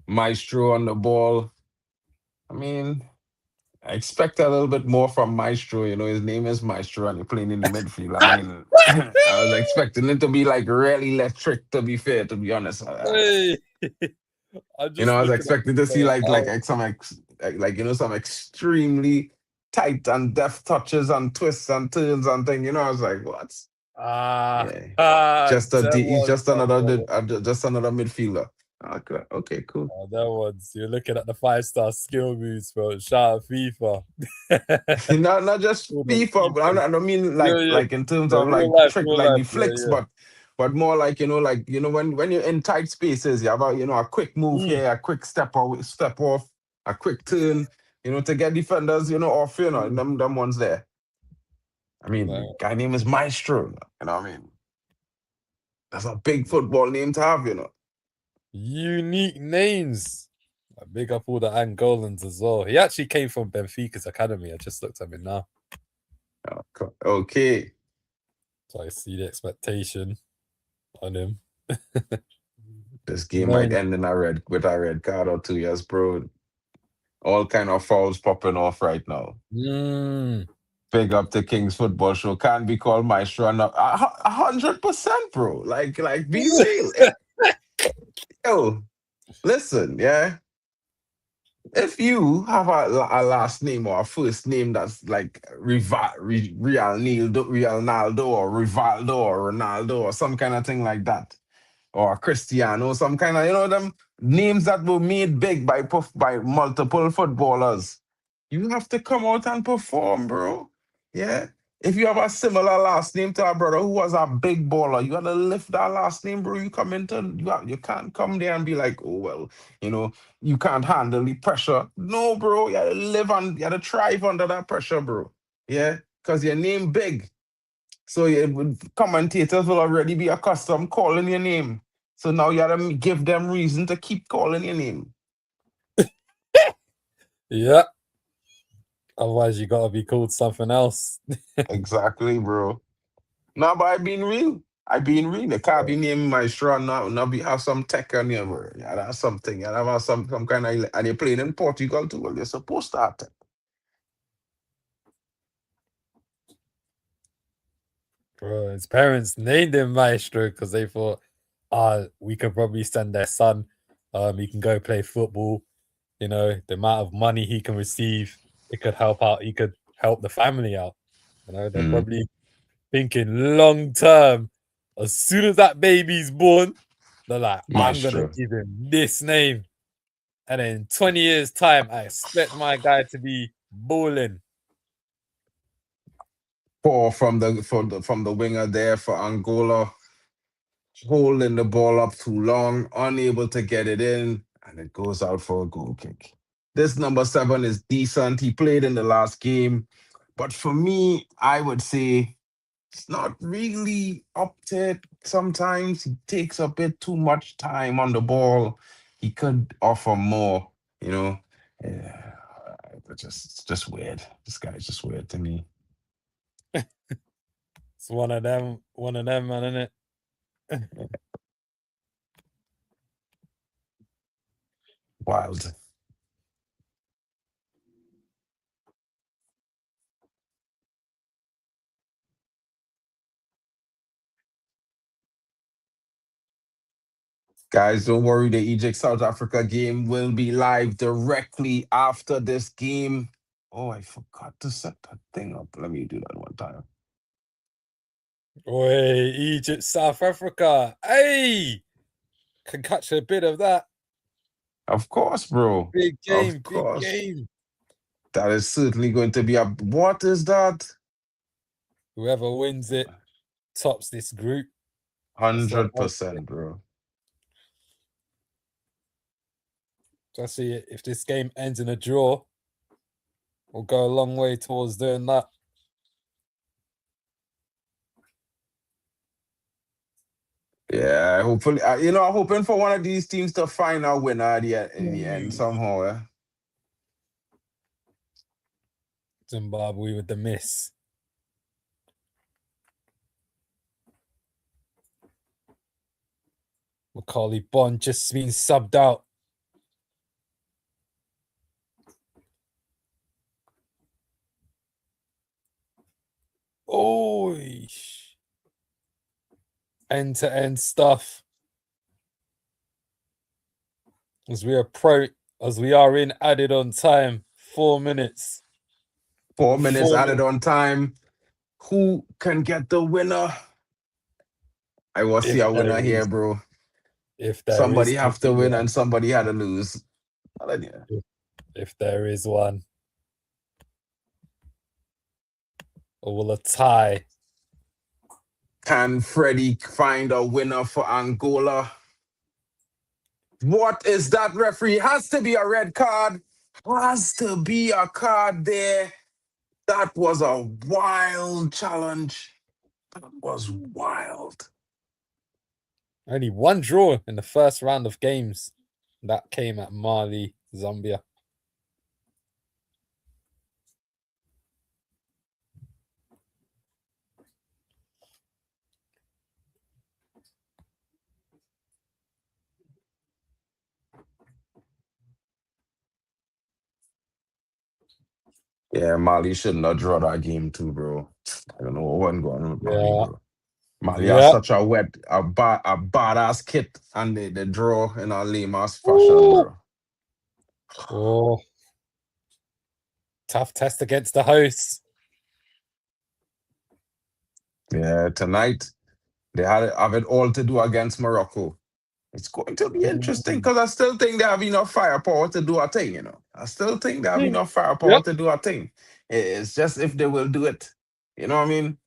Maestro on the ball. I mean, I expect a little bit more from Maestro. You know, his name is Maestro and he's playing in the midfield. I mean, I was expecting it to be like really electric, to be fair, to be honest. Hey. You know, I was expecting to see like some extremely tight and deft touches and twists and turns and thing. You know, I was like, what? He's just another midfielder. Okay, cool. Oh, that one's you're looking at the 5-star skill moves, bro. Shout out FIFA. not just FIFA, but I don't mean like in terms of like trick like the flicks, but more like when you're in tight spaces, you have a quick move here, a quick step off, a quick turn, to get defenders, off, them ones there. I mean, guy name is Maestro, you know what I mean? That's a big football name to have, Unique names. I big up all the Angolans as well. He actually came from Benfica's academy. I just looked at him now. Okay. So I see the expectation on him. This game might end with a red card or 2 years, bro. All kind of fouls popping off right now. Big up the Kings Football Show. Can't be called Maestro. 100%, bro. Like be real. Yo, listen, yeah. If you have a last name or a first name that's like Ronaldo or Rivaldo or Ronaldo or some kind of thing like that, or Cristiano, some kind of, them names that were made big by multiple footballers, you have to come out and perform, bro. Yeah. If you have a similar last name to our brother who was a big baller, you got to lift that last name, bro. You can't come there and be like, oh, well, you can't handle the pressure. No, bro. You got to thrive under that pressure, bro. Yeah. Because your name big. So commentators will already be accustomed calling your name. So now you got to give them reason to keep calling your name. Yeah. Otherwise, you got to be called something else. Exactly, bro. No, but I've been real. They can't be named Maestro now be have some tech on you, bro. Yeah, that's something. You have some kind of, and you're playing in Portugal too. Well, you're supposed to have tech. Bro, his parents named him Maestro because they thought, we could probably send their son. He can go play football. The amount of money he can receive, it could help out. He could help the family out. They're probably thinking long term As soon as that baby's born, they're like, I'm gonna Maestro. give him this name. And then in 20 years' time, I expect my guy to be balling. Poor from the winger there for Angola, holding the ball up too long, unable to get it in, and it goes out for a goal kick. This number 7 is decent. He played in the last game, but for me, I would say it's not really up to it. Sometimes he takes a bit too much time on the ball. He could offer more, you know. Yeah, but it's just weird. This guy's just weird to me. It's one of them, man, isn't it? Wild. Guys, don't worry. The Egypt South Africa game will be live directly after this game. Oh, I forgot to set that thing up. Let me do that one time. Oi, Egypt, South Africa. Hey, can catch a bit of that. Of course, bro. Big game, Of course. big game. That is certainly going to be a. What is that? Whoever wins it tops this group. 100%, bro. So I see it. If this game ends in a draw, we'll go a long way towards doing that. Yeah, hopefully, I'm hoping for one of these teams to find a winner in the end somehow. Yeah? Zimbabwe with the miss. Macaulay Bond just been subbed out. Oh, end-to-end stuff. As we are in added on time, 4 minutes. 4 minutes added on time. Who can get the winner? I will see a winner here, bro. If there Somebody is have to win and somebody had to lose. If there is one. Or will a tie? Can Freddie find a winner for Angola? What is that, referee? Has to be a red card. Has to be a card there. That was a wild challenge. That was wild. Only one draw in the first round of games. That came at Mali, Zambia. Yeah, Mali shouldn't have drawn that game too, bro. I don't know what went going on with Mali, bro. Mali has such a badass kit and the draw in a lame ass fashion, bro. Oh, tough test against the hosts. Yeah, tonight they have it all to do against Morocco. It's going to be interesting because I still think they have enough firepower to do a thing, you know. I still think they have enough firepower to do a thing. It's just if they will do it. You know what I mean?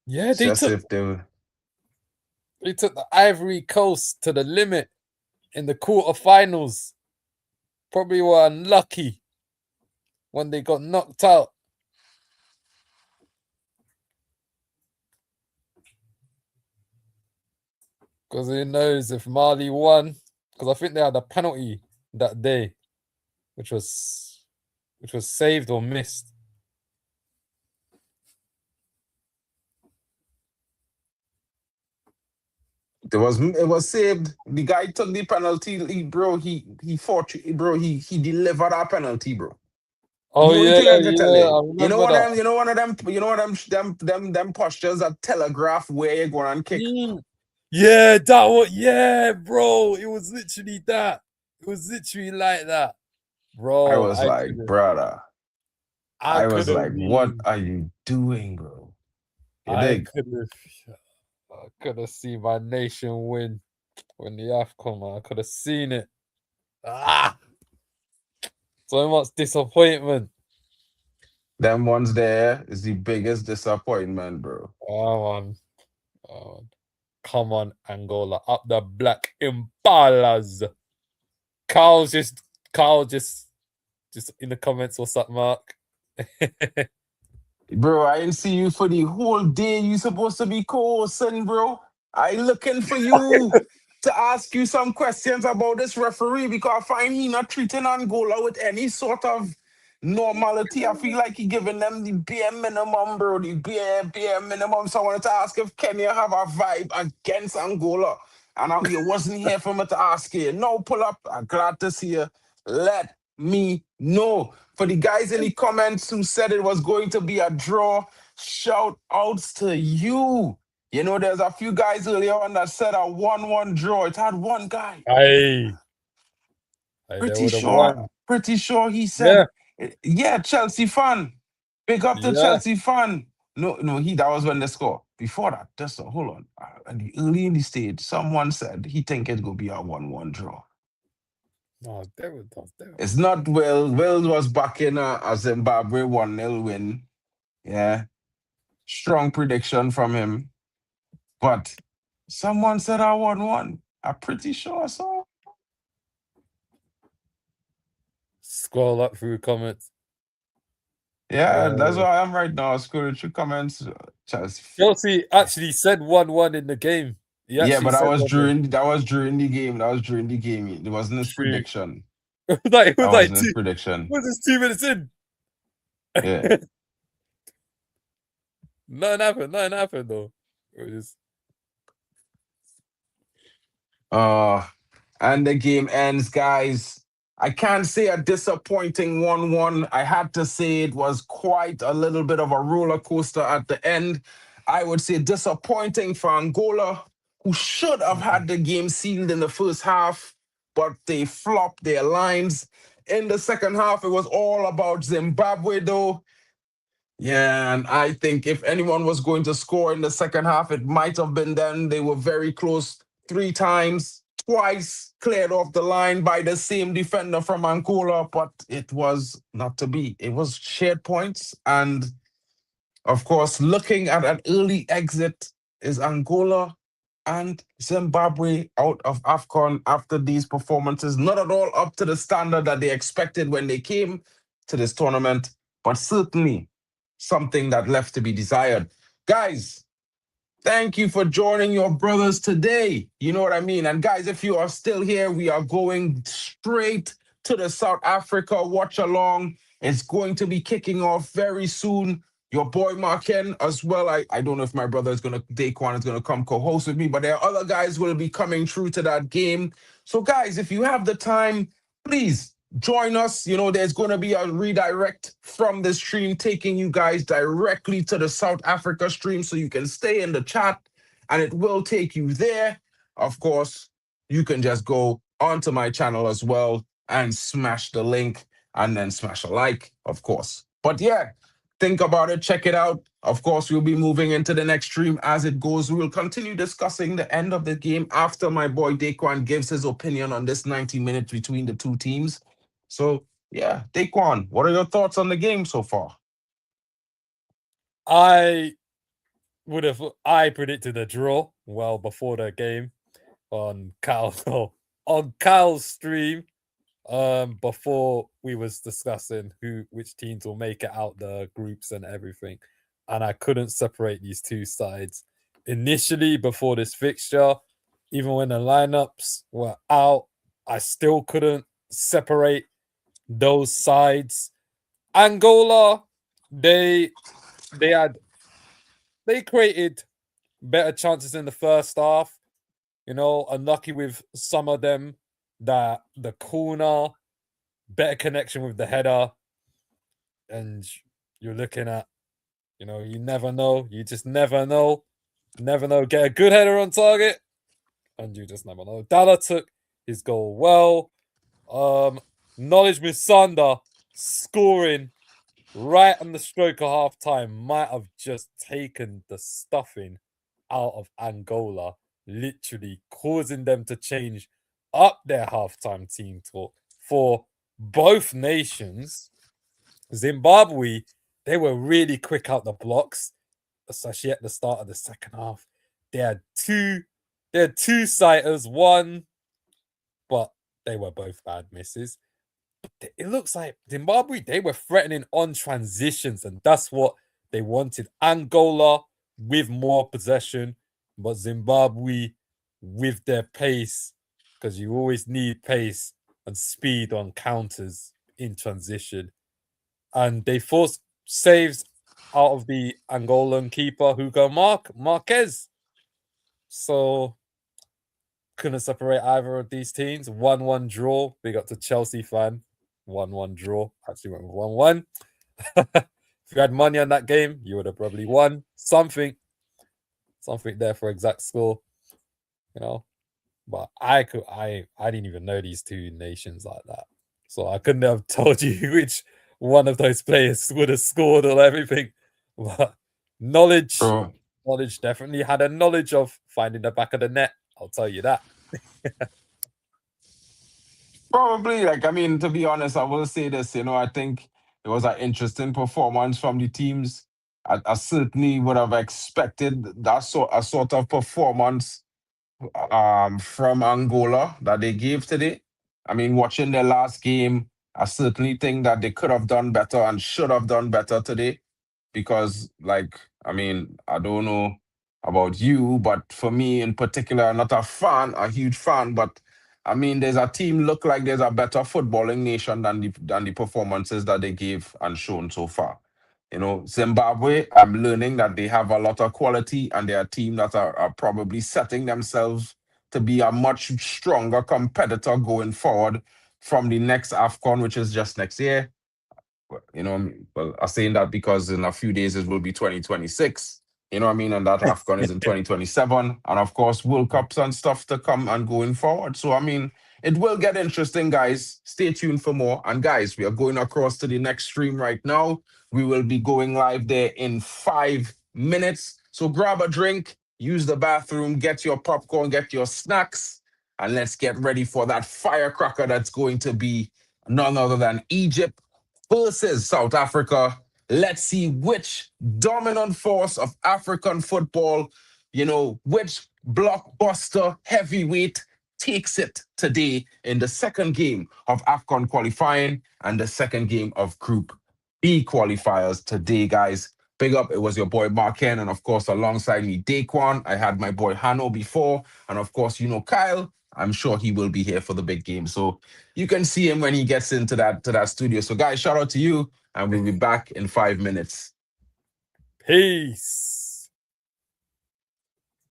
Yeah, it's just if they will. They took the Ivory Coast to the limit in the quarterfinals. Probably were unlucky when they got knocked out. Because who knows if Mali won? Because I think they had a penalty that day, which was saved or missed. It was saved. The guy took the penalty. He fought, bro. He delivered our penalty, bro. Oh the only yeah, thing I can tell you. I remember them postures that telegraph where you're going and kick. Yeah, that was, yeah, bro. It was literally that. It was literally like that, bro. I was like, brother. What are you doing, bro? You dig? I could have seen my nation win when the AFCON, man. I could have seen it. So much disappointment. Them ones there is the biggest disappointment, bro. Oh, man. Oh, man. Come on, Angola. Up the black impalas. Carl just in the comments, what's up, Mark? Bro, I didn't see you for the whole day. You supposed to be co-hosting, bro. I looking for you to ask you some questions about this referee because I find he not treating Angola with any sort of normality. I feel like he giving them the bare minimum, bro. The bare minimum. So I wanted to ask if Kenya have a vibe against Angola. And you wasn't here for me to ask you. No, pull up. I'm glad to see you. Let me know. For the guys in the comments who said it was going to be a draw, shout outs to you. You know, there's a few guys earlier on that said a 1-1 draw. It had one guy. Hey, Pretty sure he said, yeah, Chelsea fan. Big up to Chelsea fan. No, that was when they score. Before that, just hold on. Early in the stage, someone said he think it's gonna be a 1-1 draw. No, It's not Will. Will was back in a Zimbabwe 1-0 win. Yeah. Strong prediction from him. But someone said I 1-1. I'm pretty sure so. Scroll up through comments. Yeah, that's where I am right now. Scroll through comments. Chelsea actually said 1-1 in the game. Yeah, but that was during the game. That was during the game. It wasn't his prediction. It was like his prediction. Was this 2 minutes in? Yeah. Nothing happened though. It was and the game ends, guys. I can't say a disappointing 1-1. I had to say it was quite a little bit of a roller coaster at the end. I would say disappointing for Angola, who should have had the game sealed in the first half, but they flopped their lines. In the second half, it was all about Zimbabwe, though. Yeah, and I think if anyone was going to score in the second half, it might have been them. They were very close 3 times, twice cleared off the line by the same defender from Angola, but it was not to be. It was shared points. And of course, looking at an early exit is Angola and Zimbabwe out of AFCON after these performances. Not at all up to the standard that they expected when they came to this tournament, but certainly something that left to be desired. Guys, thank you for joining your brothers today. You know what I mean? And guys, if you are still here, we are going straight to the South Africa watch along. It's going to be kicking off very soon. Your boy Marken as well. I don't know if my brother is Daquan is gonna come co-host with me, but there are other guys will be coming through to that game. So guys, if you have the time, please join us. You know, there's going to be a redirect from the stream taking you guys directly to the South Africa stream, so you can stay in the chat and it will take you there. Of course, you can just go onto my channel as well and smash the link and then smash a like, of course. But yeah, think about it, check it out. Of course, we'll be moving into the next stream as it goes. We will continue discussing the end of the game after my boy Daquan gives his opinion on this 90 minutes between the two teams. So, yeah, Daquan, what are your thoughts on the game so far? I predicted a draw well before the game on Kyle's stream before we was discussing which teams will make it out the groups and everything, and I couldn't separate these two sides initially before this fixture. Even when the lineups were out, I still couldn't separate those sides. Angola, they created better chances in the first half. You know, unlucky with some of them. That the corner, better connection with the header, and you're looking at, you know, you never know. You just never know. Never know. Get a good header on target, and you just never know. Dala took his goal well. Knowledge Musona scoring right on the stroke of half time might have just taken the stuffing out of Angola, literally causing them to change up their halftime team talk for both nations. Zimbabwe, they were really quick out the blocks, especially at the start of the second half. They had two sighters, one, but they were both bad misses. It looks like Zimbabwe, they were threatening on transitions, and that's what they wanted. Angola with more possession, but Zimbabwe with their pace, because you always need pace and speed on counters in transition. And they forced saves out of the Angolan keeper, Hugo Marquez. So couldn't separate either of these teams. 1-1 draw. Big up to Chelsea fan. 1-1 draw. Actually went with 1-1. If you had money on that game, you would have probably won something there for exact score, you know. But I didn't even know these two nations like that, so I couldn't have told you which one of those players would have scored or everything. But knowledge definitely had a knowledge of finding the back of the net. I'll tell you that. Probably, like, I mean, to be honest, I will say this, I think it was an interesting performance from the teams. I certainly would have expected a sort of performance from Angola that they gave today. I mean, watching their last game, I certainly think that they could have done better and should have done better today. Because, like, I mean, I don't know about you, but for me in particular, I'm not a huge fan, but I mean, there's a team look like there's a better footballing nation than the performances that they gave and shown so far. Zimbabwe, I'm learning that they have a lot of quality and they're a team that are probably setting themselves to be a much stronger competitor going forward from the next AFCON, which is just next year. Well, I'm saying that because in a few days it will be 2026. You know what I mean? And that AFCON is in 2027. And of course, World Cups and stuff to come and going forward. So, I mean, it will get interesting, guys. Stay tuned for more. And guys, we are going across to the next stream right now. We will be going live there in 5 minutes. So grab a drink, use the bathroom, get your popcorn, get your snacks, and let's get ready for that firecracker that's going to be none other than Egypt versus South Africa. Let's see which dominant force of African football, which blockbuster heavyweight takes it today in the second game of AFCON qualifying and the second game of Group B qualifiers today, guys. Big up, it was your boy Marken, and of course, alongside me, Daquan. I had my boy Hanno before, and of course, Kyle. I'm sure he will be here for the big game. So you can see him when he gets into that studio. So guys, shout out to you, and we'll be back in 5 minutes. Peace.